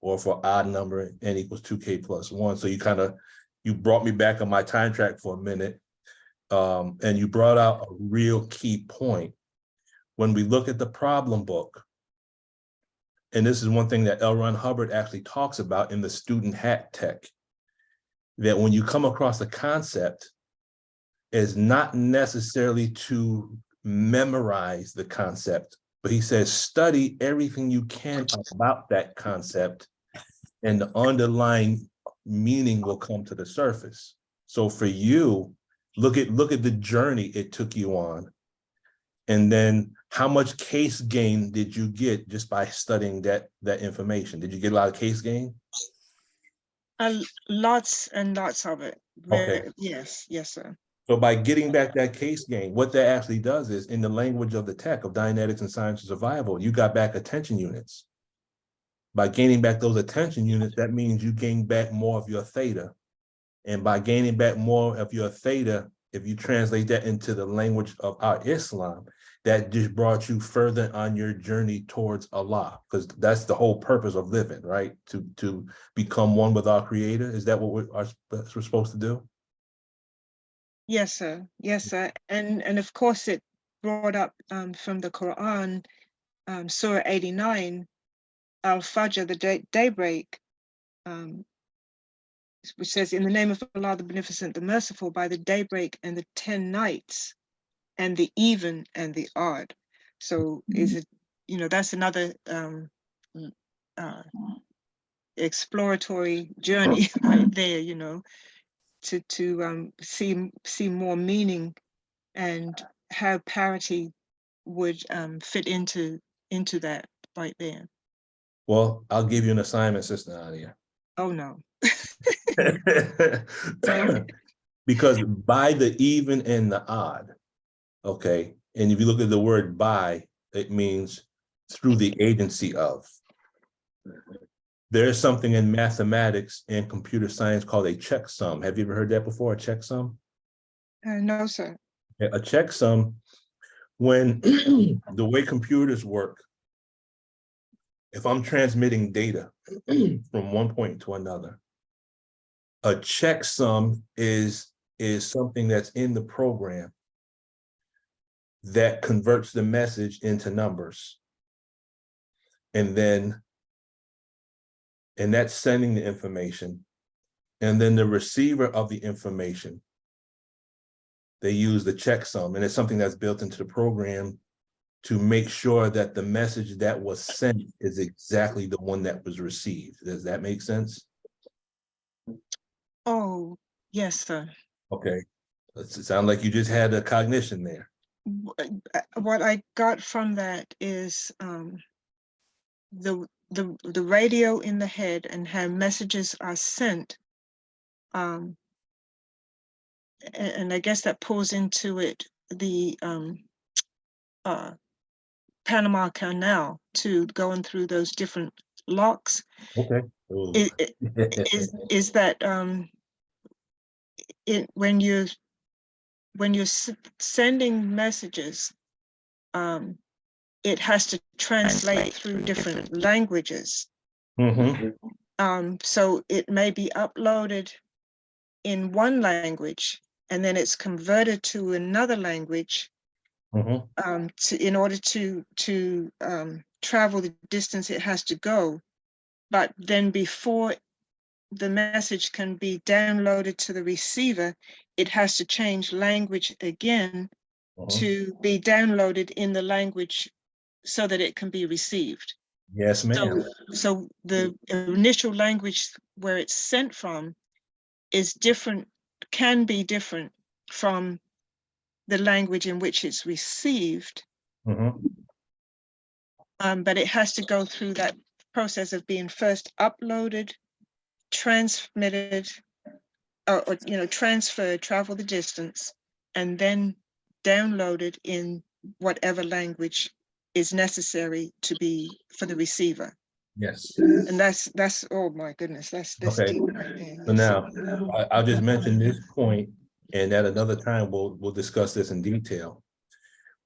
or for odd number, n equals 2k plus 1. So you brought me back on my time track for a minute. And you brought out a real key point. When we look at the problem book, and this is one thing that L. Ron Hubbard actually talks about in the Student Hat Tech, that when you come across a concept, it's not necessarily to memorize the concept, but he says, study everything you can about that concept, and the underlying meaning will come to the surface. So for you, look at the journey it took you on. And then how much case gain did you get just by studying that information? Did you get a lot of case gain? Lots and lots of it. Okay. Yes, yes, sir. So by getting back that case gain, what that actually does is, in the language of the tech of Dianetics and Science of Survival, you got back attention units. By gaining back those attention units, that means you gain back more of your theta. And by gaining back more of your theta, if you translate that into the language of our Islam, that just brought you further on your journey towards Allah, because that's the whole purpose of living, right? To become one with our Creator. Is that what we're supposed to do? Yes, sir. Yes, sir. And of course it brought up from the Quran, Surah 89, Al-Fajr, the daybreak, which says, in the name of Allah, the Beneficent, the Merciful, by the daybreak and the 10 nights, and the even and the odd. So is it, that's another exploratory journey right there, to see more meaning and how parity would fit into that right there. Well, I'll give you an assignment, Sister Nadia. Oh no. Because by the even and the odd, okay, and if you look at the word by, it means through the agency of. There's something in mathematics and computer science called a checksum. Have you ever heard that before, a checksum? No, sir. A checksum, when the way computers work, if I'm transmitting data from one point to another, a checksum is something that's in the program that converts the message into numbers. And that's sending the information. And then the receiver of the information, they use the checksum, and it's something that's built into the program to make sure that the message that was sent is exactly the one that was received. Does that make sense? Oh, yes, sir. Okay. It sounds like you just had a cognition there. What I got from that is the radio in the head and how messages are sent. And I guess that pulls into it the Panama Canal, to going through those different locks. Okay. Is that when you're sending messages, it has to translate through different languages. Mm-hmm. So it may be uploaded in one language, and then it's converted to another language, in order to travel the distance it has to go. But then before the message can be downloaded to the receiver, it has to change language again to be downloaded in the language so that it can be received. Yes, ma'am. So the initial language where it's sent from is different, can be different from the language in which it's received. But it has to go through that process of being first uploaded, transmitted, or transferred, travel the distance, and then downloaded in whatever language is necessary to be for the receiver. Yes. And that's oh my goodness, that's Okay. deep right there. So now I'll just mention this point, and at another time we'll discuss this in detail.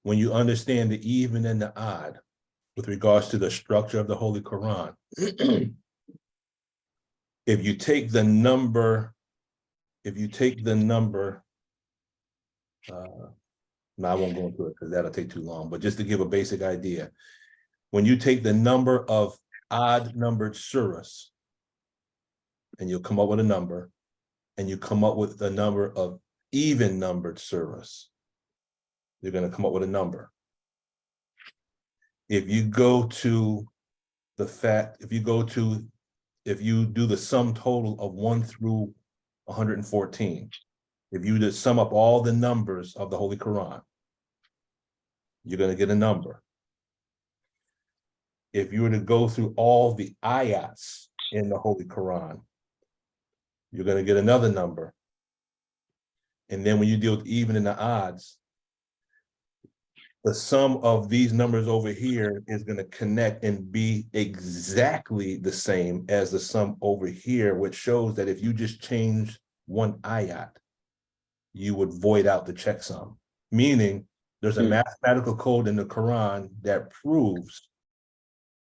When you understand the even and the odd with regards to the structure of the Holy Quran, if you take the number, no, I won't go into it because that'll take too long, but just to give a basic idea, when you take the number of odd numbered surahs, and you'll come up with a number, and you come up with the number of even numbered surahs, you're going to come up with a number. If you go to the fact, if you do the sum total of 1 through 114, If you just sum up all the numbers of the Holy Quran, you're going to get a number. If you were to go through all the ayats in the Holy Quran, you're going to get another number. And then when you deal with even and the odds, the sum of these numbers over here is going to connect and be exactly the same as the sum over here, which shows that if you just change one ayat, you would void out the checksum. Meaning there's a mathematical code in the Quran that proves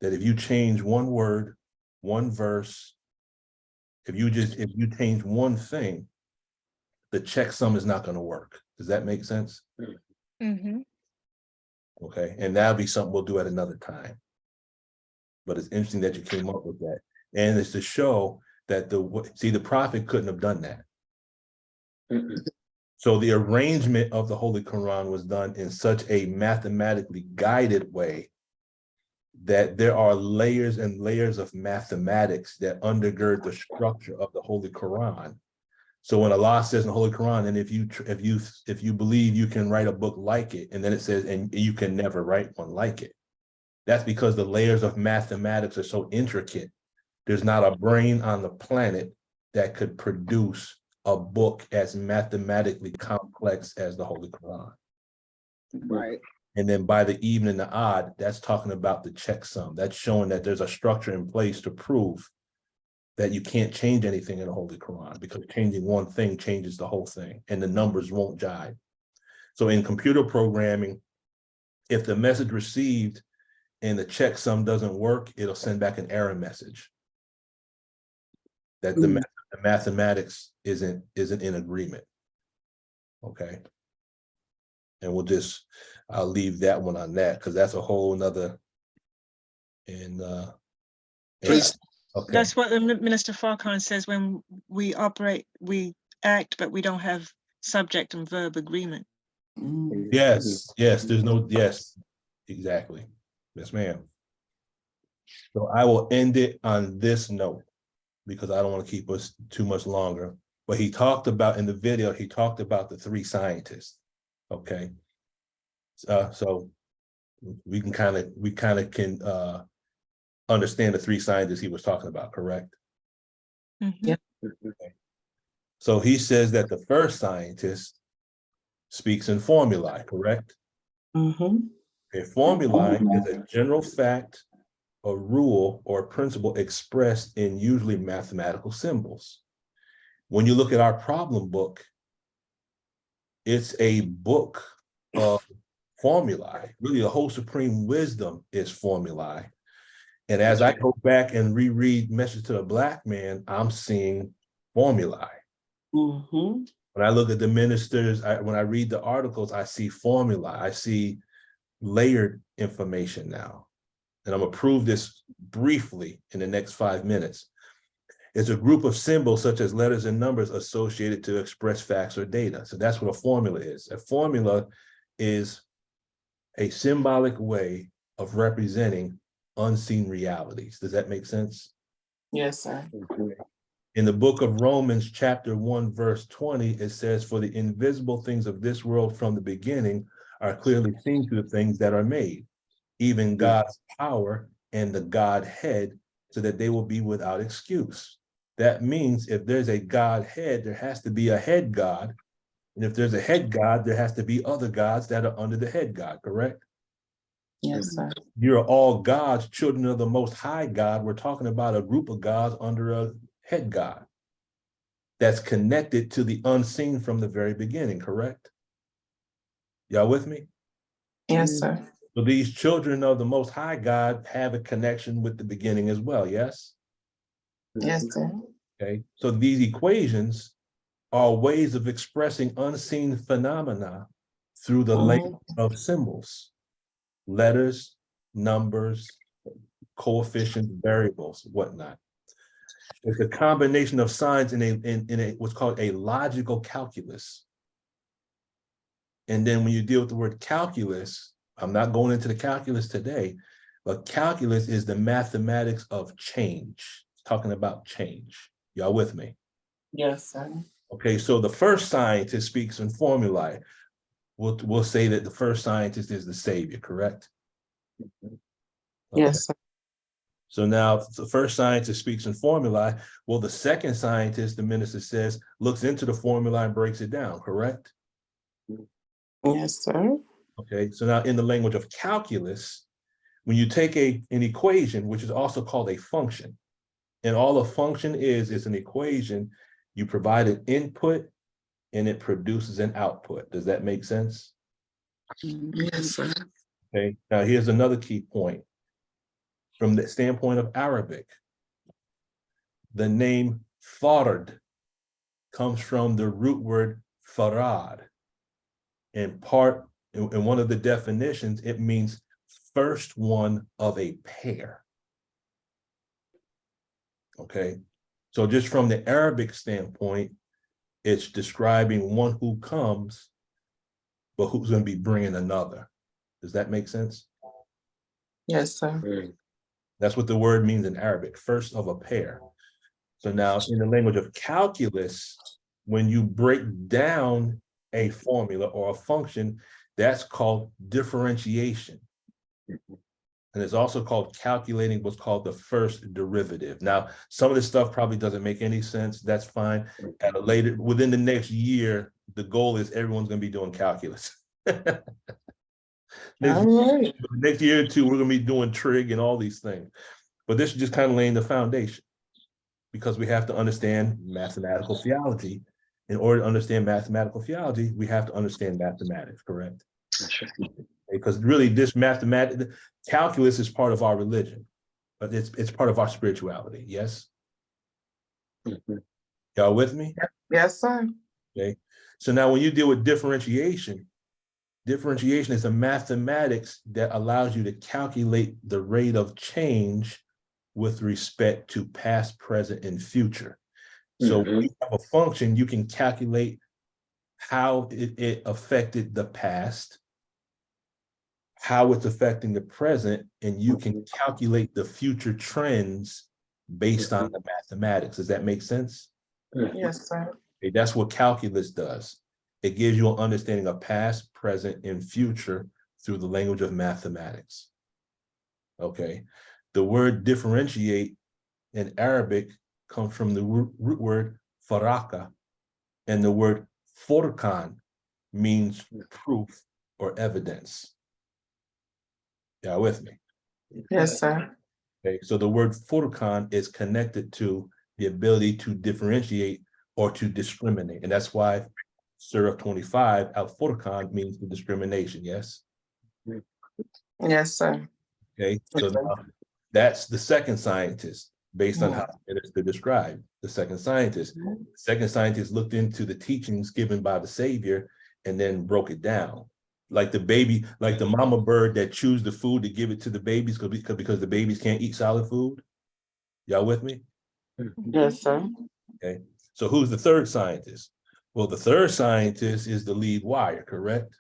that if you change one word, one verse, if you change one thing, the checksum is not going to work. Does that make sense? Mm-hmm. Okay, and that'll be something we'll do at another time. But it's interesting that you came up with that. And it's to show that the prophet couldn't have done that. So the arrangement of the Holy Quran was done in such a mathematically guided way that there are layers and layers of mathematics that undergird the structure of the Holy Quran. So when Allah says in the Holy Quran, and if you believe you can write a book like it, and then it says, and you can never write one like it, that's because the layers of mathematics are so intricate. There's not a brain on the planet that could produce a book as mathematically complex as the Holy Quran. Right. And then by the even and the odd, that's talking about the checksum. That's showing that there's a structure in place to prove that you can't change anything in the Holy Quran, because changing one thing changes the whole thing and the numbers won't jive. So in computer programming, if the message received and the checksum doesn't work, it'll send back an error message that the mathematics isn't in agreement. Okay. And I'll leave that one on that, because that's a whole nother. Please. Okay. That's what the Minister Farrakhan says when we operate, we act, but we don't have subject and verb agreement. Yes, yes, exactly. Yes, ma'am. So I will end it on this note, because I don't want to keep us too much longer. But he talked about, in the video, he talked about the three scientists. Okay. So we kind of can understand the three scientists he was talking about, correct? Mm-hmm. Okay. So he says that the first scientist speaks in formulae, correct? Mm-hmm. A formulae is a general fact, a rule, or a principle expressed in usually mathematical symbols. When you look at our problem book, it's a book of formulae. Really, the whole supreme wisdom is formulae. And as I go back and reread Message to the Black Man, I'm seeing formulae. Mm-hmm. When I look at the ministers, when I read the articles, I see formula. I see layered information now. And I'm gonna prove this briefly in the next 5 minutes. It's a group of symbols such as letters and numbers associated to express facts or data. So that's what a formula is. A formula is a symbolic way of representing unseen realities. Does that make sense? Yes, sir. In the book of Romans, chapter 1, verse 20, it says, "For the invisible things of this world from the beginning are clearly seen through the things that are made, even God's power and the Godhead, so that they will be without excuse." That means if there's a Godhead, there has to be a head God. And if there's a head God, there has to be other gods that are under the head God, correct? Yes, sir. You're all gods, children of the Most High God. We're talking about a group of gods under a head God that's connected to the unseen from the very beginning, correct? Y'all with me? Yes, sir. So these children of the Most High God have a connection with the beginning as well, yes? Yes, sir. Okay, so these equations are ways of expressing unseen phenomena through the language of symbols, letters, numbers, coefficients, variables, whatnot. It's a combination of signs in a what's called a logical calculus. And then when you deal with the word calculus, I'm not going into the calculus today, but calculus is the mathematics of change. It's talking about change. Y'all with me? Yes, sir. Okay, so the first scientist speaks in formulae. We'll say that the first scientist is the savior, correct? Yes, sir. So now the first scientist speaks in formulae. Well, the second scientist, the minister says, looks into the formula and breaks it down, correct? Yes, sir. Okay, so now in the language of calculus, when you take an equation, which is also called a function, and all a function is an equation, you provide an input and it produces an output. Does that make sense? Yes, sir. Okay, now here's another key point. From the standpoint of Arabic, the name Fard comes from the root word farad. And in one of the definitions, it means first one of a pair. Okay, so just from the Arabic standpoint, it's describing one who comes, but who's going to be bringing another. Does that make sense? Yes, sir. That's what the word means in Arabic, first of a pair. So now in the language of calculus, when you break down a formula or a function, that's called differentiation. And it's also called calculating what's called the first derivative. Now, some of this stuff probably doesn't make any sense. That's fine. Within the next year, the goal is everyone's going to be doing calculus. Next year or two, we're going to be doing trig and all these things. But this is just kind of laying the foundation, because we have to understand mathematical theology. In order to understand mathematical theology, we have to understand mathematics, correct? Because really this calculus is part of our religion, but it's part of our spirituality, yes? Y'all with me? Yes, sir. Okay, so now when you deal with differentiation is a mathematics that allows you to calculate the rate of change with respect to past, present, and future. So when you have a function, you can calculate how it affected the past, how it's affecting the present, and you can calculate the future trends based on the mathematics. Does that make sense? Yes, sir. Okay, that's what calculus does. It gives you an understanding of past, present, and future through the language of mathematics. Okay, the word differentiate in Arabic comes from the root word faraka, and the word furqan means proof or evidence. Y'all with me? Yes, sir. Okay, so the word furqan is connected to the ability to differentiate or to discriminate, and that's why Surah 25, al-Furqan, means the discrimination, yes? Yes, sir. Okay, so now that's the second scientist, based on how it is described, the second scientist. The second scientist looked into the teachings given by the Savior and then broke it down. Like the baby, like the mama bird that chews the food to give it to the babies because the babies can't eat solid food. Y'all with me? Yes, sir. Okay, so who's the third scientist? Well, the third scientist is the lead wire, correct?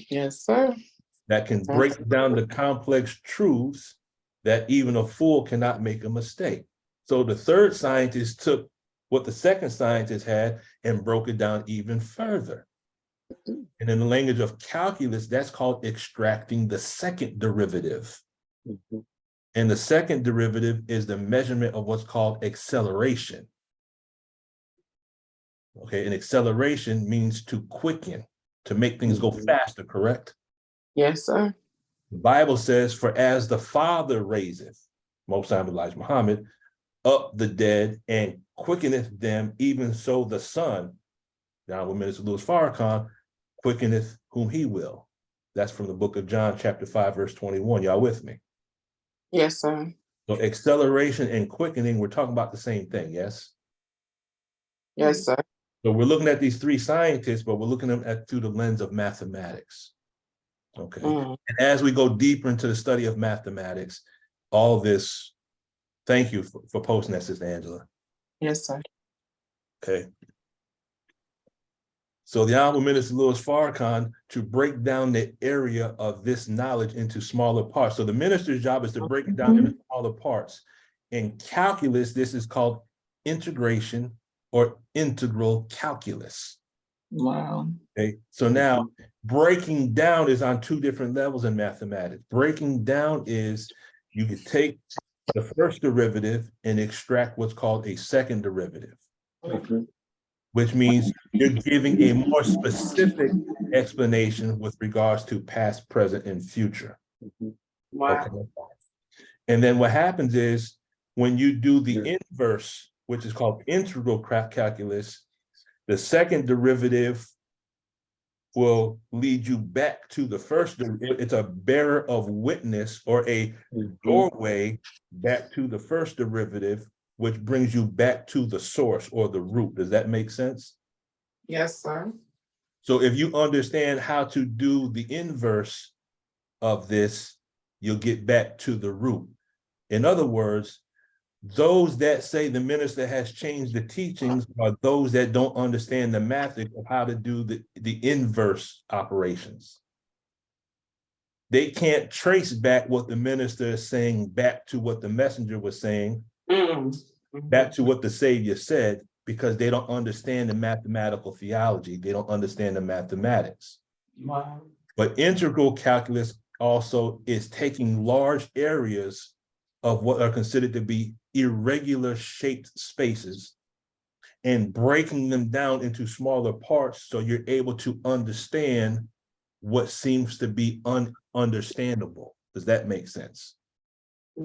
Yes, sir. That can break down the complex truths that even a fool cannot make a mistake. So the third scientist took what the second scientist had and broke it down even further. And in the language of calculus, that's called extracting the second derivative. And the second derivative is the measurement of what's called acceleration. Okay, and acceleration means to quicken, to make things go faster, correct? Yes, sir. The Bible says, for as the Father raiseth, most times Elijah Muhammad, up the dead and quickeneth them, even so the Son, down with Minister Louis Farrakhan, quickeneth whom he will. That's from the book of John, chapter 5, verse 21. Y'all with me? Yes, sir. So acceleration and quickening, we're talking about the same thing, yes? Yes, sir. So we're looking at these three scientists, but we're looking at them through the lens of mathematics. Okay. And as we go deeper into the study of mathematics, all this, thank you for posting that, Sister Angela. Yes, sir. Okay. So the Honorable Minister Louis Farrakhan to break down the area of this knowledge into smaller parts. So the minister's job is to break it down into smaller parts. In calculus, this is called integration or integral calculus. Wow. Okay, so now breaking down is on two different levels in mathematics. Breaking down is you could take the first derivative and extract what's called a second derivative, which means you're giving a more specific explanation with regards to past, present, and future. Wow. Okay. And then what happens is when you do the inverse, which is called integral calculus, the second derivative will lead you back to the first. It's a bearer of witness or a doorway back to the first derivative, which brings you back to the source or the root. Does that make sense? Yes, sir. So if you understand how to do the inverse of this, you'll get back to the root. In other words, those that say the minister has changed the teachings are those that don't understand the math of how to do the inverse operations. They can't trace back what the minister is saying back to what the messenger was saying, back to what the Savior said, because they don't understand the mathematical theology. They don't understand the mathematics. Wow. But integral calculus also is taking large areas of what are considered to be irregular shaped spaces and breaking them down into smaller parts so you're able to understand what seems to be ununderstandable. Does that make sense?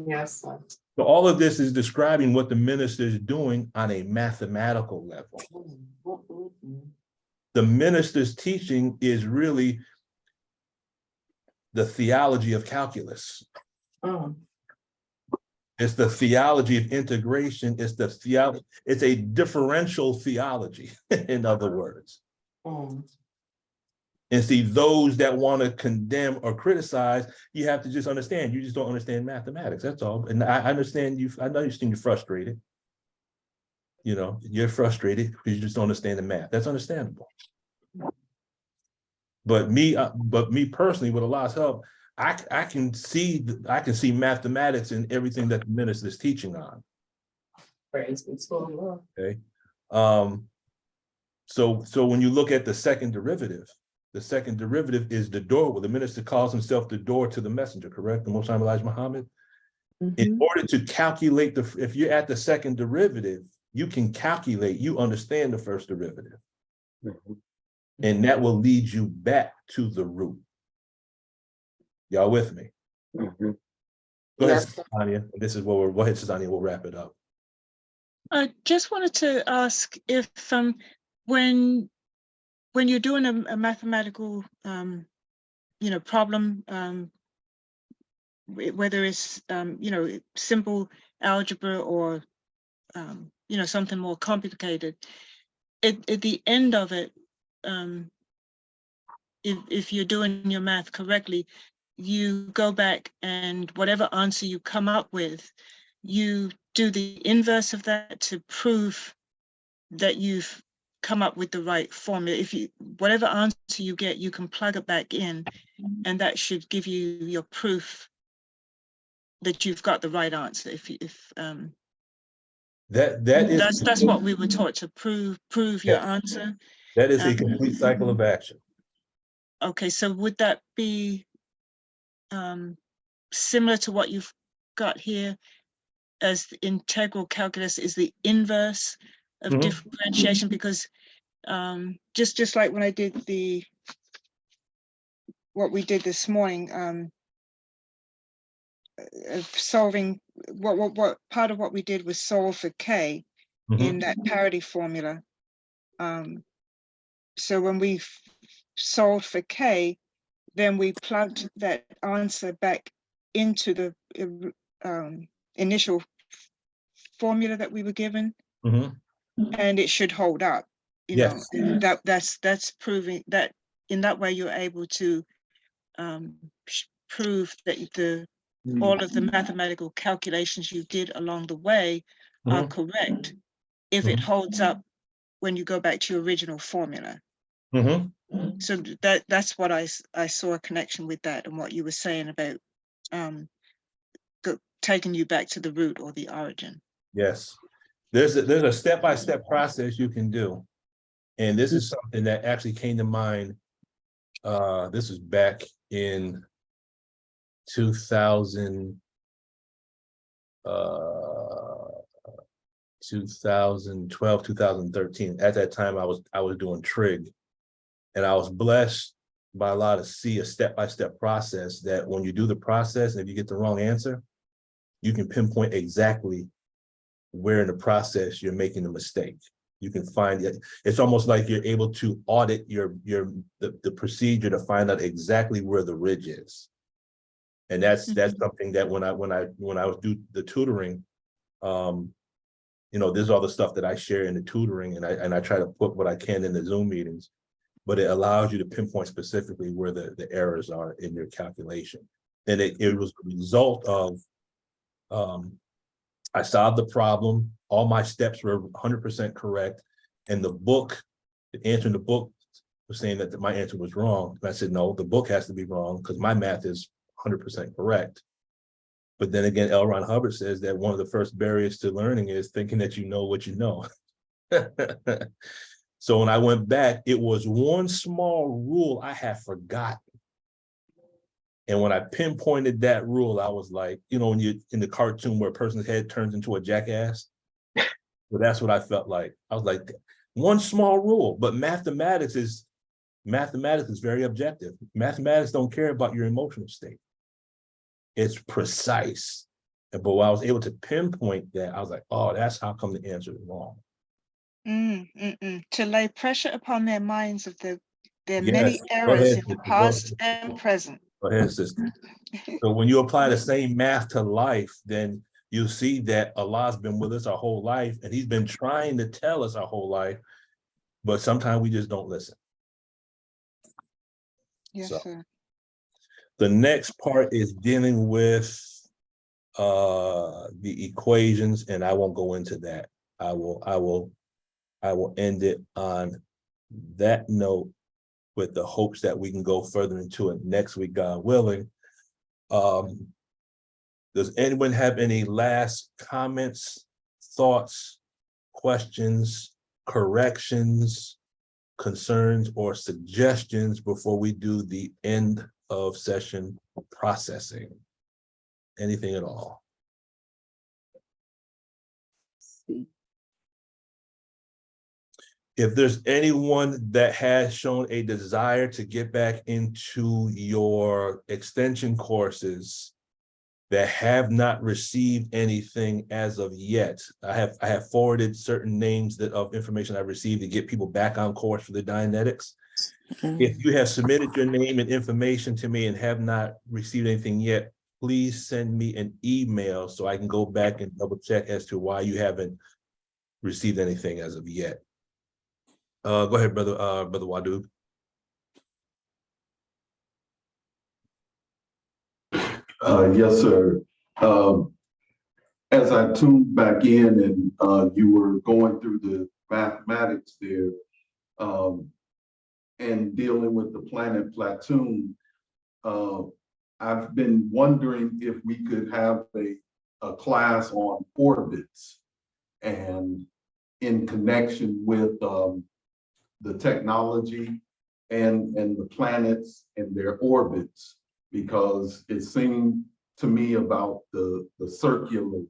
Yes, sir. So all of this is describing what the minister is doing on a mathematical level. The minister's teaching is really the theology of calculus. It's the theology of integration. It's the theology. It's a differential theology, in other words. And see, those that want to condemn or criticize, you have to just understand. You just don't understand mathematics. That's all. And I understand you. I understand you're frustrated. You know, you're frustrated because you just don't understand the math. That's understandable. But me personally, with Allah's help, I can see mathematics in everything that the minister is teaching on. Praise be to Allah. Okay. So when you look at the second derivative is the door. Well, the minister calls himself the door to the messenger, correct? The Most High Elijah Muhammad. In order to calculate if you're at the second derivative, you can calculate, you understand the first derivative. And that will lead you back to the root. Y'all with me? Go ahead, Tanya. This is what we're, go ahead, Tanya, we'll wrap it up. I just wanted to ask if when you're doing a mathematical problem, whether it's simple algebra or something more complicated, at the end of it, if you're doing your math correctly, you go back and whatever answer you come up with, you do the inverse of that to prove that you've come up with the right formula. Whatever answer you get, you can plug it back in, and that should give you your proof that you've got the right answer. That's what we were taught, to prove your answer. That is a complete cycle of action. Okay, so would that be similar to what you've got here, as the integral calculus is the inverse of differentiation? Because just like when I did what we did this morning, of solving what part of what we did was solve for K in that parity formula. So when we solved for K, then we plugged that answer back into the initial formula that we were given, and it should hold up. Yes. And that's proving that in that way you're able to prove that all of the mathematical calculations you did along the way are correct if it holds up when you go back to your original formula. So that's what I saw a connection with that and what you were saying about taking you back to the root or the origin. Yes. There's a step-by-step process you can do. And this is something that actually came to mind. This was back in 2012, 2013. At that time, I was doing trig, and I was blessed by Allah to see a step-by-step process that when you do the process, and if you get the wrong answer, you can pinpoint exactly where in the process you're making a mistake. You can find it. It's almost like you're able to audit the procedure to find out exactly where the ridge is. And that's something that when I was do the tutoring, there's all the stuff that I share in the tutoring, and I try to put what I can in the Zoom meetings, but it allows you to pinpoint specifically where the errors are in your calculation. And it was a result of I solved the problem. All my steps were 100% correct. And the answer in the book was saying that my answer was wrong. And I said, no, the book has to be wrong because my math is 100% correct. But then again, L. Ron Hubbard says that one of the first barriers to learning is thinking that you know what you know. So when I went back, it was one small rule I had forgotten. And when I pinpointed that rule, I was like, when you're in the cartoon where a person's head turns into a jackass, well, that's what I felt like. I was like, one small rule, but mathematics is very objective. Mathematics don't care about your emotional state. It's precise. But when I was able to pinpoint that, I was like, oh, that's how come the answer is wrong. To lay pressure upon their minds of their Yes. many Go errors ahead, in the sister. past and present. Go ahead, sister. So when you apply the same math to life, then you see that Allah's been with us our whole life, and he's been trying to tell us our whole life, but sometimes we just don't listen. Yes, So, sir. the next part is dealing with the equations, and I won't go into that. I will end it on that note with the hopes that we can go further into it next week, God willing. Does anyone have any last comments, thoughts, questions, corrections, concerns, or suggestions before we do the end of session processing? Anything at all? If there's anyone that has shown a desire to get back into your extension courses that have not received anything as of yet, I have forwarded certain names of information I've received to get people back on course for the Dianetics. If you have submitted your name and information to me and have not received anything yet, please send me an email so I can go back and double check as to why you haven't received anything as of yet. Go ahead, brother Wadub. Yes, sir. As I tuned back in and you were going through the mathematics there and dealing with the planet Platoon, I've been wondering if we could have a class on orbits and in connection with the technology and the planets and their orbits, because it seemed to me about the circular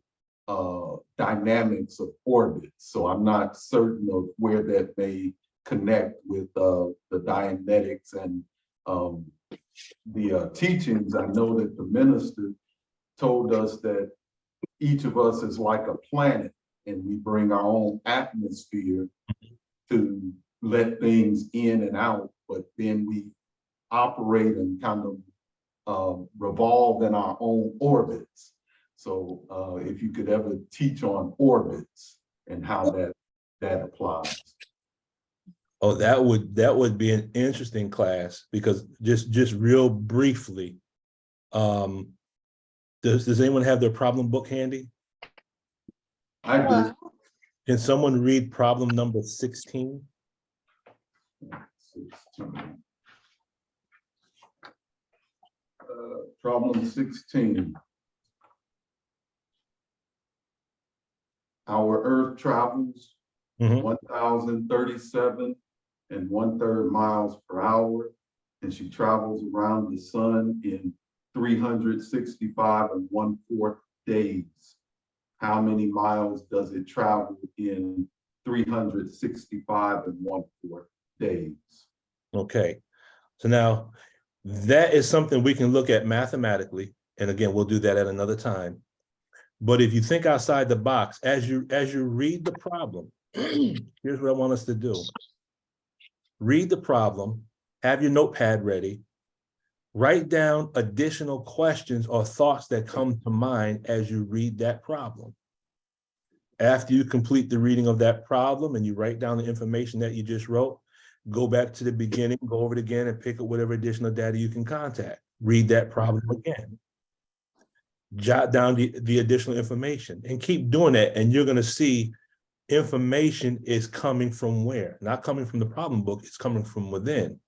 dynamics of orbits. So I'm not certain of where that may connect with the Dianetics and the teachings. I know that the minister told us that each of us is like a planet and we bring our own atmosphere to let things in and out, but then we operate and kind of revolve in our own orbits. So if you could ever teach on orbits and how that applies. Oh, that would be an interesting class, because just real briefly, does anyone have their problem book handy? I do. Can someone read problem number 16? 16. Problem 16. Our Earth travels Mhm. 1,037 and 1/3 miles per hour, and she travels around the sun in 365 and 1/4 days. How many miles does it travel in 365 and 1/4 days? Okay, so now that is something we can look at mathematically. And again, we'll do that at another time. But if you think outside the box, as you read the problem, here's what I want us to do. Read the problem, have your notepad ready, write down additional questions or thoughts that come to mind as you read that problem. After you complete the reading of that problem and you write down the information that you just wrote, go back to the beginning, go over it again and pick up whatever additional data you can contact. Read that problem again. Jot down the additional information and keep doing that. And you're going to see information is coming from where? Not coming from the problem book, it's coming from within.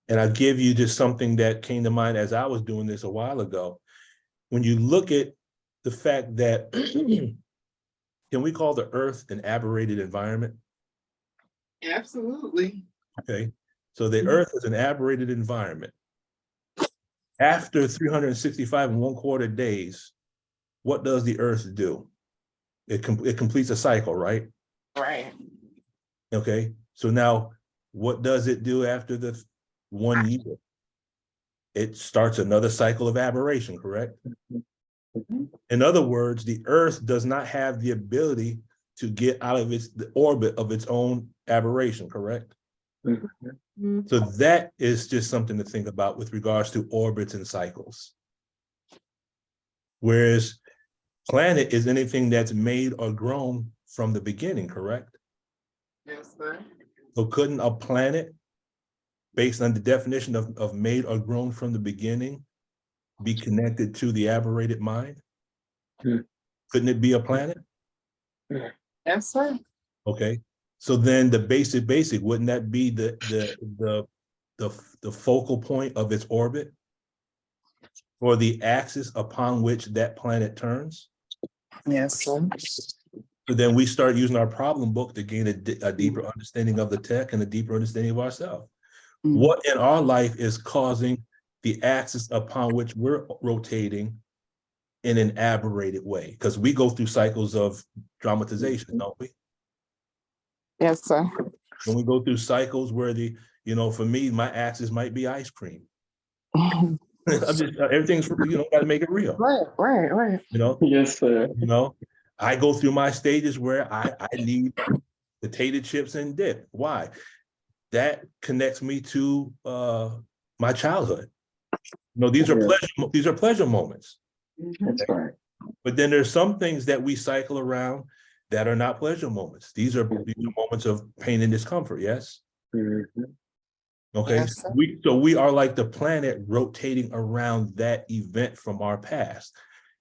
And I'll give you just something that came to mind as I was doing this a while ago. When you look at the fact that, can we call the Earth an aberrated environment? Absolutely. Okay, so the Earth is an aberrated environment. After 365 and 1/4 days, what does the Earth do? It completes a cycle, right? Right. Okay, so now what does it do after the 1 year? It starts another cycle of aberration, correct? In other words, the Earth does not have the ability to get out of the orbit of its own aberration, correct? So that is just something to think about with regards to orbits and cycles. Whereas planet is anything that's made or grown from the beginning, correct? Yes, sir. So couldn't a planet, based on the definition of made or grown from the beginning, be connected to the aberrated mind? Couldn't it be a planet? Yes, sir. Okay, so then the basic, wouldn't that be the focal point of its orbit? Or the axis upon which that planet turns? Yes, sir. So then we start using our problem book to gain a deeper understanding of the tech and a deeper understanding of ourselves. What in our life is causing the axis upon which we're rotating in an aberrated way? Because we go through cycles of dramatization, don't we? Yes, sir. When we go through cycles where for me, my axis might be ice cream. Everything's, got to make it real. Right. Yes, sir. I go through my stages where I need potato chips and dip. Why? That connects me to my childhood. These are pleasure moments. That's right. But then there's some things that we cycle around that are not pleasure moments. These are moments of pain and discomfort. Yes. Okay, Yes, sir. so we are like the planet rotating around that event from our past.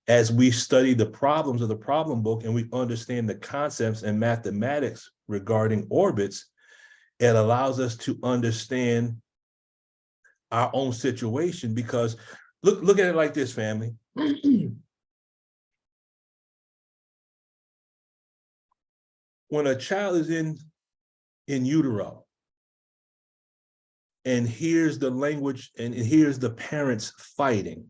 As we study the problems of the problem book and we understand the concepts and mathematics regarding orbits, it allows us to understand our own situation. Because look at it like this, family. When a child is in utero, and here's the language, and here's the parents fighting,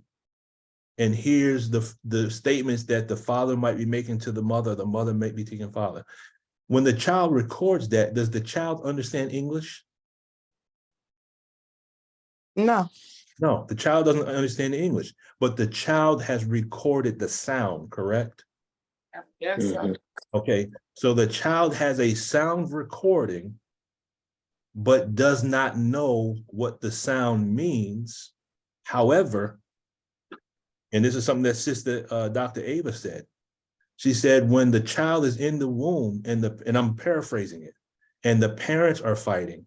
and here's the statements that the father might be making to the mother might be taking father. When the child records that, does the child understand English? No. No, the child doesn't understand English, but the child has recorded the sound, correct? Yes, sir. Okay, so the child has a sound recording, but does not know what the sound means. However, and this is something that Sister Dr. Ava said. She said, when the child is in the womb, and I'm paraphrasing it, and the parents are fighting,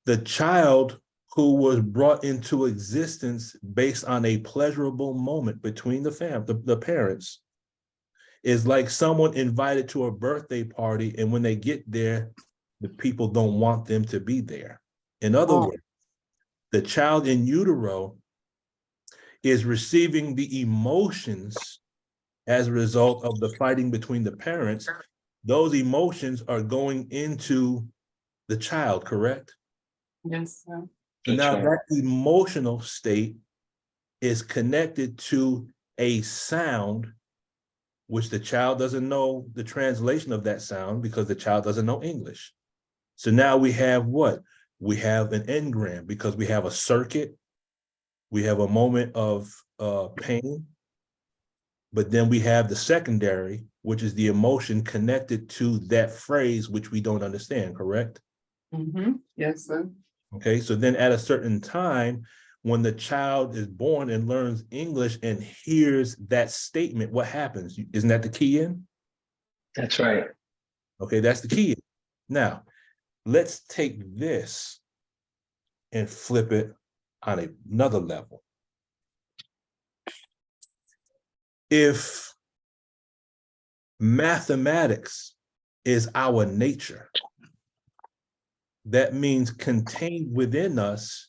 the child who was brought into existence based on a pleasurable moment between the parents, is like someone invited to a birthday party, and when they get there, the people don't want them to be there. In other words, the child in utero is receiving the emotions as a result of the fighting between the parents, those emotions are going into the child, correct? Yes, sir. So now that emotional state is connected to a sound, which the child doesn't know the translation of that sound because the child doesn't know English. So now we have what? We have an engram because we have a circuit, we have a moment of pain, but then we have the secondary, which is the emotion connected to that phrase, which we don't understand, correct? Mm-hmm. Yes, sir. Okay, so then at a certain time, when the child is born and learns English and hears that statement, what happens? Isn't that the key in? That's right. Okay, that's the key. Now, let's take this and flip it on another level. If mathematics is our nature, that means contained within us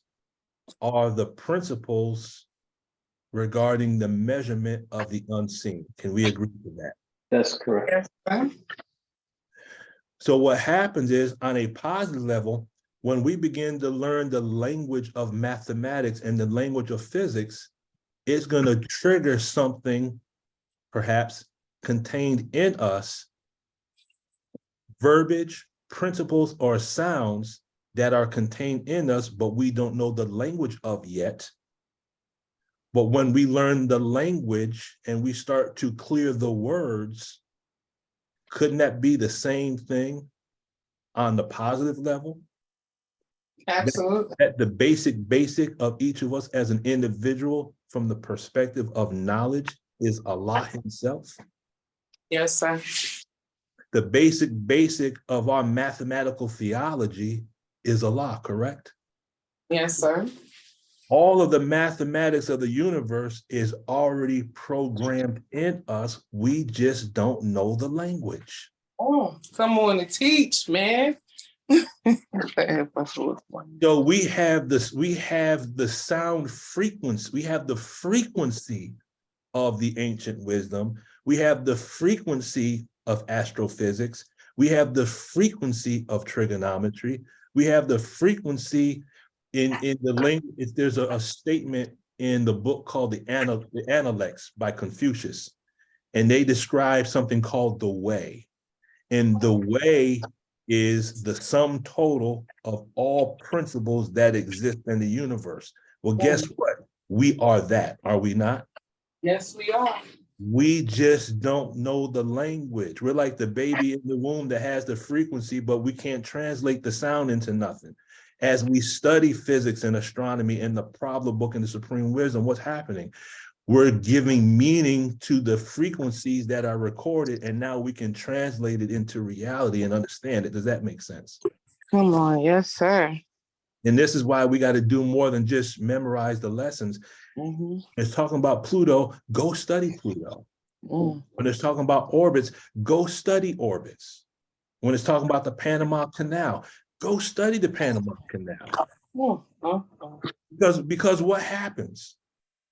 are the principles regarding the measurement of the unseen. Can we agree to that? That's correct. So what happens is, on a positive level, when we begin to learn the language of mathematics and the language of physics, it's going to trigger something perhaps contained in us, verbiage, principles, or sounds that are contained in us, but we don't know the language of yet. But when we learn the language and we start to clear the words, couldn't that be the same thing on the positive level? Absolutely. At the basic of each of us as an individual from the perspective of knowledge is Allah himself. Yes, sir. The basic of our mathematical theology is Allah, correct? Yes, sir. All of the mathematics of the universe is already programmed in us. We just don't know the language. Oh, come on and teach, man. So we have the sound frequency, we have the frequency of the ancient wisdom, we have the frequency of astrophysics, we have the frequency of trigonometry, we have the frequency in the language. There's a statement in the book called the Analects by Confucius, and they describe something called the way. And the way is the sum total of all principles that exist in the universe. Well, guess what? We are that, are we not? Yes, we are. We just don't know the language. We're like the baby in the womb that has the frequency, but we can't translate the sound into nothing. As we study physics and astronomy and the problem book and the supreme wisdom, what's happening? We're giving meaning to the frequencies that are recorded, and now we can translate it into reality and understand it. Does that make sense? Come on, yes, sir. And this is why we got to do more than just memorize the lessons. It's talking about Pluto, go study Pluto. When it's talking about orbits, go study orbits. When it's talking about the Panama Canal, go study the Panama Canal. Because what happens?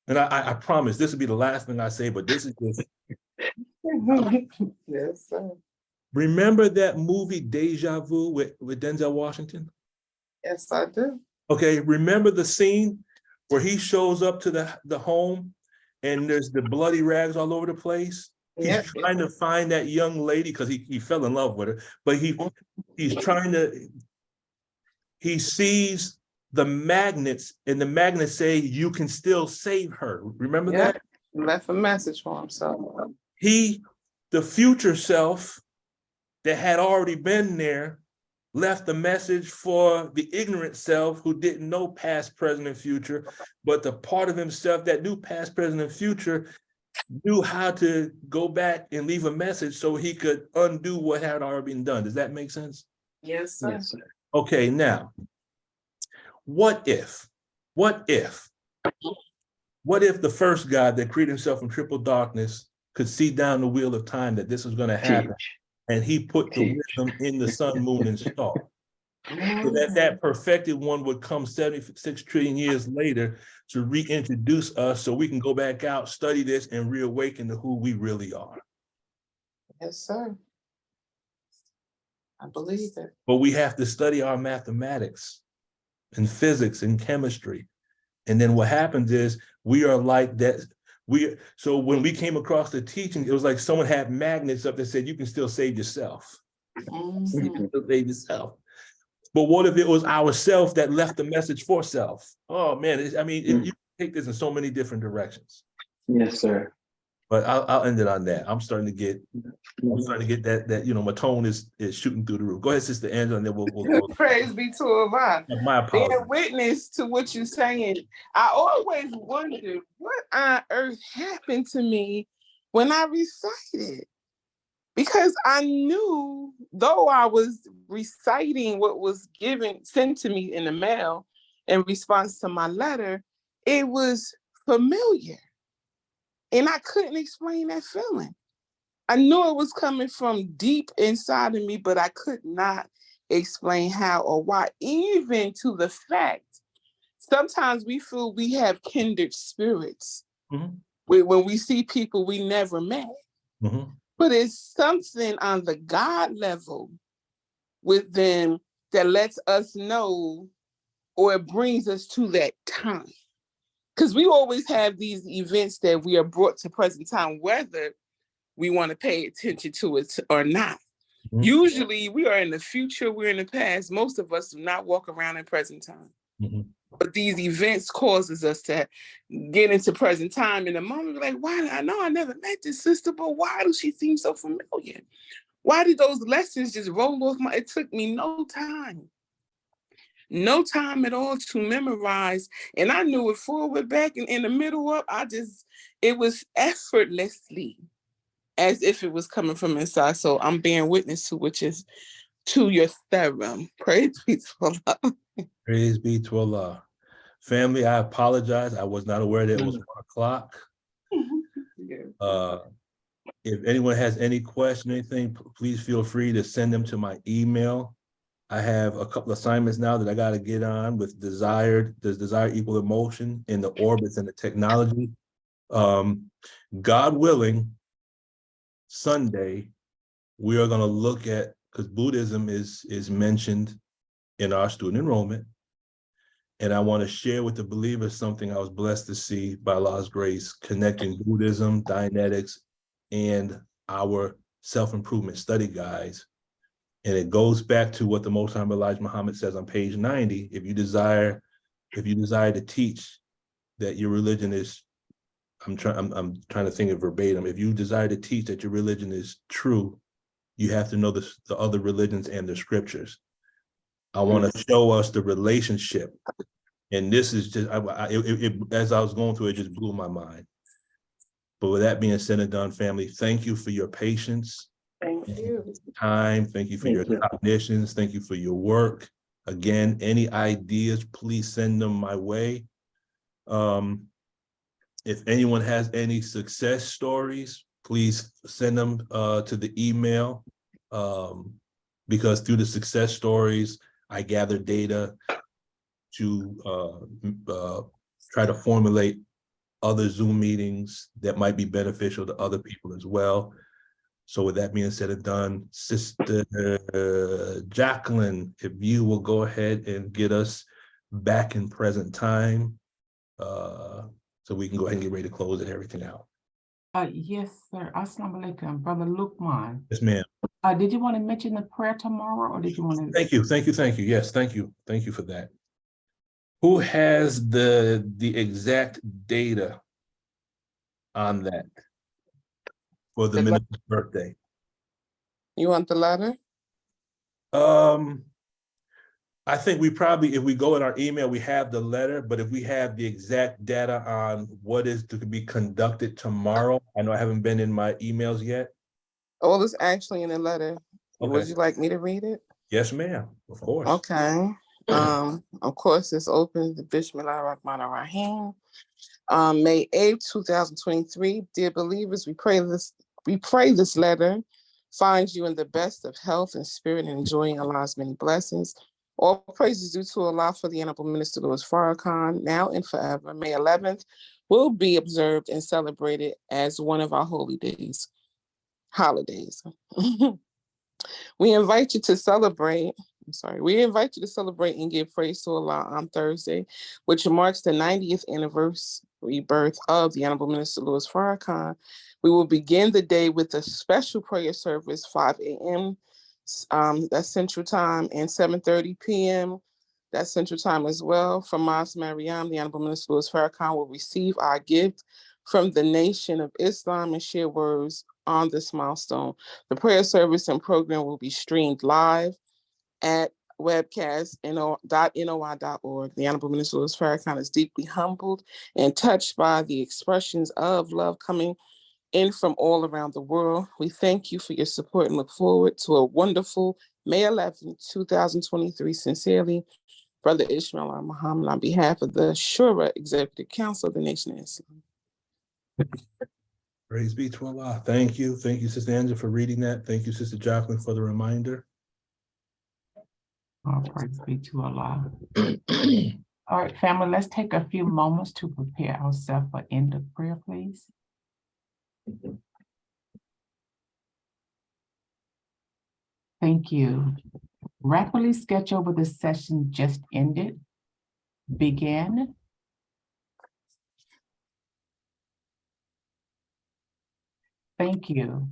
And I promise this will be the last thing I say, but this is just. Yes, sir. Remember that movie Deja Vu with Denzel Washington? Yes, I do. Okay, remember the scene where he shows up to the home and there's the bloody rags all over the place? He's trying to find that young lady because he fell in love with her, but he's trying to, he sees the magnets, and the magnets say you can still save her. Remember that? Left a message for himself. The future self that had already been there, left a message for the ignorant self who didn't know past, present, and future, but the part of himself that knew past, present, and future knew how to go back and leave a message so he could undo what had already been done. Does that make sense? Yes, sir. Yes, sir. Okay, now, what if the first God that created himself from triple darkness could see down the wheel of time that this was going to happen, and he put the wisdom in the sun, moon, and star? So that perfected one would come 76 trillion years later to reintroduce us so we can go back out, study this, and reawaken to who we really are. Yes, sir. I believe it. But we have to study our mathematics and physics and chemistry. And then what happens is we are like that. So when we came across the teaching, it was like someone had magnets up that said, you can still save yourself. You can still save yourself. But what if it was ourself that left the message for self? Oh man, you take this in so many different directions. Yes, sir. But I'll end it on that. I'm starting to get that my tone is shooting through the roof. Go ahead, Sister Angela, and then we'll go. Praise be to Allah. My apologies. Being witness to what you're saying, I always wondered what on earth happened to me when I recited. Because I knew, though I was reciting what was sent to me in the mail in response to my letter, it was familiar. And I couldn't explain that feeling. I knew it was coming from deep inside of me, but I could not explain how or why, even to the fact, sometimes we feel we have kindred spirits. When we see people we never met. But it's something on the God level with them that lets us know, or it brings us to that time. Because we always have these events that we are brought to present time, whether we want to pay attention to it or not. Usually we are in the future, we're in the past. Most of us do not walk around in present time. But these events causes us to get into present time in a moment. We're like, why? I know I never met this sister, but why does she seem so familiar? Why did those lessons just roll off it took me no time at all to memorize. And I knew it forward, back, and in the middle up, it was effortlessly as if it was coming from inside. So I'm bearing witness to, which is to your thorough. Praise be to Allah. Praise be to Allah. Family, I apologize. I was not aware that it was 1 o'clock. If anyone has any question, anything, please feel free to send them to my email. I have a couple assignments now that I got to get on with does desire equal emotion in the orbits and the technology. God willing, Sunday, we are going to look at, because Buddhism is mentioned in our student enrollment. And I want to share with the believers something I was blessed to see by Allah's grace, connecting Buddhism, Dianetics, and our self-improvement study guides. And it goes back to what the Most High Elijah Muhammad says on page 90. If you desire to teach that your religion is, I'm trying to think of verbatim. If you desire to teach that your religion is true, you have to know the other religions and the scriptures. I want to show us the relationship. And this is just, as I was going through, it just blew my mind. But with that being said and done, family, thank you for your patience. Thank you. Time. Thank you for your cognitions. Thank you for your work. Again, any ideas, please send them my way. If anyone has any success stories, please send them to the email, because through the success stories, I gather data to try to formulate other Zoom meetings that might be beneficial to other people as well. So with that being said and done, Sister Jacqueline, if you will go ahead and get us back in present time, so we can go ahead and get ready to close and everything out. Yes, sir. Assalamu alaikum, Brother Lukman. Yes, ma'am. Did you want to mention the prayer tomorrow, or did you want to? Thank you. Yes, thank you for that. Who has the exact data on that for the minister's birthday? You want the letter? I think we probably, if we go in our email, we have the letter, but if we have the exact data on what is to be conducted tomorrow, I know I haven't been in my emails yet. Oh, it's actually in the letter. Okay. Would you like me to read it? Yes, ma'am, of course. Okay. Of course, it's open to Bismillah Rahman Rahim. May 8th, 2023. Dear believers, we pray this letter finds you in the best of health and spirit and enjoying Allah's many blessings. All praise is due to Allah for the Honorable Minister Louis Farrakhan, now and forever. May 11th will be observed and celebrated as one of our holy days, holidays. We invite you to celebrate and give praise to Allah on Thursday, which marks the 90th anniversary birth of the Honorable Minister Louis Farrakhan. We will begin the day with a special prayer service, 5 a.m. That's Central Time, and 7:30 p.m. That's Central Time as well. From Mosque Mariam, the Honorable Minister Louis Farrakhan will receive our gift from the Nation of Islam and share words on this milestone. The prayer service and program will be streamed live at webcast.noi.org. The Honorable Minister Louis Farrakhan is deeply humbled and touched by the expressions of love coming in from all around the world. We thank you for your support and look forward to a wonderful May 11, 2023. Sincerely, Brother Ishmael Al-Muhammad, on behalf of the Shura Executive Council of the Nation of Islam. Praise be to Allah. Thank you. Thank you, Sister Angela, for reading that. Thank you, Sister Jacqueline, for the reminder. All praise be to Allah. All right, family, let's take a few moments to prepare ourselves for end of prayer, please. Thank you. Rapidly sketch over the session just ended. Begin. Thank you.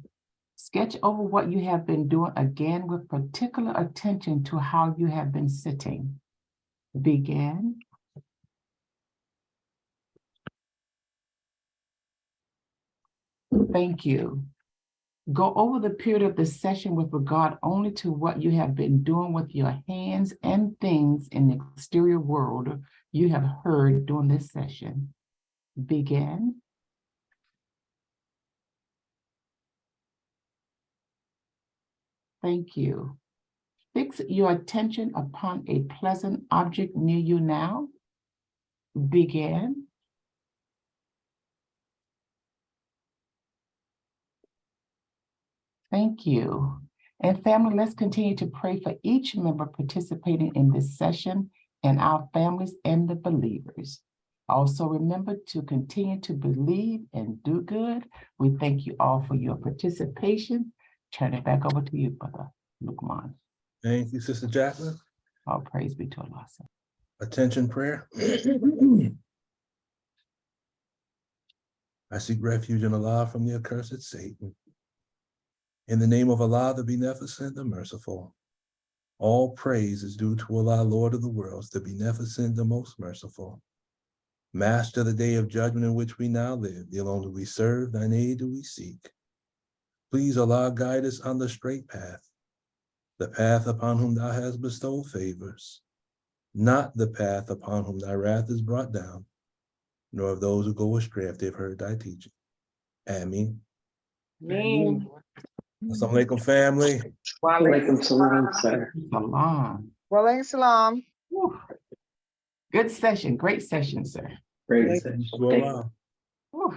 Sketch over what you have been doing again with particular attention to how you have been sitting. Begin. Thank you. Go over the period of the session with regard only to what you have been doing with your hands and things in the exterior world you have heard during this session. Begin. Thank you. Fix your attention upon a pleasant object near you now. Begin. Thank you. And family, let's continue to pray for each member participating in this session and our families and the believers. Also remember to continue to believe and do good. We thank you all for your participation. Turn it back over to you, Brother Lukman. Thank you, Sister Jacqueline. All praise be to Allah. Attention prayer. I seek refuge in Allah from the accursed Satan. In the name of Allah, the Beneficent, the Merciful. All praise is due to Allah, Lord of the worlds, the Beneficent, the Most Merciful. Master of the day of judgment in which we now live, thee alone do we serve, thine aid do we seek. Please, Allah, guide us on the straight path, the path upon whom thou hast bestowed favors, not the path upon whom thy wrath is brought down, nor of those who go astray if they've heard thy teaching. Ameen. Ameen. Assalamu alaikum, family. Walaikum salam, sir. Salam. Walaikum salam. Good session, great session, sir. Great session. Wallah. Whew.